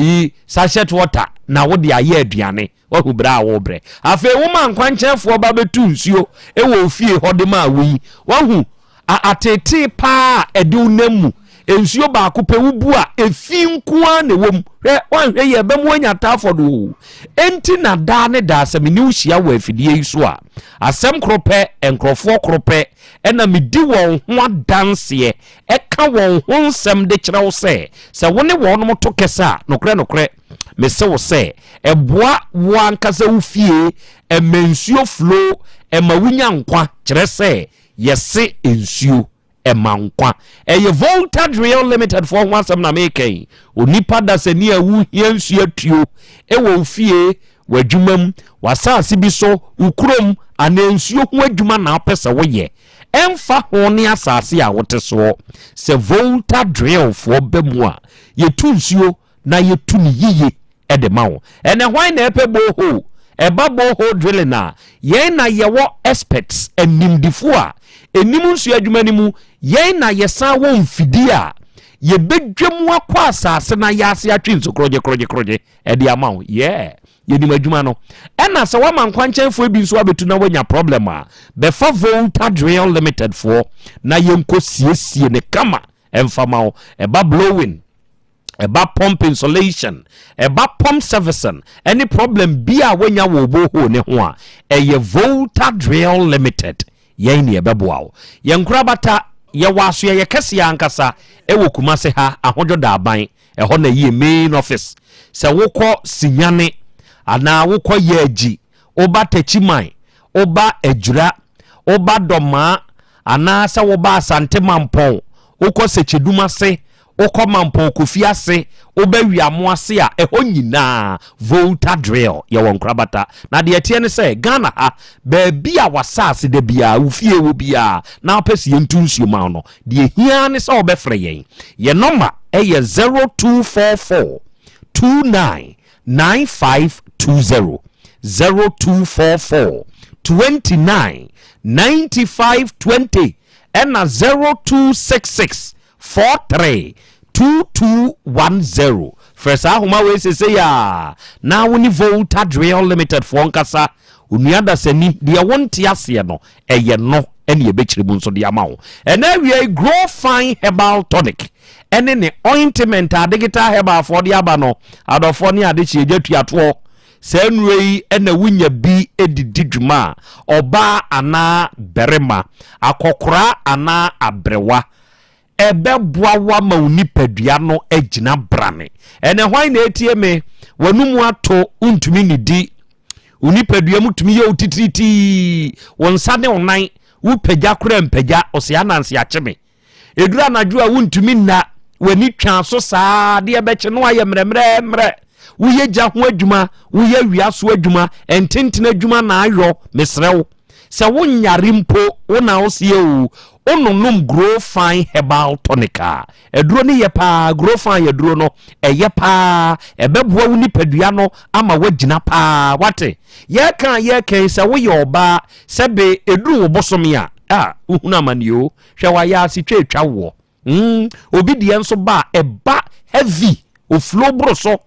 yi sachet water na wo de aye aduane wo hu bra wo bre afa woma nkwanchefo ba betu nsuo e wo fie hode ma wi wo hu atete pa edu namu ensuo ba ko pe wubu a efi nkoa na wom wan hwe ye bem wanya tafodo enti na da ne da asem ni uhia wa afidie iso a asem krope enkrofo krope ena medi won ho adanse eka won ho nsem de kire wo se woni won mo to kesa nokre me se wo se eboa wan kasa ufie emensuo flow emawunya nkwa kire se yese ensuo emankwa eye Volta Real Limited for wansam na make onipa da se ni awu hiansu atuo ewo fie wadwumam wasase bi so ukrom anansuo ho adwuma na apese woye emfa ho ne asase a wote so se Volta Real for bemu a yetu nsuo na yetu ni yiye ede mawo ene hwan na epe boho eba boho drilling na ye na yewo experts enimdifo a enimu nsu adwuma ni mu ye na yesa wo mfidi a ye bedwam akwa asase na yase atwe nso kroje edi amawo ye nim adwuma no ena se wa mankwanchenfo ebi nso abetu na wanya problem a befa Volta Real Limited for na yenko siesie ne kama emfamawo eba blowing eba pump insulation eba pump servicing any problem bia wanya wo boho ne ho a eye Volta Real Limited yen ne ebeboawo yenkura bata ye waso ye kese ya ankasa ewo kumase ha ahojo da aban eho na ye main office se wokọ sinyane ana wokọ ye agi oba tachiman oba ejura oba doma ana se woba asante mampon wokọ secheduma se wokọ mampon kofiase oba wiamo ase a eho nyina Volta Drill ye wonkura bata na de etie ne se Ghana ha ba bia wasase de bia ufie wo bia na opese yentu nsuo ma no de hia ne se obefre yen ye number eye 0244 299520 0244 299520 and 0266 43 2210 first ahoma we say ya na woni Volta Real Limited for nkasa onuada sani de wonte ase no eye no ene ye bekiribu nso de amawo and we grow fine herbal tonic ene ne ointment digital herbal for de aba no adofo ne ade chi ejetuato senwei ene wunya bi edidi dwuma oba ana berema akokora ana abrewa ebe boawa ma unipadua no agina brane ene hwan na etie me wanumu ato untumi nidi unipadua mutumi ye utitriti wonsa ne onan wupaja kura mpaja osia nanse acheme edura anadwo a untumi na wani twa so saa de ebeche no aye mremre wuye gya ho adwuma wuye wiaso adwuma ententena adwuma na ayo mesrew se wonyare mpo wona osie o onunum grow fine herbal tonica eduro ne ye pa grow fine eduro no eye pa ebeboa woni padua no ama wagina pa wate ye kan se wo ye oba sebe eduru wo bosomi a uhuna manio hwe wa ya si twetwa wo obi de enso ba eba heavy o flow broso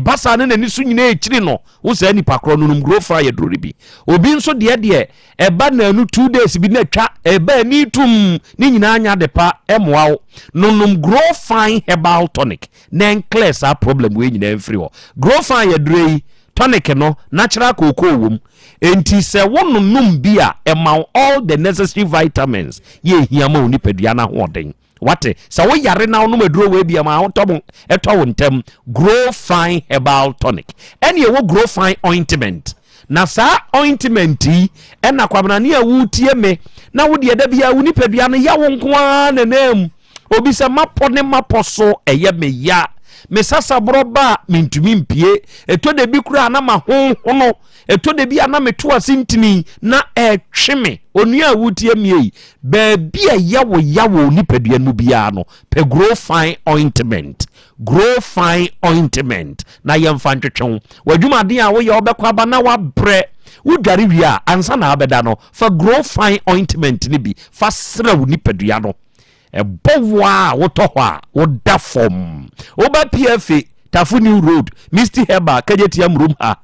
basa ne nani so nyina ekiri no wo sa nipa kro no grow fire duro bi obi nso de eba na anu 2 days bi na twa eba ni tum ni nyina anya de pa emoawo no grow fine herbal tonic na class a problem we nyina mfiri ho grow fire duro yi tonic no natural cocoa wom enti se wonunum bi a ema all the necessary vitamins ye hiama oni padua na hoden wate sa wo yare na no maduro we bia ma hotom eto ntem grow fine herbal tonic ene wo grow fine ointment na sa ointment yi ena kwabana ne awutie me na wo de da bia wo ni padua no ya wo nkoa na nam obi se mapo ne maposo eye me ya me sasa broba mintumi mpie eto de bi kura na ma hono eto de bi ana meto asintini na etweme onua awutie mie ba bia yawo nipadua no bia no pe grow fine ointment na yemfa ntwetwe wadwuma den a wo ye obekwa ba na wa bre wudware wi a ansa na abeda no fa grow fine ointment ni bi fa sra wo nipadua no bowa woto ho a woda fom oba pfa Tafuni Road Misty Heba Kajetiam room ha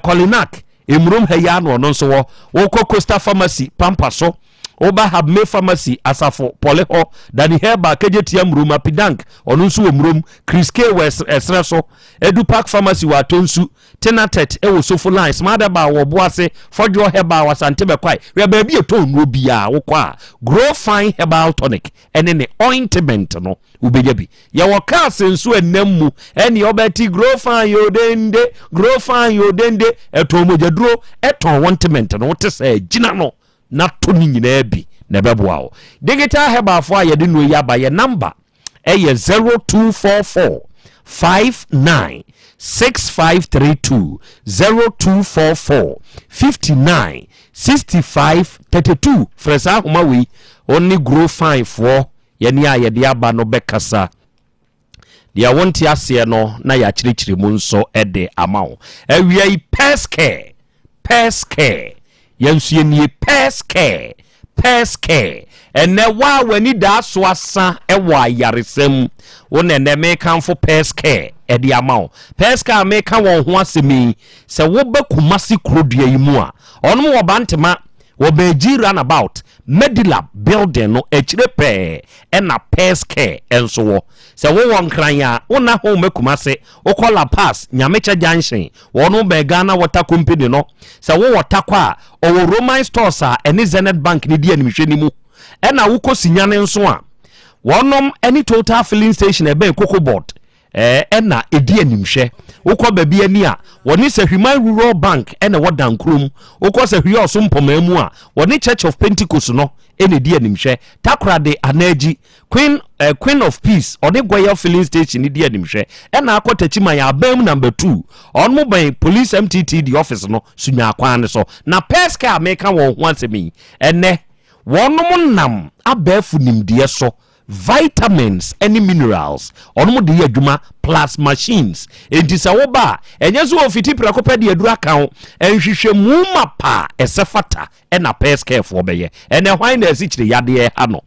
Kolinak emrum ha ya no nso wo Costa Pharmacy Pampaso oba Habme Pharmacy Asafo Poleho Dani Heba Kajetiam room Apidank ono nso omrum Chris K West Esreso Edu Park Pharmacy wa Tonsu Tenatet ewo Sofo Lines Madaba wo Boase Fodjo Heba wa Asante bekwai we ba bi eto nro bia wo kwa Grow Fine Herbal Tonic ene ne ointment no ubeja bi ya waka sensu enammu ene obeti Grow Fine yodende eto mojaduro eto ointment no wote se gina no na to ni nyina bi na beboa wo digital herbal fo ayede no ya ba ye number 0244 59 6532 0244 59 65 32 fresa homa we only Grow Fine for yeni ayede aba no bekasa dia wonti ase no na ya chirichiri mu nso ede amawo awia peske yensu yeni peske ene wa wani da so asa ewa yaresem wona ne me kanfo peske edi amawo peska me kan won ho asemi se wo ba kumasi krodua yimu a onum wo bantema wo be ji run about Medilab building no echire pe ena peske enso wo se wo won kran ya wona ho mekumase wo kola pass nyamecha junction wono be Ghana Water Company no se wo watakwa o Roman stores a ene Zenith Bank ni di animhwe ni mu ena wo kosinyane nso a wonom any total filling station ebe Cocoa Board ena edi animhwe wokọ baabi ani a woni Sahwiman Rural Bank ena wadan krom wokọ Sahwi Osompomaamu a woni Church of Pentecost no ena edi animhwe Takrade Anaji Queen of Peace ode Goya filling station edi animhwe ena akọtachima ya abam number 2 onmo ban police MTT the office no sunya akwan so na peska ameka won ho asemi ene wonom nam abafu nimdie so vitamins any minerals onomo de adwuma plus machines entisa wo ba enye so ofiti prakopa de adura kan enhwehwe mu mapa esefata ena peska fo beye ene hwan na asichire yade ha no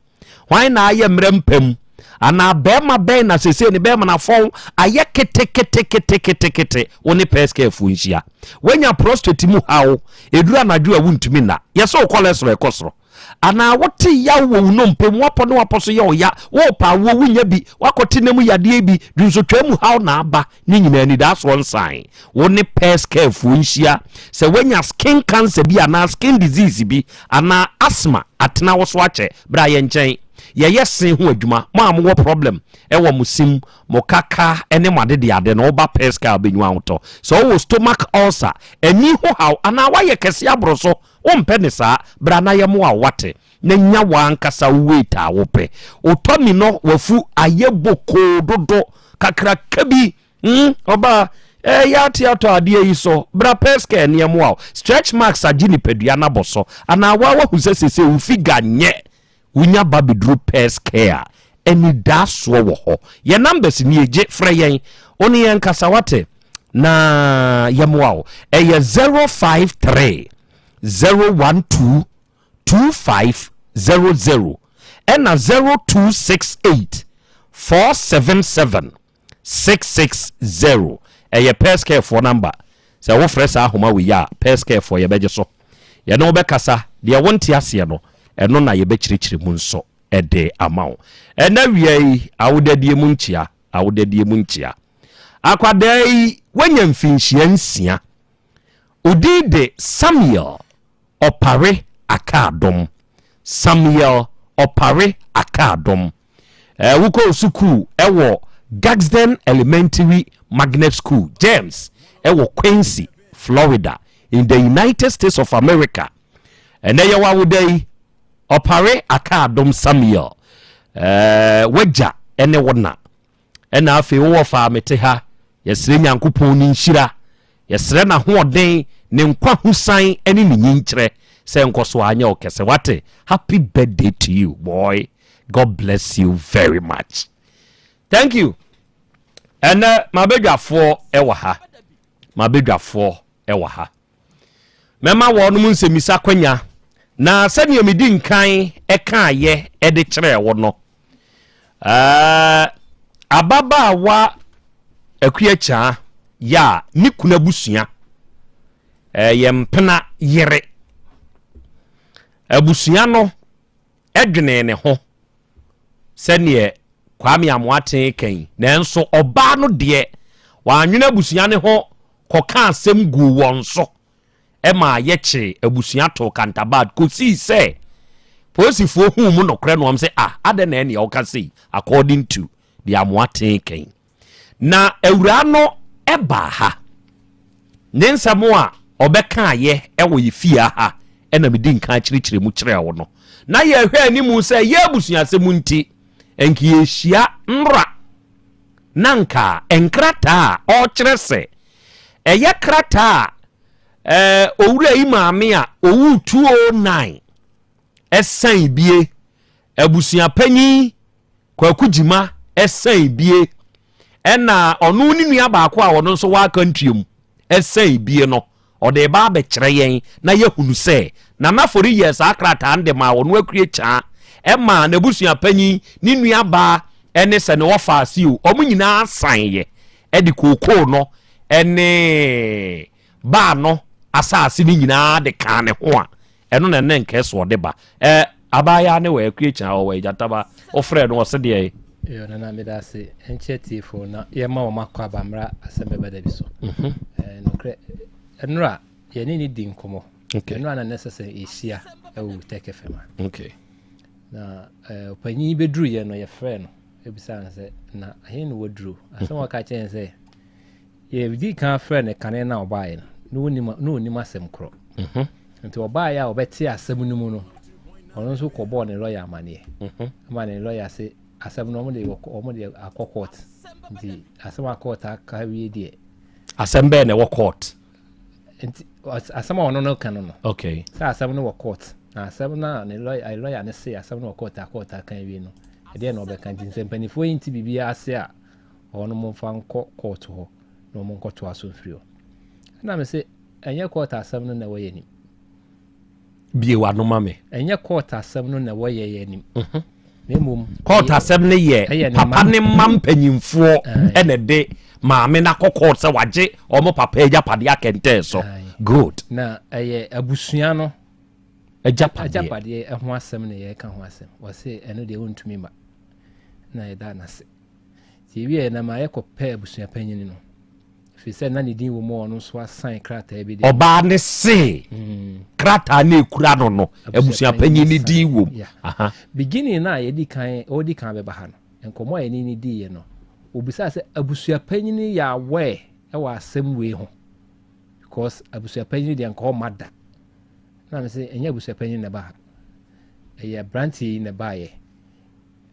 hwan na aye mrempam ana bema ben na sese ni bema na fon aye kete woni peska fo nhia wenya prostate mu hawo edura na dwa wuntumi na yeso cholesterol ekosoro ana wote ya wo no mpem wapo no waposo ya oya wo pa wo wunya bi wakote nemu yade bi dunso twam haw na aba ni nyina ni that's one sign woni peska fo nhia se wenya skin cancer bi ana skin disease bi ana asthma atena wo so ache bra ye nchen ye yesen ho adwuma mo am wo problem e wo musim mo kaka ene made de ade no ba peska benwa woto so wo stomach ulcer eni ho haw ana wa ye kese abroso wo mpene saa bra na ye mo a wate na nya wa ankasa weight a wo pe otomi no wafu ayeboko dodo kakra kabi oba ya tiato ade yi so bra peska ene mo a stretch marks agini pedua na boso ana wa husese u figa nye unya babidru peska eni daso wo ho ye numbers ni eje freyen oni yen kasawate na yemwao eye 053 012 2500 ena 0268 477 660 eye peska for number se wo fresa ahoma we ya peska for ye beje so ye no be kasa de wonti ase no eno na ye be chirichiri mu nso ede amawo ena wiei awodadie mu nchia akwadai wenya mfinhia nsia odide Samuel Opare Akadom wuko suku ewo Gadsden Elementary Magnet School James ewo Quincy Florida in the United States of America ena ye wawodai Opare Akadom Samuel waja ene wona ena afi wo fa mete ha yesre nyankopon ni nhira yesre na hoden ne nkwa husan ene ni nyinkyere se nkoso anya okese wate happy birthday to you boy, God bless you very much, thank you. And mabedwafo ewa ha mema wonu mu nsemisa kwanya na sani omidi nkan eka ye ede kire wo no Ababaawa akuacha ya ni kuna busua yempena yere abusua no edwene ne ho sɛneɛ Kwame Amoate kan nanso oba no de wanwena abusua ne ho kɔka asɛm gu wɔn so ɛma yɛkye abusua to kantabad kosi sɛ posifo hu mu nokre no am sɛ ade na ɛne ɔka sei according to the Amoate kan na awura no ɛba ha ne nsɛm a ɔbɛka ayɛ ɛwɔ yefia ha ɛna medi nka kyerɛkyerɛ mu kyerɛ wo no na yɛ hwɛ animu sɛ yɛ abusua sɛ mu nti enki yehia nra nanka enkrata ɔkyerɛ sɛ ɛyɛ krata owura yi maame a owu 209 ɛsan bie abusua panyi kwakujima ɛsan bie ɛna ɔno ni nua baako a ɔno nso wa country mu ɛsan bie no ɔde ba bɛkyerɛ yɛn na yɛhunu sɛ na nafori yɛ saa krata ande ma ɔno akue kyaa ɛma na abusua panyi ni nua ba ɛne sɛ ne wɔfa ase o ɔmo nyinaa san yɛ ɛde kokoo no ɛne ba no asase ni nyinaa de kan ne ho a ɛno na nne nkɛ so ɔde ba abaya ne wɔ akue kyaa ɔwɔ jataba ɔfrɛ no ɔse de yo na me da se enche tifo na ye ma wo makɔ abamra Asem Beba Dabi so nokre enura ye ni di nkomo enura na necessary ehia ewu Otec 1029FM okay na opanyi bedru ye no ye frɛ no ebisa na sɛ na ahe no wodru asɛm waka kyɛn sɛ ye di kan frɛ ne kane na ɔbaaye no ni masɛm kro nti ɔbaaye a ɔbɛte asɛm no mu no ɔno nso kɔbɔ ne lawyer amane ama ne lawyer sɛ asɛm no ɔmo de akɔ court nti asɛm akɔ ta ka wie die asɛm bɛ na wɔ court nti asɛm a ɔno no ka no okay sɛ asɛm no wɔ court na asɛm na ne lawyer ne say asɛm no wɔ court ka wie no ɛdeɛ na ɔbɛka nti mpanyinfoɔ yi nti bibia ase a ɔno mo fa nkɔ court hɔ na ɔmo nkɔ to aso mfiri hɔ na me sɛ ɛnyɛ court asɛm no na wɔyɛ nim bie wa no mame ɛnyɛ court asɛm no na wɔyɛ yɛ nim nemum court asɛm ne yɛ papa ne mampanyinfoɔ ɛna de maame na kɔ court sɛ wagye ɔmo papa agapade akɛntɛ so good na ɛyɛ abusua no agapade ɛho asɛm ne yɛ ka ho asɛm wɔse ɛno deɛ wontumi ma na yɛda nase ti wie na ma yɛkɔ pɛ abusua panyin no fi sɛ na ne din wɔ mu ɔno so asan krataa bi de ɔbaa ne se krataa ne ekura no no abusua panyin ne din wɔ mu aha beginning na yɛdi kan bɛba ha no nkɔmɔ yɛ ni di yɛ no obisa sɛ abusua panyin yɛ aware ɛwɔ asɛm wei ho because abusua panyin deɛ nkɔ mada na me sɛ ɛnyɛ abusua panyin na ba ha ɛyɛ branti na ba yɛ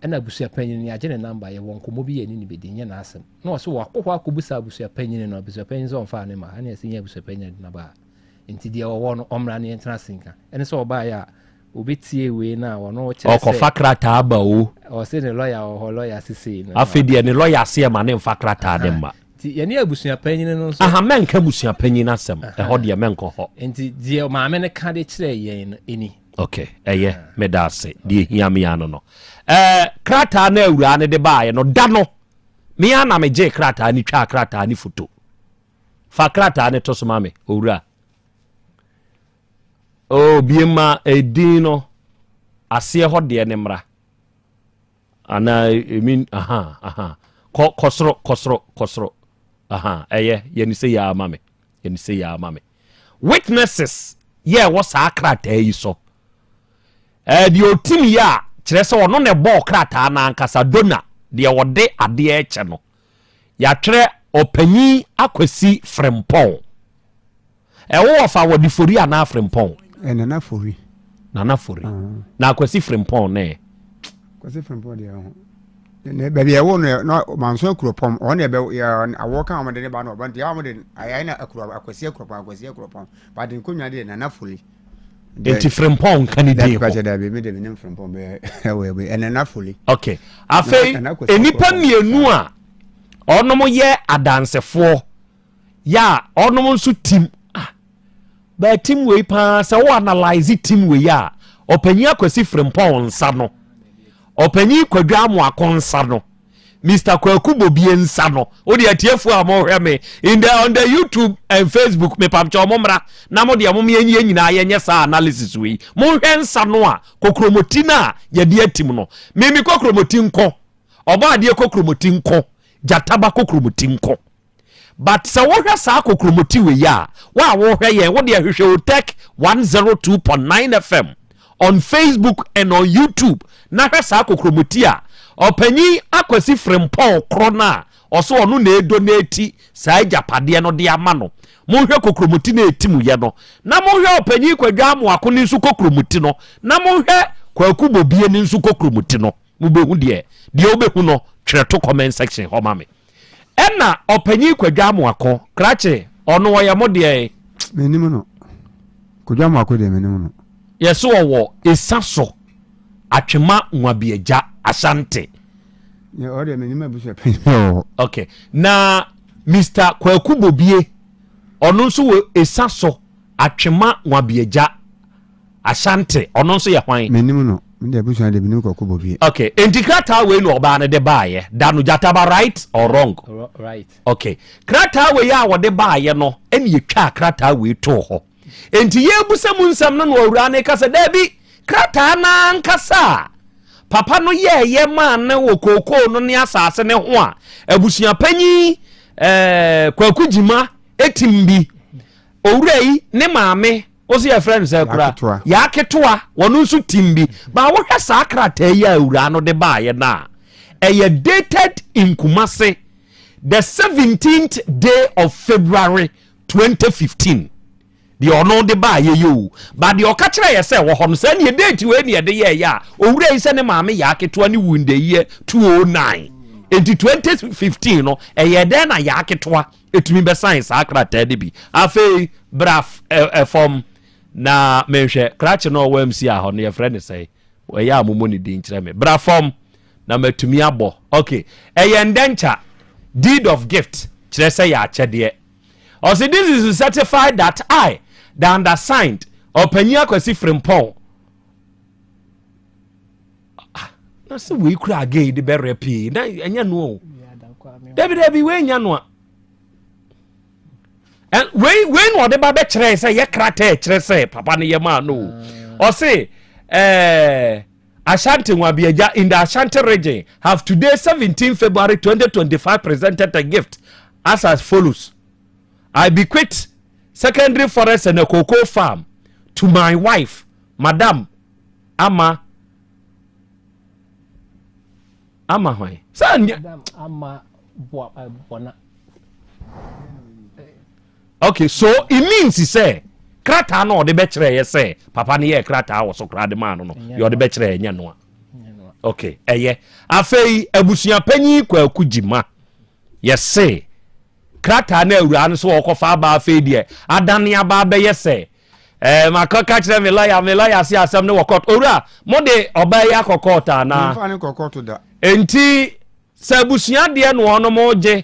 ɛna abusua panyin agye ne number yɛ wɔn nkɔmɔ bi yɛ ni bedi nyɛ na asɛm na ɔso wakɔ hɔ akɔbusa abusua panyin no abusua panyin sɛ ɔmfa ne ma ha ne ɛsɛ nyɛ abusua panyin na ba nti deɛ wɔwɔ no ɔmra ne yɛntena sinka ɛne sɛ ɔbaa yɛ a obetie wei na wɔno kyerɛ sɛ ɔkɔfa krataa ba o ɔsɛ ne lawyer ɔhɔ lawyer sisi no afei deɛ ne lawyer aseɛ ma ne mfa krataa de ma nti yɛne abusua panyin no nso menka abusua panyin asɛm ɛhɔ deɛ menkɔ hɔ nti deɛ maame ne ka de kyerɛ yɛn no ɛni okay ɛyɛ meda ase deɛ hia mea no krataa na awura ne de baayɛ no da no mea na megye krataa ne twa krataa ne foto fa krataa ne to so ma me owura biema edin no aseɛ hɔ deɛ ne mmra ana emin kɔsoro ɛyɛ yɛni sɛ yɛ ama me witnesses yɛ wɔ saa krataa yi so deɛ otim yɛ a kyerɛ sɛ ɔno ne bɔɔ krataa na ankasa dona deɛ wɔde adeɛ kyɛ no yɛatwerɛ ɔpanyin akwasi frempɔn ɛwɔ wɔfa wɔde fori anaa frempɔn nana fori na akwasi frempɔn ne kwasi frempɔn deɛ ho ne baabi ɛwɔ no manso akuropɔm ɔne ɛbɛ awɔ ka ɔmde ne ba no ɔbɛnti ɔmde ayɛ na akwasi akuropɔm ba de konwa de nana fori enti frempɔn kan de ho kwaje da be me de ne frempɔn be ɛwɔ nana fori okay afei enipa mienu a ɔnom yɛ adansefoɔ ya ɔnom nso tim ba team wei pa sɛ wo analyze team wei a ɔpanyin akwasi frempɔn nsa no opanyi kwadwa mo akonsa no Mr. Kwaku Bobie nsa no wo de atiefo amhwe me on the YouTube and Facebook me pamcho momra na mo de amom yenye nyina yenye sa analysis we mo hwe nsa no a kokromoti na ye de atim no mimi kokromoti nko oba de kokromoti nko jataba kokromoti nko but sa wo hwe sa kokromoti we ya wa wo hwe ye wo de hwehwe Otec 1029 FM on Facebook and on YouTube na hwe sa kokromoti a opanyi akwasi frempon krona oso onu na edonate sai japade no de ama no mo hwe kokromuti na etimu ye no na mo hwe opanyi kwadwa amoako ni nsu kokromuti no na mo hwe Kwaku Bobie ni nsu kokromuti no mo behu de obehu no twere to comment section ho ma me ena opanyi kwadwa amoako krache ono wo ye mo de menimu no kwadwa amoako de menimu no yeso wo esaso atwema nwabieja Asante. Yeah, order minimum bush. Okay. Na Mr. Kwaku Bobie ono nso we esaso atwema nwabieja Asante ono nso ye hwan. Minimum no. Nde bush and minimum Kwaku Bobie. Okay. Entikrata we no oba na de baaye. Danu jataba right or wrong? Right. Okay. Krata we ya wo de baaye no eni etwa krata we to ho. Enti ye busam nsam no awura ne kasa dabi krata na nkasa. Papa no ye man na wo koko no ne asase ne ho a abusua panyi Kwaku Jima etimbi owurai ne maame osi ya friend say kura ya ketoa wono nso timbi ba wo hwa sa krata yi awura no de baaye na dated in Kumasi the 17th day of February 2015 the ono de ba ye you but the okachira ye say wo hono say ne date we ne de ye ya owura ise ne maame ya keto ani wunde ye 209 enti 2015 no ye de na ya keto etumi be science akrata de bi afei braf form na menhwe krache no wamsi a hono ye friend say we ya amomo ni din kire me braf form na matumi abo okay ye ndencha deed of gift kire say ya achede or say this is to certify that I the undersigned opanyi akwasi frempon na se we kura again de be repi na anya no David we nya no and we no de ba be kire say ye krata kire say papa ne ye ma no or say Asante Nwabieja in the Asante region have today 17 February 2025 presented a gift as follows. I bequeath secondary forest and a cocoa farm to my wife, Madam Ama why? Okay, so it means he say krata no the betray ye say papa ne ye krata wo so krade man no you the betray nya no. Okay, afei abusua panyi Kwaku Jima yes say krata na awura no so okofa ba afei de adane aba ba yese makaka kire me lawyer si asem ne wokot owura mo de oba ya kokota na mfa ne kokoto da enti sabusua de no ono moje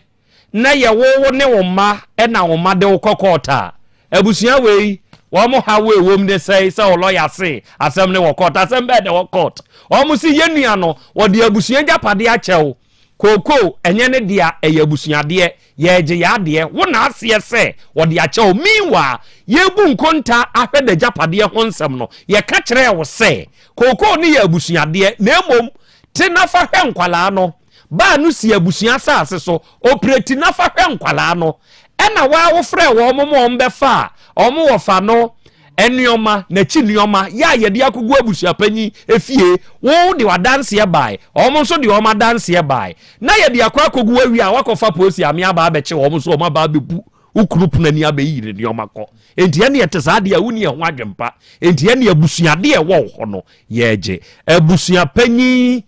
na ye wo ne wo ma na wo ma de kokota abusua wei wo mo ha we wom de say lawyer si asem ne wokota asem be de wokot o mo si yenua no wo de abusua japade a chew koko enye ne dia abusua de ye ya de wo na ase se wo de a chew minwa ye bu nkonta ahwe de japade ho nsem no ye ka kire wo se koko ne ye abusua de na emom te na fa hwe nkwala no ba no si abusua saase so operate na fa hwe nkwala no ena wa wo frɛ wo mo be fa omo wo fa no enioma na chi nioma ya ye de akogu abusua panyi efie wo de wadanse e bai omo so de oma danse e bai na ye de akogu awi a wakofa posi ame aba abeche omo so oma ba bebu ukrup na ni abayire nioma ko enti ene yete sa de awuni e ho adwempa enti ene abusua de e wo ho no yeje abusua panyi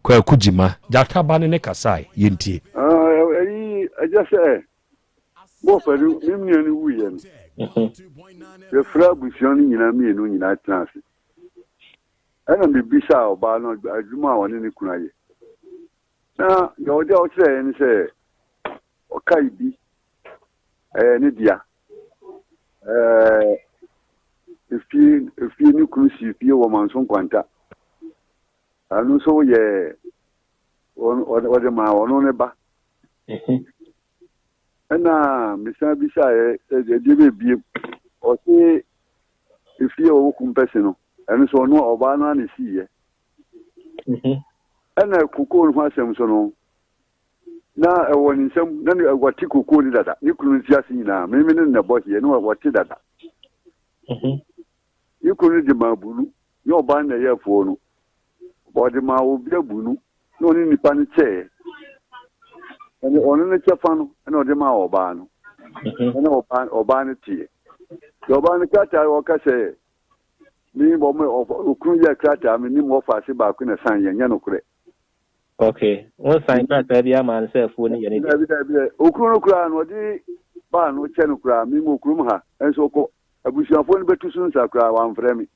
Kwaku Jima jakaba ne kasai yentie just say mo pẹ̀lú mímí ẹni wú yẹn ṣe fúra bùsùn ní nyina mí ẹnu nyina tẹ́nàṣì ẹnna mi bí sáà ọba náà adwuma àwọn ní kùnà yẹ na yọ ọdẹ ọkyerẹ yẹn sẹ ọka ibi ní dìá efie ní kùnú sí efie wọ manso nkwanta anu so ye o de ma ono ne ba na misa bisa e de bi o se ifi o kumpese no anu so no oba no ani si ye ana kuko no asem so no na woni nsem na ni wati kuko ni dada ni kunu ti asi na me na bo ye no wati dada ni kunu di mabulu ni oba na ye fo no bo di ma obi abunu no ni nipa ni che ani onu ne chefa no na odi ma oba no na oba ni tie oba ni kata o ka se ni bo me okunu ye kata me ni mo fa se ba ku na san ye nya no kure. Okay, one sign that area man say phone ye ni. Okunu kura no di ba no che no kura mi mo kurum ha enso ko abusuafo ni betu sun sakura wan frɛ mi.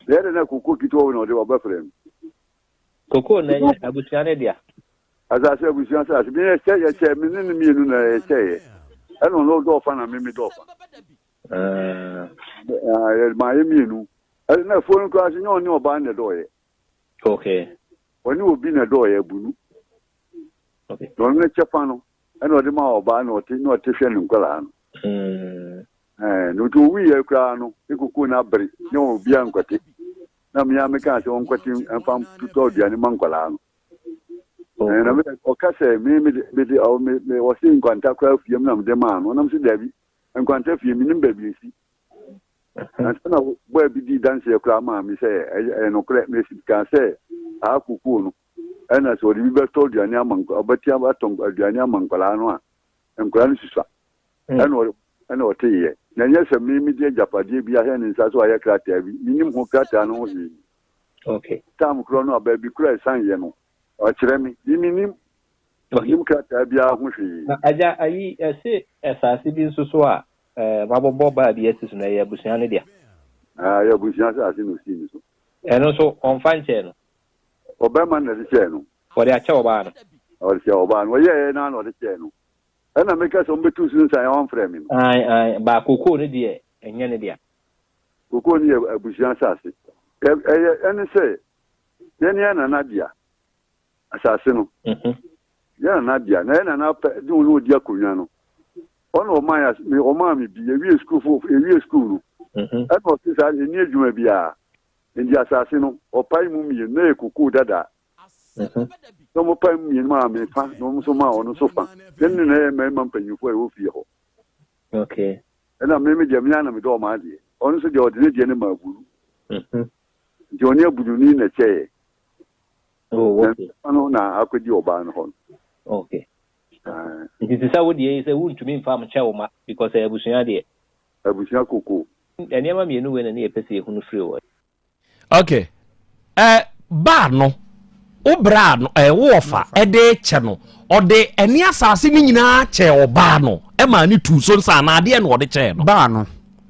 Le na kuku kito no de oba frɛ mi. Koko na ye abusua ne dia. Aza se abusua sa bi ye che mi ni mi nu na ye che ye. Eno no do fa na mi do fa. Ma ye mi nu. Na phone kura si nyo ni oba ne do ye. Okay. Oni obi na do ya bunu. Okay. Don ne chefano, eno de ma oba na oti no tehwe ne nkola no. No to wi ya kra no, ikuku na bri, ne obi ankwati. Na me ameka se onkwati amfam tuto dia ne mankola no. Na me o ka se me o si nkwanta kwa fiem na me de ma no, na me se dabi. Nkwanta fiem ni mbabi si. Na bo bi di dance ya kra ma me se no kra me si ka se akuku no ena so di be to duane amanko abati abaton duane amankola no a enkola no susua ena otiye na nyese mi die japade bi ahe ni nsa so aye krata bi minim ho krata no ho yi. Okay, tam kro no ababi kra san ye no o kire mi minim krata bi a ho hwi na aja ayi ese esase bi nso a mabobo ba bi ese so na ye abusua ne dia ya abusua sa ase no si ni so eno so on fanche no Obama na de che no. For the achoba no. Or che oba no ye na no de che no. Ana make so mbetu sun san on frame no. Ai ba koko ne de enye ne dia. Koko ni abusian sase. Ene se ye ni na nadia. Asase no. Ya na nadia na na du no dia kunwa no. Ono o ma mi bi ewie school no. Ana o se sa ni adwuma bia. Ndi asase no opai mu mi na ekuku dada no mo pai mu ma me fa no mo so ma ono so fa den na e me mampanyufo e wo fie ho. Okay, na me jamia na me do ma de ono so de odine de ne ma buru de oni abudu ni na che okay ano na akodi oba no ho. Okay, it is how the is a wound to me farm chawma because abusua de abusua koko eniama mienu we na ne epese ehunu free wo. Okay. Bar no. Obra no wofa de che no. Ode eni asase ni nyina che oba no. E ma ni tu so nsa na ade no ode che no. Bar no.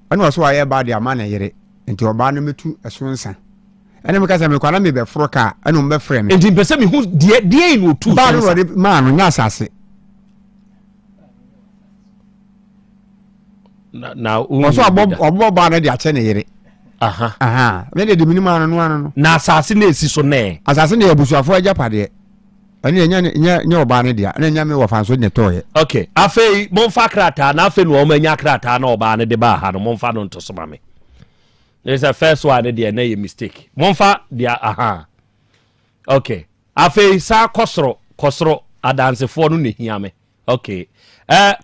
Eno so aye ba de ama na yere. Nti oba no metu eso nsa. Ene me ka se me kwana me be fro ka eno me frɛ me. Nti pese me hu de no tu. Bar no de ma no nya asase. Na so obo ba na de ache na yere. Me de minimum no na asase na esi so ne asase na abusuafo ajapade ani nya oba ne dia na nya me wo fanso ne toye. Okay, afei monfa krata na afei no ma nya krata na oba ne de ba ha no monfa no nto so ma me. There's a first one there na ye mistake monfa dia Okay, afei sa kosro adansefo no ne hia me. Okay,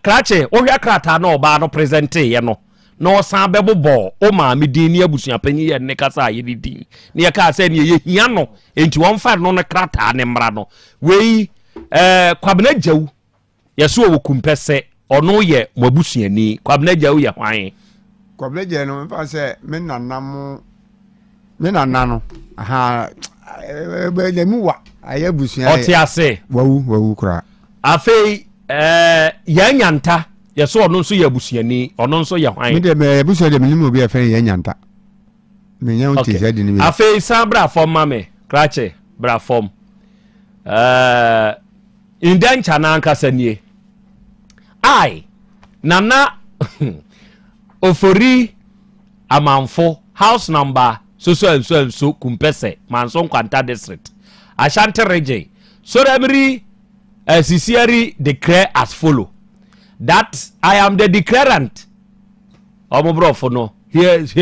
krache wo hwa krata na oba no present ye no no san bebo o ma me din ni abusua panyi ye ne kasa ye din ne ye ka se ne ye hia no enti won fa no ne krata ne mra no wei kwabena jawu ye so wo kumpese ono ye mabusua ni kwabena jawu ye hwan kwabena je no mfa se me nanano be le mu wa aye busua oti ase wawu kra afei ya nyanta yeso ono nso ye abusuani ono nso ye hwan me de me abusuani de minimo bi afa ye nyanta me nya unti za de ni bi afei sa bra fom mame krache bra fom indencha na ankasa nie ai nana ofori amanfo house number so kumpese manson kwanta district Ashanti region. So Remri sincerely declare as follow that I am the declarant. Omobro for no. Here is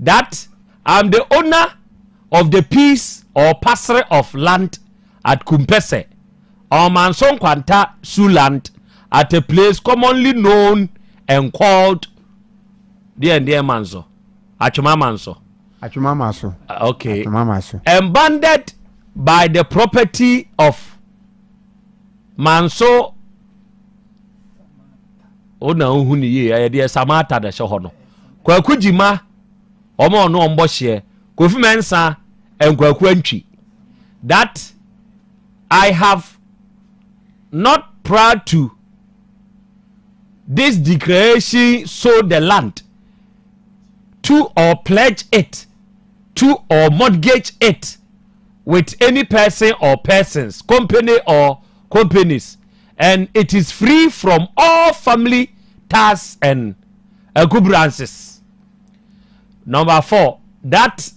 that I am the owner of the piece or parcel of land at Kumpese or Manson Kwanta Suland at a place commonly known and called dear Manso. Achuma Manso. Okay. And bounded by the property of Manso. Ona ohuni ye de Samata da shohono. Kwaku jima omo no ombo hye. Kofi mensa enkwaku antwi. That I have not proud to this declaration sold the land to or pledge it to or mortgage it with any person or persons, company or companies, and it is free from all family tasks and encumbrances. Number 4, that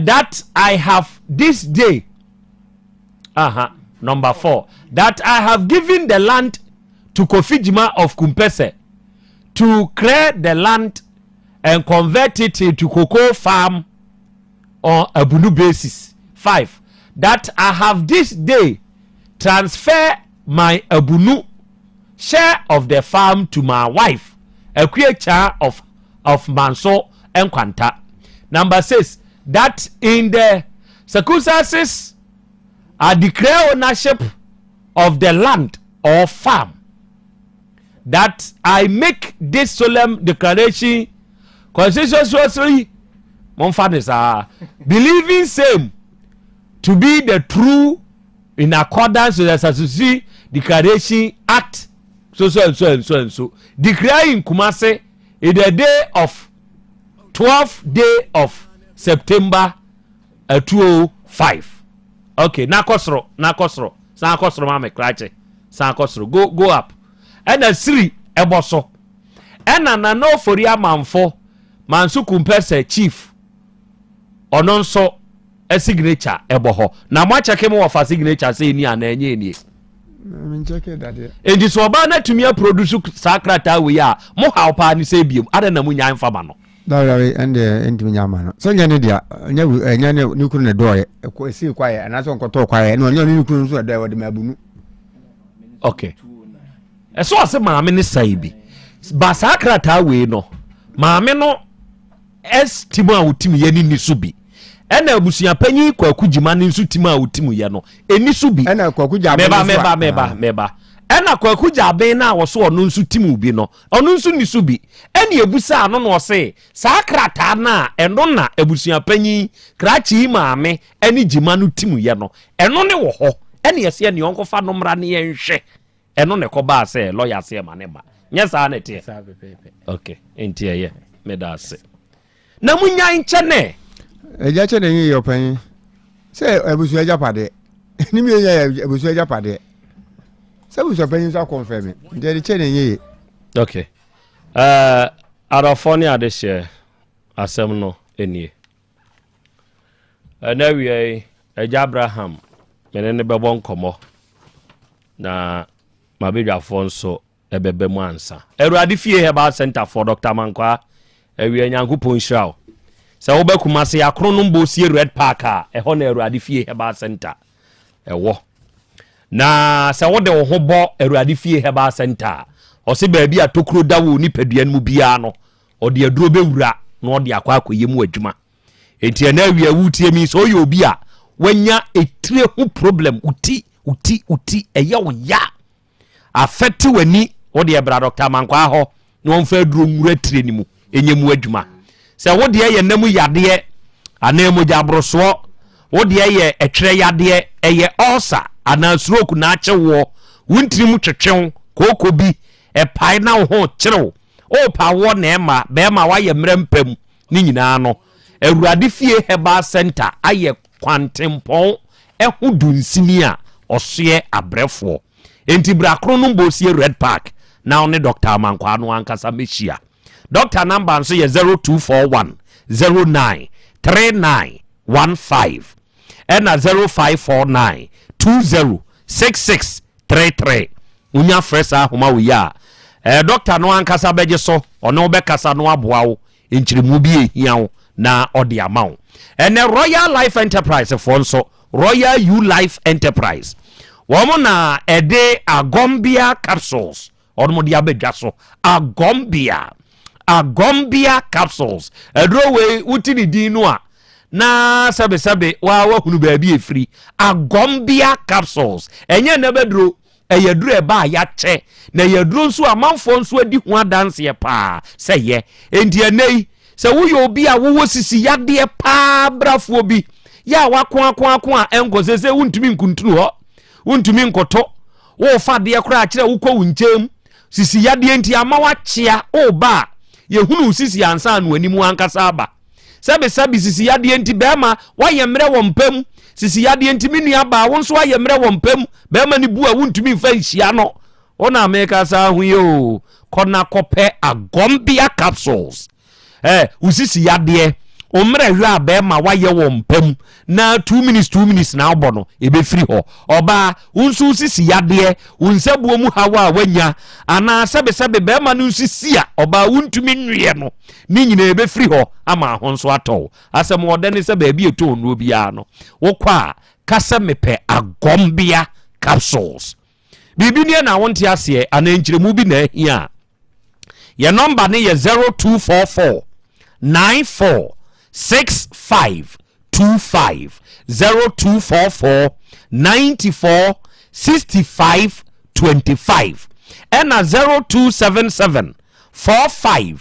that I have this day. Number 4, that I have given the land to Kofijima of Kumpese to clear the land and convert it into cocoa farm on a blue basis. 5, that I have this day transfer my Abunu share of the farm to my wife, a creature of Manso and Kwanta. Number 6, that in the circumstances I declare ownership of the land or farm, that I make this solemn declaration conscientiously believing same to be the true in accordance with the Statutory Declaration Act so declaring Kumase in the day of 12th day of September 2005. Okay, nakosro mame krache go up and a 3 eboso and an no for ya manfo Mansu Kumpese chief ononso a signature eboho na mwacha kemo of a signature say ni anenye ni and this obana to me produce sakrata we ya mo ha opa ni say biem ada na munya mfama no dawe and nyama no so nyane dia nyane nikuru ne doye ko esi kwaye anaso nkoto kwaye no nyane nikuru nso da wode mabunu. Okay, eso ase maame ne sai bi ba sakrata we no maame no estimu a wotimi ye ni so bi ena abusuya panyi kwaku jima ne nso timu a wotimu ye no eni so bi ena kwaku jabe meba ena kwaku jabe na woso ono nso timu bi no ono nso ni so bi eni ebusa ano no se sakrata na eno na abusuya panyi krachi maame eni jima no timu ye no eno ne wo ho eni yesi eni onko fa no mra ne ye nhwe eno ne ko ba se lawyer se ma ne ba nyesa na tie okay entie ye meda se na munyan chene eja chene yi yopan se ebusu eja pade ni mi eja ebusu eja pade se ebusu pan so confirm de chene yi. Okay, Arafoni ade share asem no enie na wie eja Abraham menene bebo nkomo na mabedwafo nso ebebe mu ansa Awurade fie Herbal Center for Dr. Mankwa ewie nyankopon hirawo se wo bakuma se yakrono mbosie Red Park a eho na Awurade fie Herbal Center ewo na se wo de wo ho bo Awurade fie Herbal Center o se baabi atokro dawo ni paduan mu bia no o de aduro bewura na o de akwa akoye mu adwuma enti na awie wutie mi so yo obi a wanya etire ho problem uti eya wo ya affect wani wo de bra Dr. Mankwa ho na won fa aduro nwura tire ni mu enyemu adwuma se wo de ye namu yade anemu jabroso wo de ye etwere yade eye ulcer ana stroke na achewo wuntirim twetwen kokobi epai na ho kyereo o pa wo na ema be ma wa ye mrempam ni nyina no Awurade fie Herbal Center aye kwantempon ehu dunsini a osue abrefo enti brakro no mbosie Red Park na on Dr. Mankwa no ankasa mechia. Doctor number nso ye 0241 09 3915 ɛna 0549 206633 unya fresa homa wo ya doctor no ankasa beje so ono be kasa no aboa wo enchiremu bi ehia wo na ode ama wo ene Royal Life Enterprise for nso Royal U Life Enterprise womo na ede agombia capsules ono de abedwa so agombia capsules edro we utini din no a na sabe wa hunu baabi efiri agombia capsules enye na bedro eyaduru eba ya che na yaduru nso amanfo nso adi ho adanse ye pa se ye enti enei se wo yo obi a wo sisi yade pa brafo bi ya wako a enko se wuntumi nkuntunu ho wuntumi nkoto wo fa de kra kire wo kɔ wunchem sisi yade enti ama wa chia o ba ye hunu sisi ansa no animu ankasa aba sabe sisi yade enti bema wa ye mre wo mpam sisi yade enti menua ba wo nso aye mre wo mpam bema ni bu a wuntumi mfa nhia no ona meka sa hu yo kona kope agombia capsules usisi yade omre hwa bema wa ye wo mpam na 2 minutes na obono ebe free ho oba unsu usisi yade unsabuo mu hawa wanya ana sabe bema no usisi a oba wuntumi nwie no ni nyina ebe free ho ama ho nso atɔ asɛm wɔde ne sɛ baabi eto no bia no wokɔ a kasa mepe agombia capsules bibi ne na wonte ase ana nkyeremu bi na ahia ye number ne ye 0244 946525 0244 946525 ena 0277 45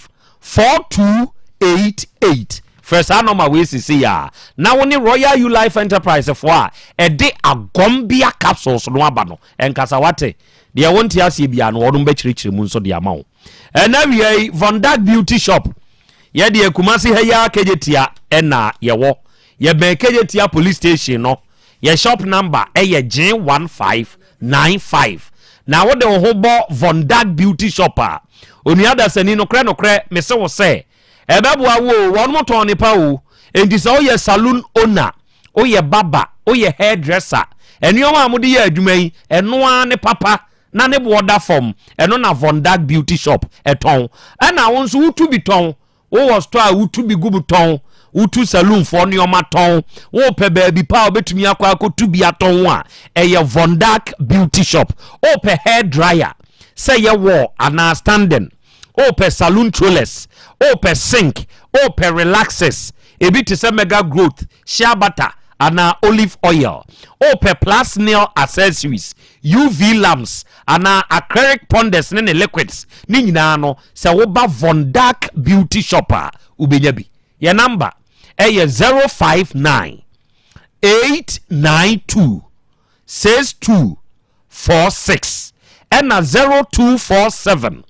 4288 first anoma we sisi ya na woni Royal U Life Enterprise for a ede agombia capsules no aba no enkasa wate de wonti asie bia no wodum be chirichiri mu nso de ama wo ena wie Von Dag Beauty Shop ye de Kumasi heya kejetia ena yewo ye be kejetia police station no ye shop number eye J1595 na wo de ho bo Von Dag Beauty Shop a oni adasani no kre me se wo se ebebua wo won moton nipa wo enti se oye saloon owner oye baba oye hairdresser enioma amudi ye adwuma yi eno ne papa na ne boda form eno na Von Dag Beauty Shop eton ana won so utu bi ton wo was to a utu bi gubu ton utu saloon for nioma ton wo pe baabi pa obetumi akwa akotu bi aton a eye Von Dag Beauty Shop o pe hair dryer say ye wo ana standing o pe saloon trollers o pe sink o pe relaxes ebi to say mega growth shea butter ana olive oil o pe plus nail accessories UV lamps ana acrylic ponders ne liquids ni nyina no se wo ba Von Dag Beauty Shopper ubenya bi ye number eye 059 892 6246 ena 0247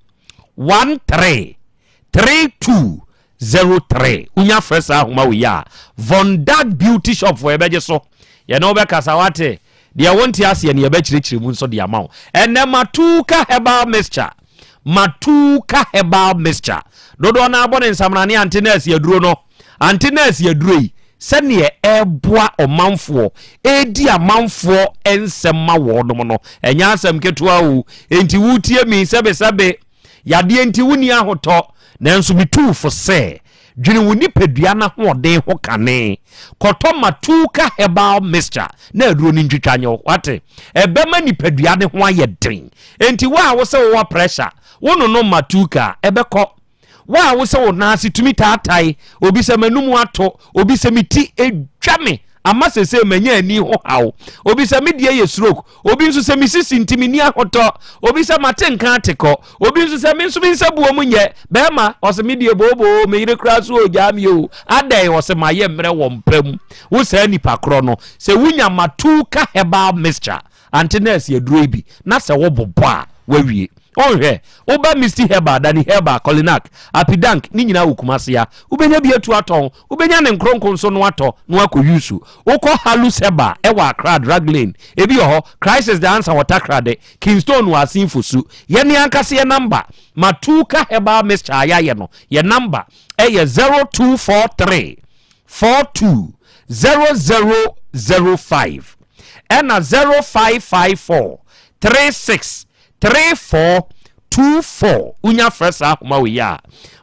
133203 unya fresa homa we ya Von Dag Beauty Shop for ebeje so ye no be kasawate dia wonti ase ne ebe chirichiri mu nso dia mawo ene matuka herbal mixture dodo na abone nsamrane antenas yaduro no antenas yaduro yi sene eboa omanfo edi amanfo ensema wodom no enya asem ketua wo enti wutie mi sebe yade enti wuni ahoto nanso bitu fo se dwene woni padua na hoden ho kane koto matuka herbal mixture na aduro ni ntwitwanyo wate ebema ni padua ne ho ayeden enti wa wo se wo pressure wono no matuka ebeko wa wo se wo na situmi tatai obi se manumu ato obi se miti edwame ama sese manya ani ho hawo obi se medie ye stroke obi nso se misisi ntimini ahoto obi se matenka ateko obi nso se minso binsa buo munye bema o se medie bobo me yire kra so ojami o adai o se maye mre wo mpam wo se nipa kro no se wunya matuka herbal mixture antenas ye duro bi na se wo bobo a wawie onhwe oba Misty Heba dani Heba Kolinak Apidank ni nyina wokumase ya ubenya bi atu aton ubenya ne nkronkon so no ato no akoyusu ukọ Halus Heba ewa Accra Drag Lane ebi ho Crisis the answer watakra de Kingston was infosu ye ne ankase ye number matuka Heba Mr. Ayaye no ye number eye 0243 420005 ɛna 0554 363424 unya fresa ahoma we ya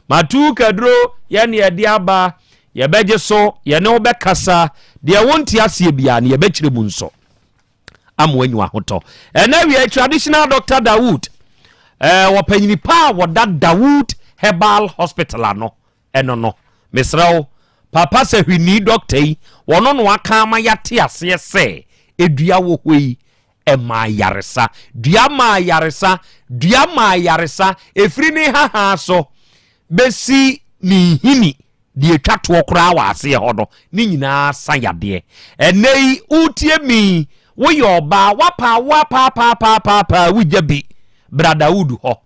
matu kadro ye ne yede aba ye beje so ye ne obekasa de wonti asie bia ne ye bekire mu nso amwanyu ahoto ena we traditional Dr. Dawood wapanyini pa woda Dawood Herbal Hospital ano eno no mesrawo papa se hwini doctor yi wono no aka ama yate ase se edua wo hoi ema yaresa dua ma yaresa efiri ni haha so besi ni hini die twato kora wa ase ho no ni nyina sayade enei utie mi wo yoba wapa wujabi brada Dawood ho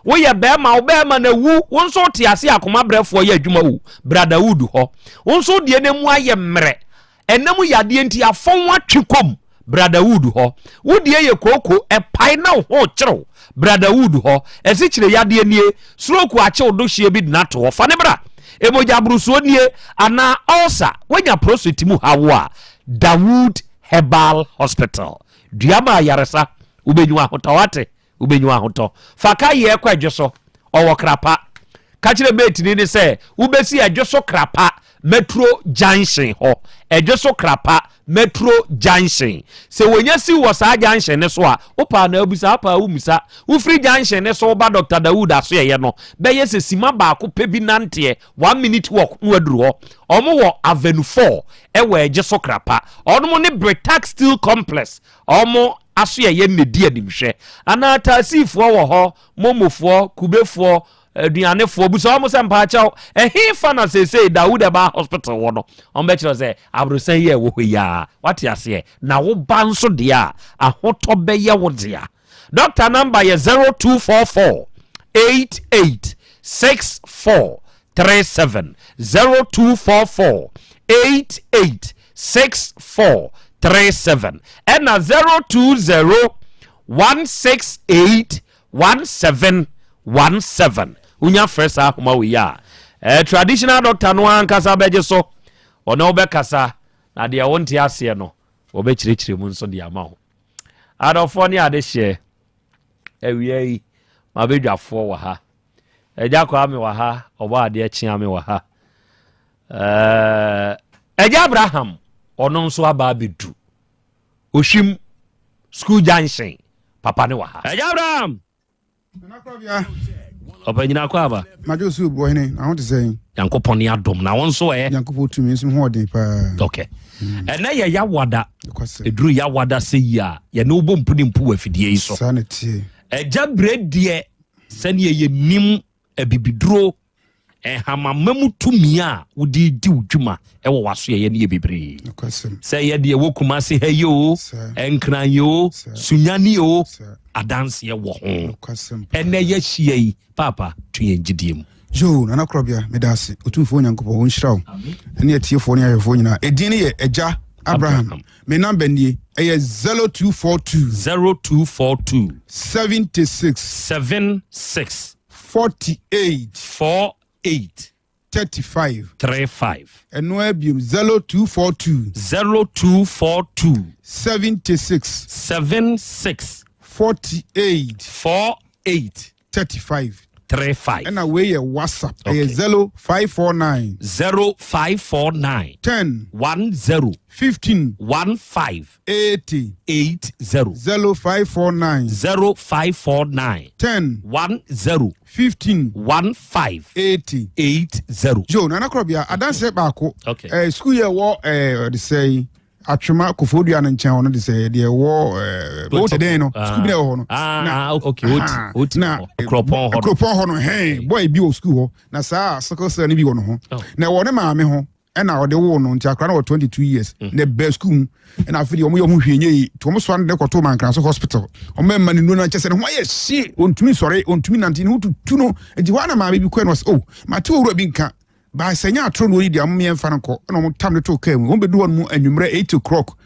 wo ye bema na wu wonso te ase akoma brefo ye adwuma wu brada Dawood ho wonso de ne mu aye mre enam yade enti afon atwekom brada Dawood ho wo de ye koko epai na ho kyerw brada Dawood ho esi kire yade nie stroke ache do hie bi na to fa ne bra emoja brusuo nie ana ulcer wanya prostate mu hawo a Dawood Herbal Hospital duama yaresa ubenyu ahotawate ubenyu ahoto faka ye kwa dwoso owo krapa ka kire beti ni se ubesi adwoso krapa Metro Junction ho edwoso krapa Metro Junction se wonyasi wo sa junction ne so a opa na abusa apa umisa wo free junction ne so ba Dr. Dawood aso ye no be ye se sima ba ko pebi nante 1 minute walk no aduru ho omo wo Avenue 4 ewe edwoso krapa ono ne Bretax Steel Complex omo aso ye ne di animhwe ana tasifo wo ho momofo kubefo aduanefo buso omo mpa chaw ehefa na sese Dawood Herbal Hospital wo no ombe kiro se abrusan ye wo ya wati ase na wo ba nso de a ahoto be ye wo de a doctor number ye 0244 886437 0244 886437 and 020 168 1717 unya fresa ahoma we ya traditional doctor no ankasa beje so ono obekasa na de wonte ase no obekirikire mu nso de amaho adofo ne ade hye ewiei mabedwafo wa ha eja kwa ame wa ha oba ade achi ame wa ha eja Abraham ono nso aba bedu ohwim school junction papa ne wa ha eja Abraham Opanyina kwa aba majosu obo hene I want to say yankopon ni adom na won so yankopon tumi nso ho odin pa okay ena ye yawada eduru yawada se ya ye no bo mpuni mpu afidie yi so sanity eja bredie sane ye nim abibiduro hamamamu tumi a wodi di udwuma ewo waso ye ne ye bebre se ye de wokuma se hayo enkran yo sunyani yo adanse ye wo ho ene ye hie papa tuye ngidiem jo nana Krobea medase otumfo nyankopɔ wo nhyiraw ene atiefo ne ayefo nyina edin ne ye eja Abraham me number nie eye 0242 76 48 35 eno abium 0242 76 48 35 and away a WhatsApp 0549 10 15 80 0549 10 15 80 Joe Nana Krobea adanse baako school year wo they say atwema kofodu an nchen ono de say de wo what dey no school be ho no okay na kropon ho no hey boy bi o school ho na saa secretary ni bi wo no ho na wo ne maame ho na o de wo no nti akra na 22 years na be school na afidi o mo hwenye to mo so de koto man kran so hospital o me ma ni no na chese ne ho ye shi ontumi sore ontumi nante ni hutu no enti ho na maame bi ko no oh ma te owura bi nka ba senya atro no di am yemfa nko na mo tam ne to kam won bedu won mu anwumre 8 o'clock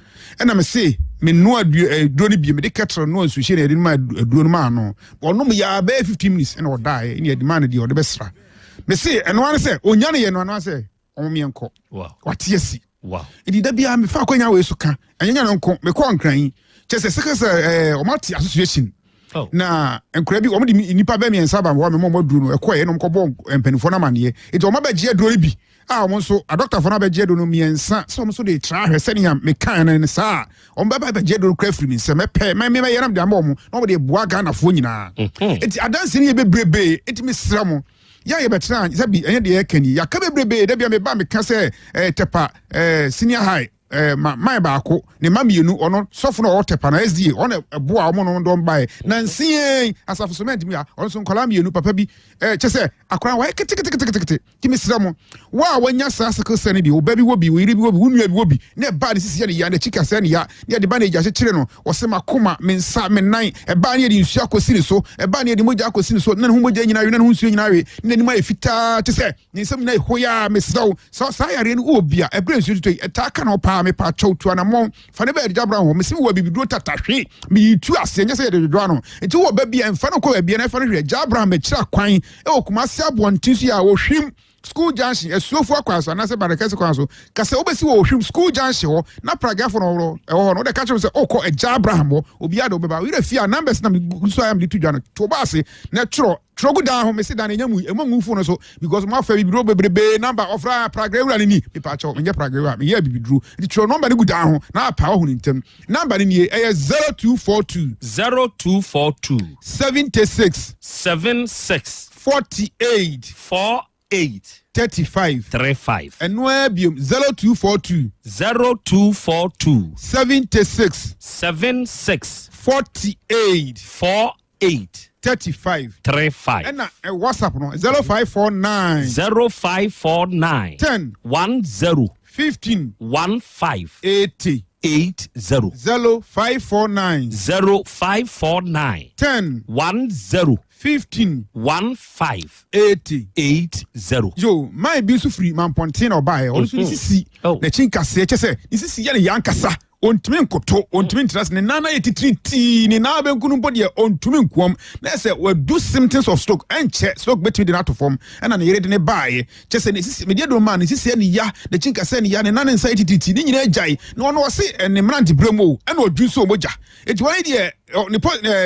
na me say me no aduro ni bi me de ketro no nsu hye na edi ma aduro no ma no ono mu ya be 15 minutes na o die ni edi ma na di o de besra me say eno an say onya ne ye no an say omienko wow watiesi wow idi da bia me fa kwanya we so ka anyanya no nko me ko nkran chese sekese omati association na enkura bi omo di nipa ba miensa ba me mo duru no ekoye no mkobo empanifo na mane enti omo ba gie duru bi omo so a doctor for na ba gie duru no miensa so omo so dey try hwese ne me kan na sa omo ba gie duru kra firi mi se me pe me yeram de omo no mo dey boa Ghana fo nyina enti adanse ne ye bebrebe enti me sra mo ya ye betra sabi enye de ye kani ya ka bebrebe da bia me ba me ka se tepa senior high my baako ne mamienu ono sofo no otepa na SDA ono eboa omo no ndo mbae na nsie asafo cement mi a ono so nkola mienu papa bi chese akora wa kete kimi sramo wa wanya sa sekese ne bi obabi wo bi wiri bi wo bi wunua bi wo bi ne ba ne sisi ne ya ne chika se ne ya ne de ba ne ja chire no wo se makoma mensa menan ba ne de nsu akosi ne so ba ne de moja akosi ne so na hu moja nyina we na hu nsu nyina we ne ni ma efita chese ne nsam na hoya mesdaw so sa yare ne obi a ebre nsu tutoi etaka na opa me pa chow to anamon fa ne ba de jabra ho me se wo bibiduro tatahwe me tu ase nya se de do ano enti wo ba bia emfa no ko ba bia na fa no hwe jabra me kira kwan e okuma se abontinsu ya wo hwim school junction esuofu akwaso na se barakase kwaso kase obesi wo hwim school junction ho na paragraph no ho no de ka se okọ eja abraham ho obi ado beba we refia numbers na me so am de tu dwa no to ba se na tro trogu down ho me se dan enyamu emangu no so because mo afa bibiduro bebrebe number of paragraph ura ni paper cho me paragraph me ya bibiduro di tro number ni gu down ho na pa ho ni ntem number ni e 0242 76 48 35 and no bium 0242 76 48 35 and WhatsApp no 0549 10 15 80 0549 10 15 80 yo my be so free man pontin or buy also sisi na chinka se chese sisi ya ne yankasa ontumi nkoto ontumi interest ne nana yetitriti ne na be nkunu body ontumi nkuom na se we do symptoms of stroke enche stroke between the out form and na yere de ne bae chese ne sisi me de do man ne sisi ne ya de chinka se ne ya ne nana nsa yetititi ne nyina ajai na ono se ne mranti bremo e na odwu so moja eti wani de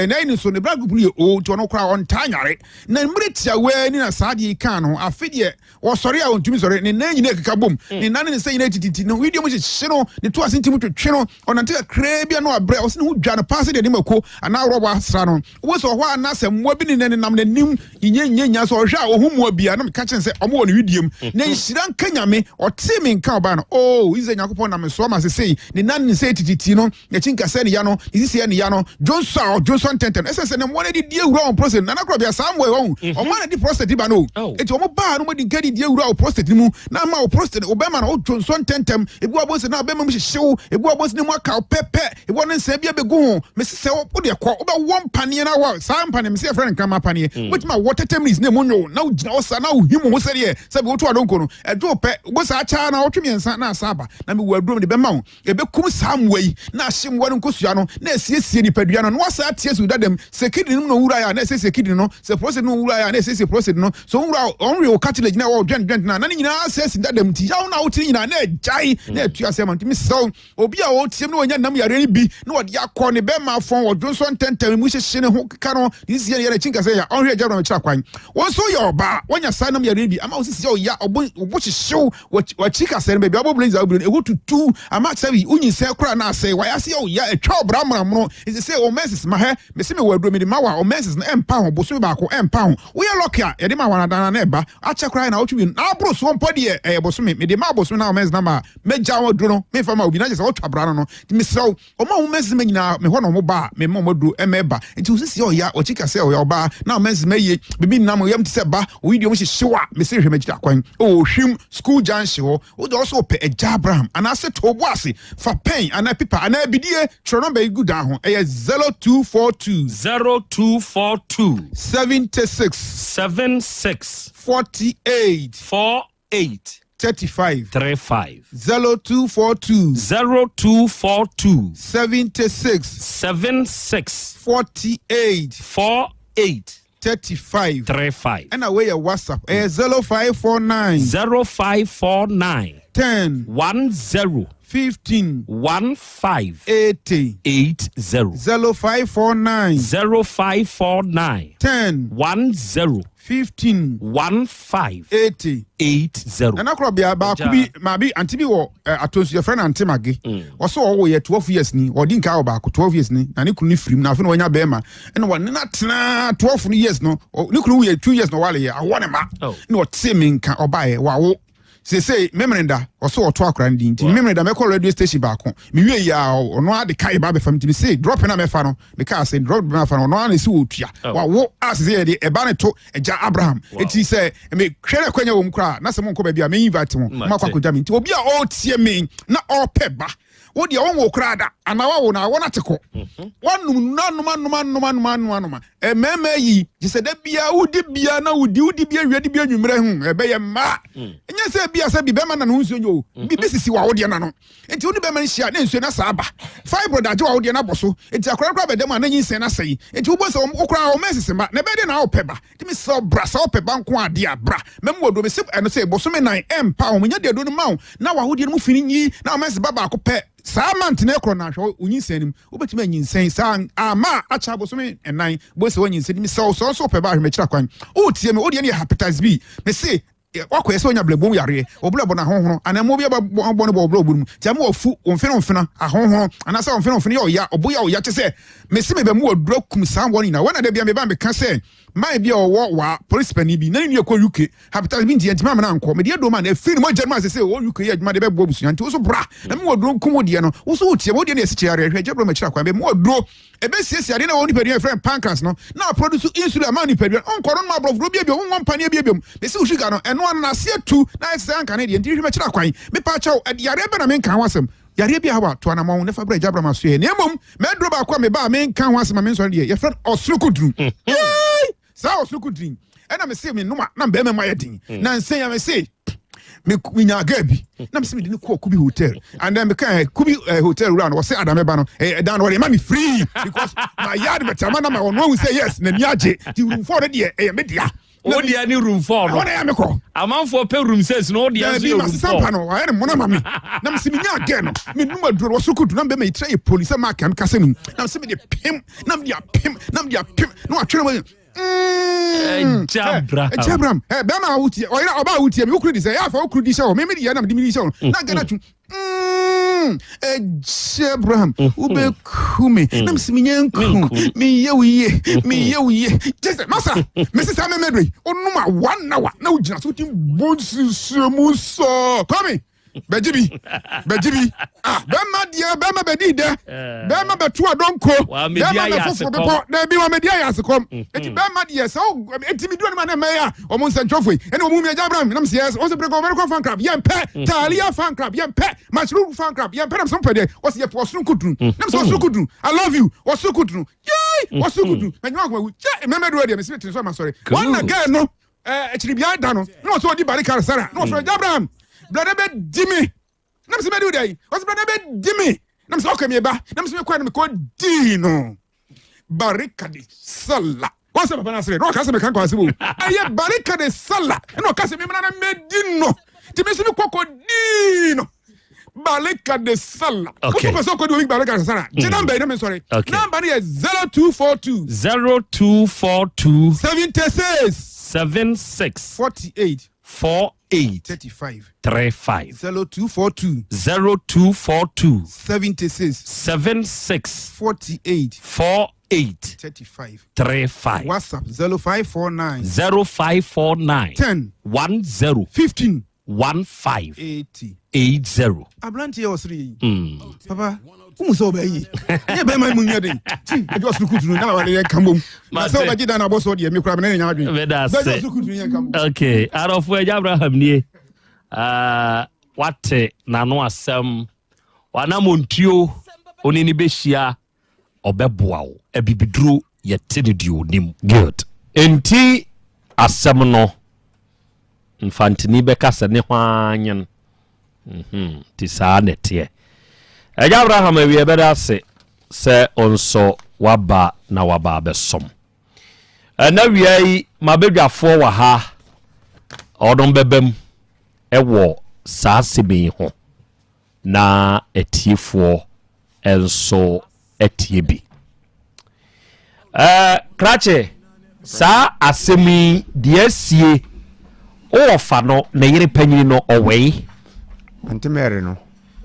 na ini so ne bra group ni o to no kra on tanyare na mretia we ni na saadi kan no afidie wo sori a ontumi sori ne na nyina keka bom ne nana ne se nyina tititi no video mo hye no ne to asentimu twetwe no onantika krebia no abre o se ne hu dwa no pass de ne mako ana robo asra no wo so ho ana se mwa bi ne nam nanim nyenya so hwa o hu mwa bia na me ka chen se omo wo ne widiem na nhira nka nyame o te me nka oba no o ize nyakopon na me so ma se sei ne nana ne se tititi no ne chinka se ne ya no isi ne ya no Johnson tenten ese ne mo ne di ewura on prostate na Krobea Samuel on mo na di prostate ba no eti o mo ba no mo di nkadi di ewura on prostate mu na ma o prostate o be ma na Johnson tenten ebu abonse na be ma mo hyew ebu abonse ne mo aka pepe ebu ne nsa bia be go ho me se o de kwa o be won panie na wa sa mpane me se friend kan ma panie which ma water terminus ne mo nyo na ugina o sa na o himu ho sere se be o to adonko no edo pe bo sa acha na o twemi nsa na asaba na me wo aduro de be ma wo e be kum Samuel na hyem wo nkosua no na esiesie ni padua no wasa tie su dadem sekidi no wura ya na sekidi no se process no wura ya na se process no so wura onre o cartilage na wo dwent na nyina assess dadem ti ya na wo ti nyina na jai na etu asem ntimi so obi a wo tiem no onya nam yare ni bi na wo de akọ ne be ma fon wo Johnson tentem mu hyehye ne ho ka no this year yare chinka say ya onre jabra me kira kwan wo so ya oba wonya sa nam yare ni bi ama wo sisi ya obo hyehyew wo chika say be obo blinza obo e go tutu ama sabi unyi se kura na say wa ya se ya etwa obra mram no is say o menses ma he me se me wadro me de ma wa o menses na empa ho boso ba ko empa ho we lock ya e de ma wana dana na eba acha kra na otwi na abro so mpo de boso me de ma boso na o menses na ma me ja wadro no me fa ma obi na je se otwa bra no me sraw o ma o menses me nyina me ho no mo ba me mo modro e me ba nti usisi o ya o chika se o ya oba na o menses me ye bibi na mo yam ti se ba o video mo hyewa me se hwe me jita kwan o hwim school junction ho o do so pe eja Abraham ana se to bo ase fa pen ana pipa ana bidie tro number e good ho e 0242 76 48 35 0242 76 48 35 35 and away your WhatsApp 0549 0549 10 10 15 15 80 0549 0549 10 10 15 15 80 and Krobea ba kubi mabi anti bi wo atonsu your friend anti mage also wo ye 12 years ni odin ka ba 12 years ni na ne kunu frim na afi no nya be ma ene wo na tena 12 years no ne kunu ye 2 years no wale ye awone ma ne o te me nka obaye wawo say memoranda also to akra ndi nti memoranda me call radio station ba ko me wie ya ono ade kai ba be fam nti me say drop na me fa no because say drop na fa no no na si otua wawo as say de e ba ne to eja Abraham enti say me hwere kwanya wo mkra na se mo nko ba bia me invite mo makwa ko jam nti obi a o tie me na o peba wo de won wo kra da anawa wo na wona teko wonum nanuma mema yi gise da bia wudi bia na wudi bia wiade bia nwumre hu ebe ye ma enya se bia se bi be ma na no nsuo nyo bi sisi wa wo de na no enti woni be ma nhia na nsuo na sa aba five brother je wa wo de na boso enti akora be dem na nyin sen na sei enti wo bo se wo kra wo mesisi ma na be de na wo peba ti mi so bra so peba nko ade abra mem wo do me se eno se boso me nan empa wo nya de do no ma na wa wo de no fini nyi na wo mesisi baba ko pe saa mantene kro na hwe onyinsɛnim wobɛtumi anyinsɛn saa ama acha bosome enan bo se onyinsɛnim so pɛ ba hwe mɛkyira kwan o tie me o de ne hepatitis B me se wakɔ ɛsɛ onya blebom yare oblebo na honhono anamo bia bɔ ne bɔ oblebo mu ti am ofu onfena ahonhono anasa onfena yɛ oya oboya oya kyɛ sɛ me se me bɛ mu odro kum saa wɔ ni na wana da bia me ba me ka sɛ mai bia ɔwɔ wa police pani bi na ni ekɔ UK hepatitis B nti ma na nkɔ me de do ma na afiri mo german sɛ o UK yɛ adwuma de bɛ bɔ busuan nti wo so bra na me odro kum de no wo so tie wo de ne esi kyare hwɛ gyabro mɛkyira kwan be mo odro ebe siesie ade na wo ni pɛdua friend pancreas no na produce insulin ma ni pɛdua onkɔro no ma blofro bia wo won pane bia me se wo sugar no ɛno na se tu na ɛsɛ anka ne de nti hwɛ mɛkyira kwan me pa kyɛw yare be na me nka ho asɛm yare bia hawa to anamɔ ne fa bra gyabro ma so yɛ ne mom me dro ba kwa me ba me nka ho asɛm me nso de yɛ friend osrukudru sa osrukudru ɛna me se me noma na be me ma yɛ din na nsen ya me se me nya gabi na me se me de ko kubi hotel and then me kan kubi hotel round was say adameba no dan no me free because my yard better man na one say yes na miaje the room 4 de me dia o dia ni room 4 no wona ya me ko amanfo pe room 6 no o dia so room 4 sampa no aye mo na mami na me se me nya again no me numa duro wo sokudu na be me try police ma kan kase no na me se me de pim na me dia pim no atwere Jabram bema wuti oyira oba wuti me ukrudi say ya fa ukrudi say o me me na me di say na gana tu Jabram ube kume na msiminyanku mi yewiye just masa mesi sa me medwe onuma 1 hour na ujina so tim bonsi semuso come Bejibi bema bedi de bema betu adonko bema befofo bepo na bi wa media yasekom eti bema de so eti mi duani ma na meya o mo nsantwofo ene o mu mi Jabram na msi yes o se preko American fan club yempe Talia fan club yempe Mashru fan club yempe na sompede o se ye posunu kudru na msi osunu kudru I love you osunu kudru yey osunu kudru menwa kwa wu memedu de msi tinso ma sorry one again no echiribia da no na so di barika sara na so Jabram brother be dimi nam se be do dey was brother be dimi nam se okay me ba nam se me kwa me ko dino barika de sala was papa na sere no ka se me kan kwa se bo aye barika de sala no ka se me na medino ti me se me ko dino barika de sala okay ko so ko do barika de sala je number na me sorry number is 0242 76 48 35 0242 76 48 35 WhatsApp 0549 10 15 80 Abranti ya osiri papa umuso obayi ye be ma munya de ti ejo sukutu na wale ye kambom na so baji da na boso de me kura na nya adwen ejo sukutu ye kambom okay arofu Abraham nie wate na no asem wana montio onini behia obeboa wo abibiduro ye tenedi onim good enti asem no infantini bekasa ne hwanyen ti saa netie Abraham awie beda se onso waba na waba besom na wiai mabedwafoɔ wɔ ha ɔdom bɛbam ɛwɔ saa sɛmi ho na atiefoɔ ɛnso atie bi krakye saa asɛmi deɛ asie wowɔ fa no na yere panyini no ɔwɛi antemere no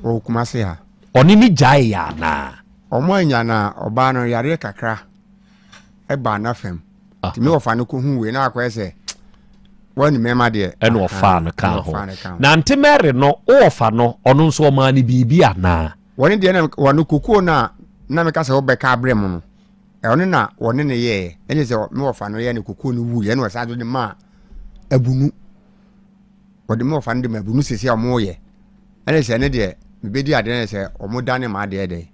ɔkuma se ha ɔne ne gyae yɛ anaa ɔmo anya na ɔbaa no yare kakra ɛba na fam timi ɔfa no kɔhu wei na akɔɛ sɛ wɔne mɛma deɛ ɛna ɔfa no ka ho na antemere no wowɔfa no ɔno nso ɔmaa no biribi anaa wɔne deɛ na wɔno kokoo na meka sɛ wobɛka abrɛ mu no ɛno na wɔne ne yɛɛ ɛne sɛ me wɔfa no yɛ ne kokoo no wu yɛ na wɔsa do de ma abunu wɔde me wɔfa no de ma abunu sisi a ɔmo yɛ ɛne sɛ ne deɛ mebɛdi ade ne sɛ ɔmo dane ma adeɛ dɛ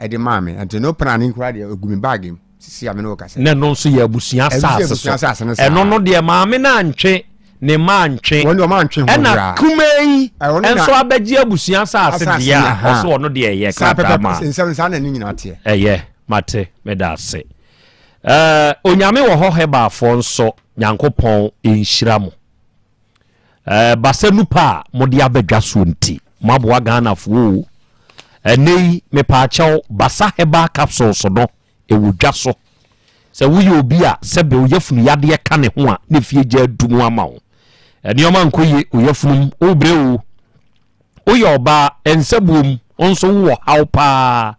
ɛde maa me nti no pra ne nkura deɛ egu me bag mu sisi a me no kasa ne no nso yɛ abusua asase so ɛno no deɛ maame na antwe ne ma antwe ɛna kumei ɛnso abɛgye abusua asase deɛ a ɔso ɔno deɛ ɛyɛ krata ma nsɛm na ne nyina teɛ ɛyɛ mate meda ase onyame wɔ hɔ hebaafoɔ nso nyankopɔn nhyira mo basa nupa a mode abɛdwa so nti moaboa ghanafoɔ ɛnɛyi mepaakyɛw basa heba capsules no ɛwɔ dwa so sɛ woyɛ obi a sɛbɛ oyɛfunu yadeɛ ka ne ho a ne fie gya adumu ama wo nneɔma nkɔye oyɛfunum wobrɛ wo woyɛ ɔbaa ɛnsɛbuom nso wowɔ haw paa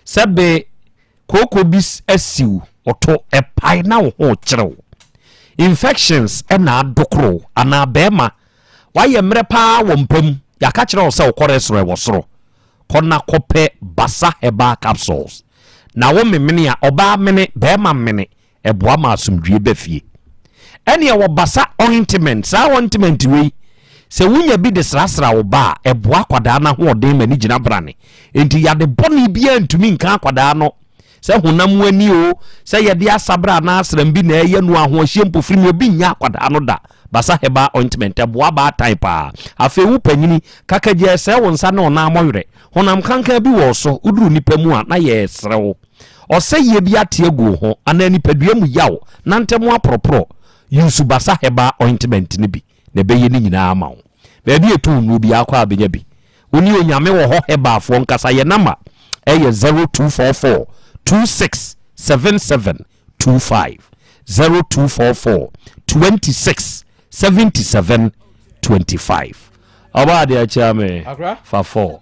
sɛbɛ kooko bi asiw ɔtɔ ɛpae na wo ho kyerɛw infections ɛna adokoro anaa bɛɛma wayɛ mmerɛ paa wɔ mpam yɛaka kyerɛ wo sɛ wokɔrɛ soro ɛwɔ soro kɔna kɔpɛ basa heba capsules na wo memene a ɔbaa mene bɛɛma mene ɛboa ma asomdwie bɛfie ɛne ɛwɔ basa ointment saa ointment wei sɛ wonya bi de srasra wo ba a ɛboa kwadaa no hoɔden ma ne gyina brane enti yɛde bɔne biaa ntumi nka akwadaa no sɛ honam ani o sɛ yɛde asabra na asram bi na ɛyɛ no ahoɔhyɛ mpofiri mu obi nya akwadaa no da basa heba ointment ɛboa baa tan paa afei wo panyini kakagye sɛ wo nsa na ɔna amɔwerɛ honam kankan bi wɔ so woduru nipa mu a na yɛ serew ɔsɛ yie bi ate agu ho ana nipadua mu yaw na ntɛm aporoporo use basa heba ointment ne bi na ɛbɛyɛ ne nyinaa ama wo baabi ɛto no bi akɔ abɛnya bi woni onyame wɔ hɔ hebaafoɔ nkasa yɛ nama ɛyɛ 0244 267725 0244 267725 ɔbaa de akyia me fa 4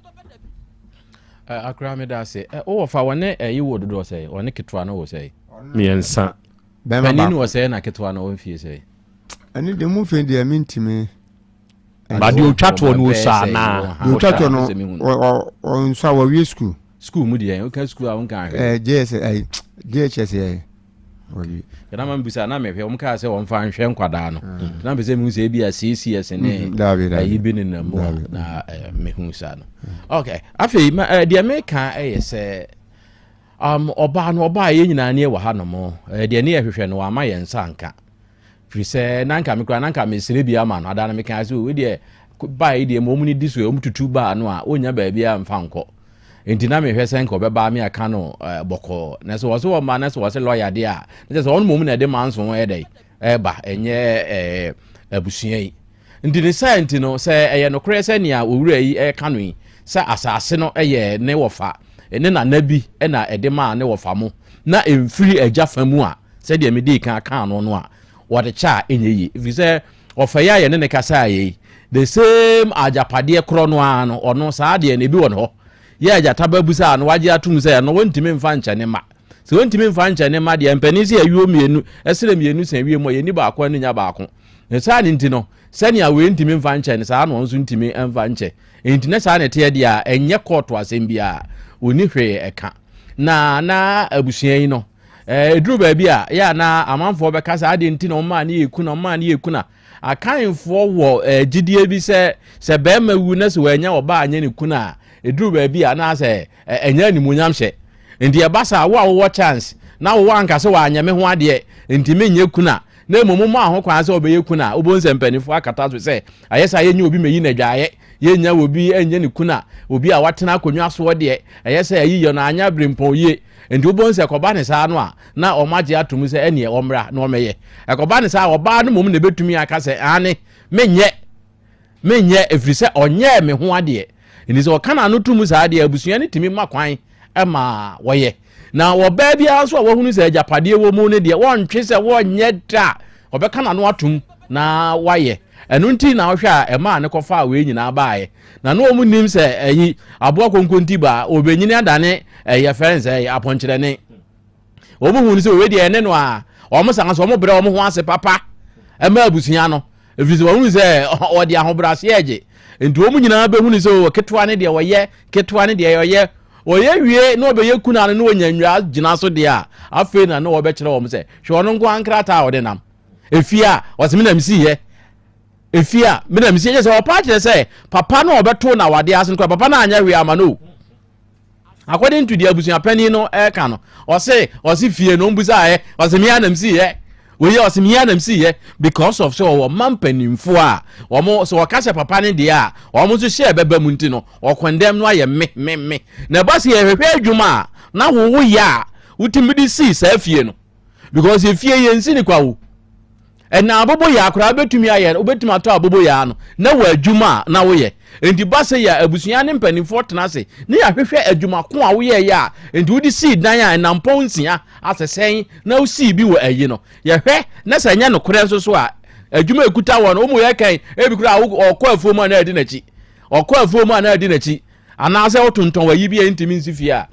akra me da se o fa wone yi wo dodo sɛ wone ketwa no wo sɛ miensa bɛma ba ni wo sɛ na ketwa no wo fie sɛ ani de mu fe de mintimi ba de otwato no sa na otwato no on sa wa wi school mu de o ka school a won kan JHS kana man bisa na mehwe om ka sɛ won fa nhwɛ nkwadaa no na be sɛ mu sɛ bi a CCS ne ayi bi ne na mu na mehu sa no okay afei de me ka ɛyɛ sɛ ɔbaa no ɔbaa yɛ nyinaa ne wɔ ha no mo de ne yɛhwehwɛ no ama yɛn nsa nka firi sɛ nanka me kura nanka me sere bi ama no ada na me ka sɛ we de baa yi de mo mu ni di so om tutu baa no a onya baa bi a mfa nkɔ enti na mehwɛ sɛ nka ɔbɛba me aka no bɔkɔ na sɛ wɔse wɔma na sɛ wɔse lawyer de a na sɛ ɔno mom na ɛde ma nso ho ɛdɛ ɛba ɛnyɛ abusua yi nti ne sɛ nti no sɛ ɛyɛ nokorɛ sɛ nea owura yi ɛka no yi sɛ asase no ɛyɛ ne wɔfa ne nana bi ɛna ɛde ma ne wɔfa mo na ɛmfiri agya fa mu a sɛdeɛ mede ka no no a wɔde kyɛ a ɛnyɛ yi ɛfiri sɛ ɔfa yi ayɛ ne kasa ayɛ yi the same agyapadeɛ korɔ no a no ɔno saa deɛ ne bi wɔ ne hɔ yɛ agyata babusa no wagye atum sɛ no wontimi mfa nkyɛne ma sɛ wontimi mfa nkyɛne ma deɛ mpani sɛ awio mienu ɛsere mienu sɛ awie mu yɛni baako anu nya baako ne saa ne nti no sɛnea we ntimi mfa nkyɛne saa no nso ntimi mfa nkyɛ enti ne saa ne teɛ deɛ a ɛnyɛ kɔɔto asɛm bi a oni hwee ɛka na abusua yi no eduru baabi a yɛ na amanfoɔ bɛka sɛ ade nti na ɔma ne yɛku na akanfoɔ wɔ gidie bi sɛ bɛrima wu na sɛ wɔanya ɔba anya ne ku na eduru baabi a na sɛ ɛnya animuonyam hyɛ nti ɛba sa wo a wowɔ chance na wo anka sɛ wɔanyame ho adeɛ nti menyɛ ku na mmom ma ho kwan sɛ ɔbɛyɛ ku na wobɔ nsɛ mpanifo akata so sɛ ayɛ sɛ yɛnya obi meyi na dwaeɛ yɛnya obi ɛnyɛ ne ku na obi a watena akonnwa so deɛ ɛyɛ sɛ ayi yɛ no anya brempɔn yie enti wobon se koba ne saa no a na omaje atum se ene omra na omeye ekoba ne saa oba no mom ne betumi aka se ane menye efiri se onye me ho ade enti se okana no tum saa ade abusua ne timi makwan ema woye na woba bia so wohunu se ajapade wo mu ne de wontwe se wonye da obekana no atum na waye enu nti na ohwe a ema ne kofa we nyina baaye na no mu nim se eyi abo konkonti ba obenyini adane ye friends aponkyere ne omu hu ni se we de ene no a omo sanga so omo bre omo ho ase papa ema abusunya no efiri wo hu se odi ahobrase eje nti omu nyina be hu ni se ketwa ne de woye ketwa ne de yoye oye wie no be yekuna ne no onyanwa gina so de a afi na no wo be kire wo se hwe ono nko ankrata wo de nam efia wasemina msi ye efia mina msi ye se opa kire se papa no obeto na wade asen ko papa na anya wi ama no according to the abusuan pani no ka no o se fie no mbusa osemia na msi ye oye osemia na msi ye because of so mampanimfo a omo so wakase papa ne de a omo so share beba mu nti no o condemn no aye me na basi ye hwehwe adwuma na wo ya utimidi si sa fie no because ye fie ye nsi ni kwa wo na abobo ya akora betumi aye obetumi ato abobo ya no na wa adwuma na wo ye enti base ya abusua ne mpanimfo tena se ne ya hwehwe adwuma ko a wo ye ya enti wodi si dan ya na mponsia asesen na wo si bi wo ayi no ye hwe na sanya no kore so a adwuma ekuta wo no omo ye kan ebi kura okọ afuoma na adi nachi okọ afuoma na adi nachi ana se otonton wa yi bi entimi nsifie a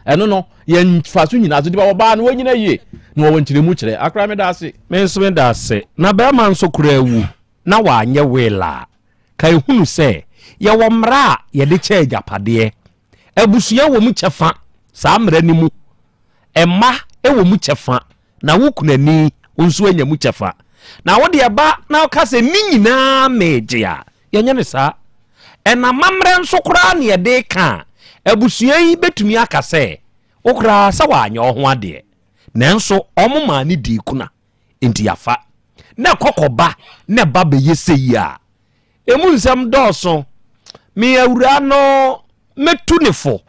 eno no ye faso nyina so di ba ba no wanyina yie no wo ntiremu kire akra me da ase me nso me da ase na ba ma nso kura ewu na wa anye wela kai hunu se ye wo mra ye de che japade abusua wo mu chefa sa mra ni mu emma e wo mu chefa na wo kunani nso anya mu chefa na wo de ba na ka se ni nyina mejia ye nya ne sa ena mamre nso kura ne ye de ka abusua yi betumi aka se okra sa wa anya ho ade nanso omuma ni di kuna enti yafa na kokoba na baba yesei a emu nsam dɔɔso me awura no metunifo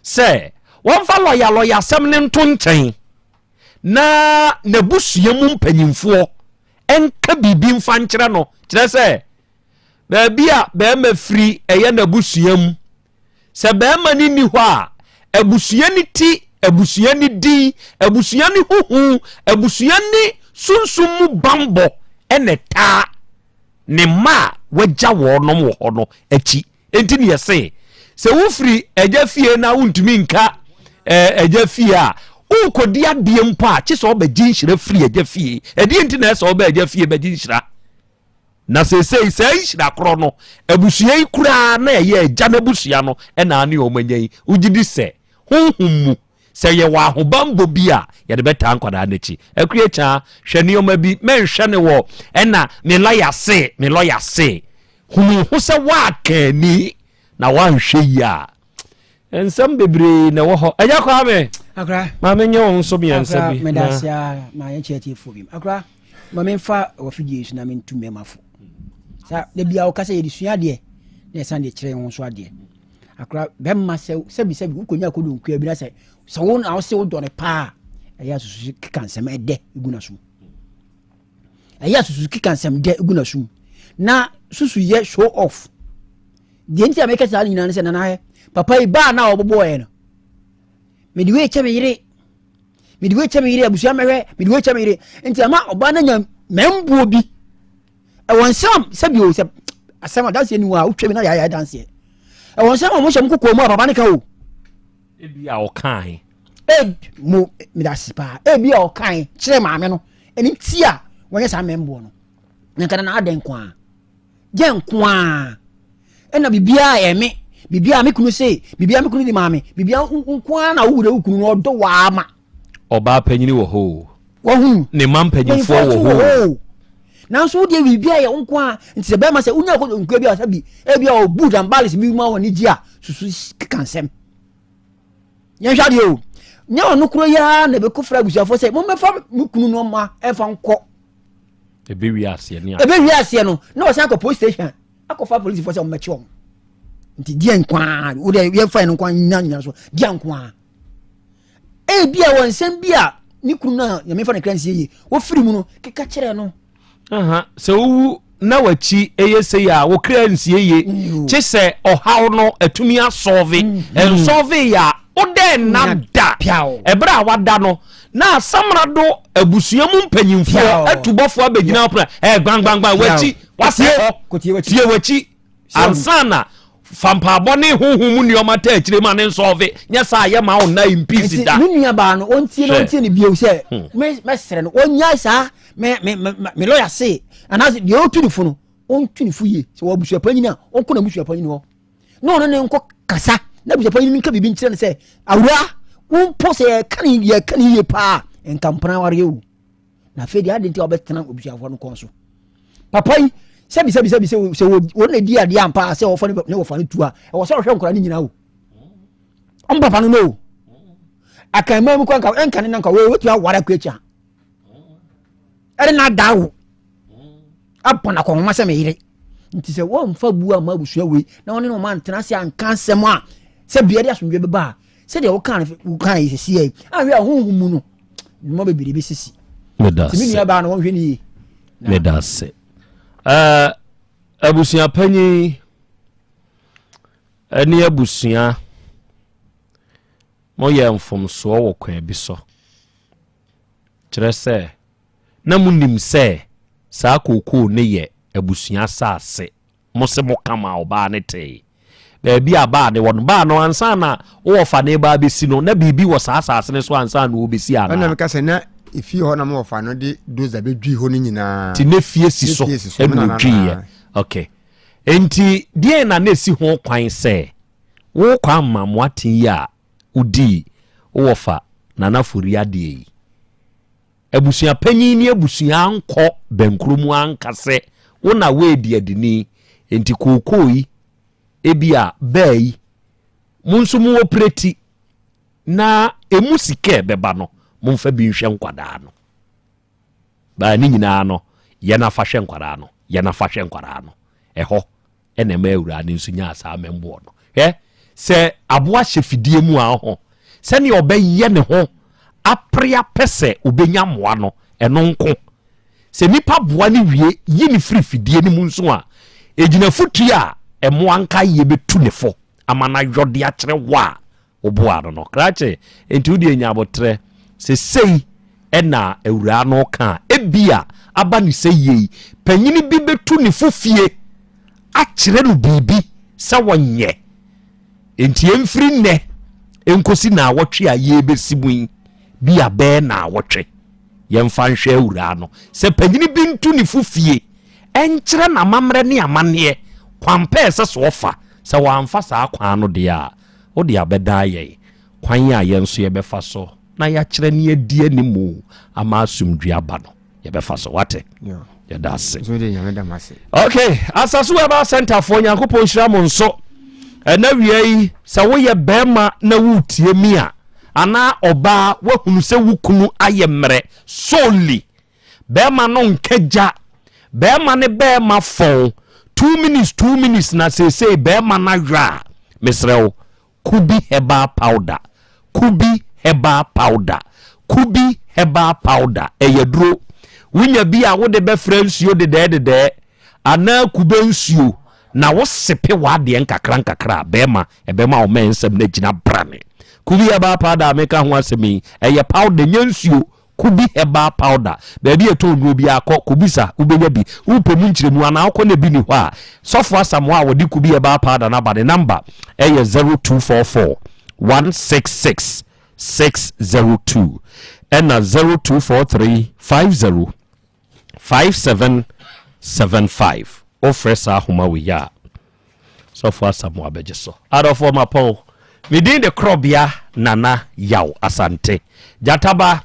se won fa loya asɛm ne nto nkyɛn na nabusua mu mpanyimfo enka bibi mfa nkyerɛ no kyerɛ sɛ baabia ba ma firi ɛyɛ nabusua mu sɛ ba ma ni hɔ a abusua ni ti abusua ni di abusua ni huhu abusua ni sunsum mu bambo ene ta ne ma wagya wonom wo ho no achi enti ne yɛse sɛ wo firi agya fie na wontumi nka agya fie a ukodi adie mpa che so ba ginhyira firi agya fie edi enti na so ba agya fie ba ginhyira na sesei sai hyira kro no abusua yi kura na ye agya na abusua no na ne o manyi ugidi se honhummu se ye wa hobambo bia ye de beta ankwada na chi akure cha hwani oma bi menhwe ne wo na me lawyer se hunu hu se wa kani na wa nhwe ya ensam bebre na wo ho anya kwa me akra ma menye wo nso bi ansa bi me dasia ma ye cheti fo bi akra ma memfa wo fidie na me ntume mafo sa de bia wo kasa ye disua de na san de kire wo so ade akra bemma sebi ukonya kodo nkua bi na se so won a se wo done pa eya susu kikansem ede iguna sum eya susu kikansem de iguna sum na susu ye show off de nti ameka sa nyina ne se na he papa iba na obobo e no mediwe chebe yire abusia mewe mediwe chebe yire nti ama oba na nya membuo bi e wonsam sebi o se asema dance ni wa utwe na ya dance e wonsam mo hyem kokko mu papa ne ka o ebi a okan mo midasipa ebi a okan kire maame no eni ti a wonye sa membuo no nka na aden kwa je nkwa ena bibia eme bibia me kunu se bibia me kunu di maame bibia nkwa na wure ukunu no do wa ama oba panyini wo ho wo hu ne mam panyifo wo ho na so de bibia ye nkwa nti se be ma se unya ko nkwa bi asabi ebi o bud and balis bi ma woni dia susu kansem nya hwa de o nya onu kuro ya na be ko fra busuafo se mo mefa kunu no ma e fa nko ebe wi ase no na o san ko police station akofa police force o mechi o nti dia nkwa o de ye fa nkwa nya so dia nkwa bia won sem bia ni kunu na nyame fa na kransie yi wo firi mu no keka kire no so wu na wachi eyese ya wo kransie ye che se ohaw no atumi asolve en solve ya ode na da ebra wada no na samrado abusua mu mpanyimfo atubofo abegina pra gbang wachi wase tie wachi ansana fampa bone huhu mu nioma ta akire ma ne solve nya sa ye ma wona impisi da ni nua ba no ontie ni bio se me sere no onya sa me lawyer say anazi de o tunifu no on tunifu ye se wo busua panyina on ko na busua panyina ho no ne nko kasa na busua panyina nka bibi nkire ne se awura un pose kan ye pa en kampana ware yo na fe de ade nti obetena busua fo no konso papai sebi se wo na di ade ampa se wo fo ne wo fa ne tua e wo se hwe nkora ni nyina wo on papa no akan mamu kwa nka enka ne nka we tua wara kwa cha ere na dawo apona ko ma se me yire nti se wo mfa bua ma busua we na woni no man tena se anka nsem a se bia de asomdwe beba se de wo kan yi sisi ai ahwe ahunhumu no mo bebiri be sisi timi ni aba no wo hwe ni medase abusua panyi ani abusua mo ye mfomso wo kwa bi so kire se na munim se saa kokoo ne ye abusua saase mo se mo kama oba ne te baabi aba de won ba no ansa na wo fa ne ba besi no na bibi wo saa saase ne so ansa na wo besi ana na me ka se na ifi ho na mo fa no de doza bedwi ho ni nyina ti ne fie si so enu twi okay enti die na na si ho kwan se wo kwa mammo atin ya udi wo fa na na fori ade yi abusua panyin ni abusua anko benkrumu ankase wona we di adini enti kokoi ebia bai munso mu operate na emusike beba no mumfa bi nhwe nkwada no ba ni nyina no ye na fa hwe nkwada no eho ene ma awura ni nso nya asa membo no se aboa hyefidie mu a ho se ne obaye ne ho apria pese obenya moa no eno nko se nipa boa ne wie yi ni frifidie ni mu nso a ejina futu a emo anka ye betu ne fo amana yode a kire wa oboa no krache entudi enya abotre se sei ena awura no ka ebia aba ni sei panyini bi betu ne fofie a kire no bibi se wonye enti emfiri ne enkosi na awotwe a ye besimu bi abe na awotwe yemfa nhwe awura no se panyini bi ntu ne fofie enkire na mamre ne amane kwampe se so ofa se wamfa saa kwan no de a wo de abeda ye kwan ya ye nso ye befa so na ya kire ne adie ne mu ama asumdua ba no ye befa so wate ye da se so de nyame da mase okay asaso aba center for nyankopon hira mo nso na wiei se wo ye bema na wutie mi a ana oba wahunu se wukunu ayemre solely bema no nkaja bema ne bema fon 2 minutes na say bema na jwa mesrew kubi heba powder eyedro wunya bi a wo de be fransuo de ana kube nsuo na wo sepe wa de nkakra bema o mensem na gina brane kubi heba powder meka ho asemi eye powder nyansuo kubi heba powder baby eto nro bi akọ kubisa ubenya bi upemu nkyiremu ana akọ na bi ni hɔ a sofo asamwa a wodi kubi heba powder na ba de number eye 0244 166 602 and 0243 50 5775 ofresa homa we ya sofo asamwa bejeso adofo mapo within the Krobea nana Yaw Asante jataba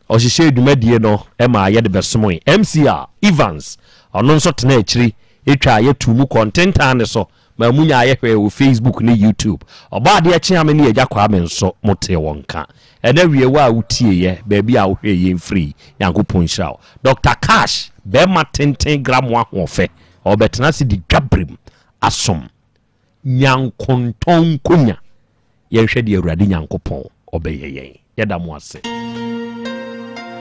oshishe edumadie no ema ye de besomo MCR Evans ono nso tena akiri etwa ye tumu content ane so ma munya ye hwe wo Facebook ni YouTube oba de achi ame ne agya kwa ame nso mote wonka ena wie wa utie ye baabi a wo hwe ye free yankopon hirawo Dr Cash be ma 10 gram wa hofe obetena si di dwabrim asom nyankonton konya ye hwe de awurade nyankopon obeye ye yɛda mo ase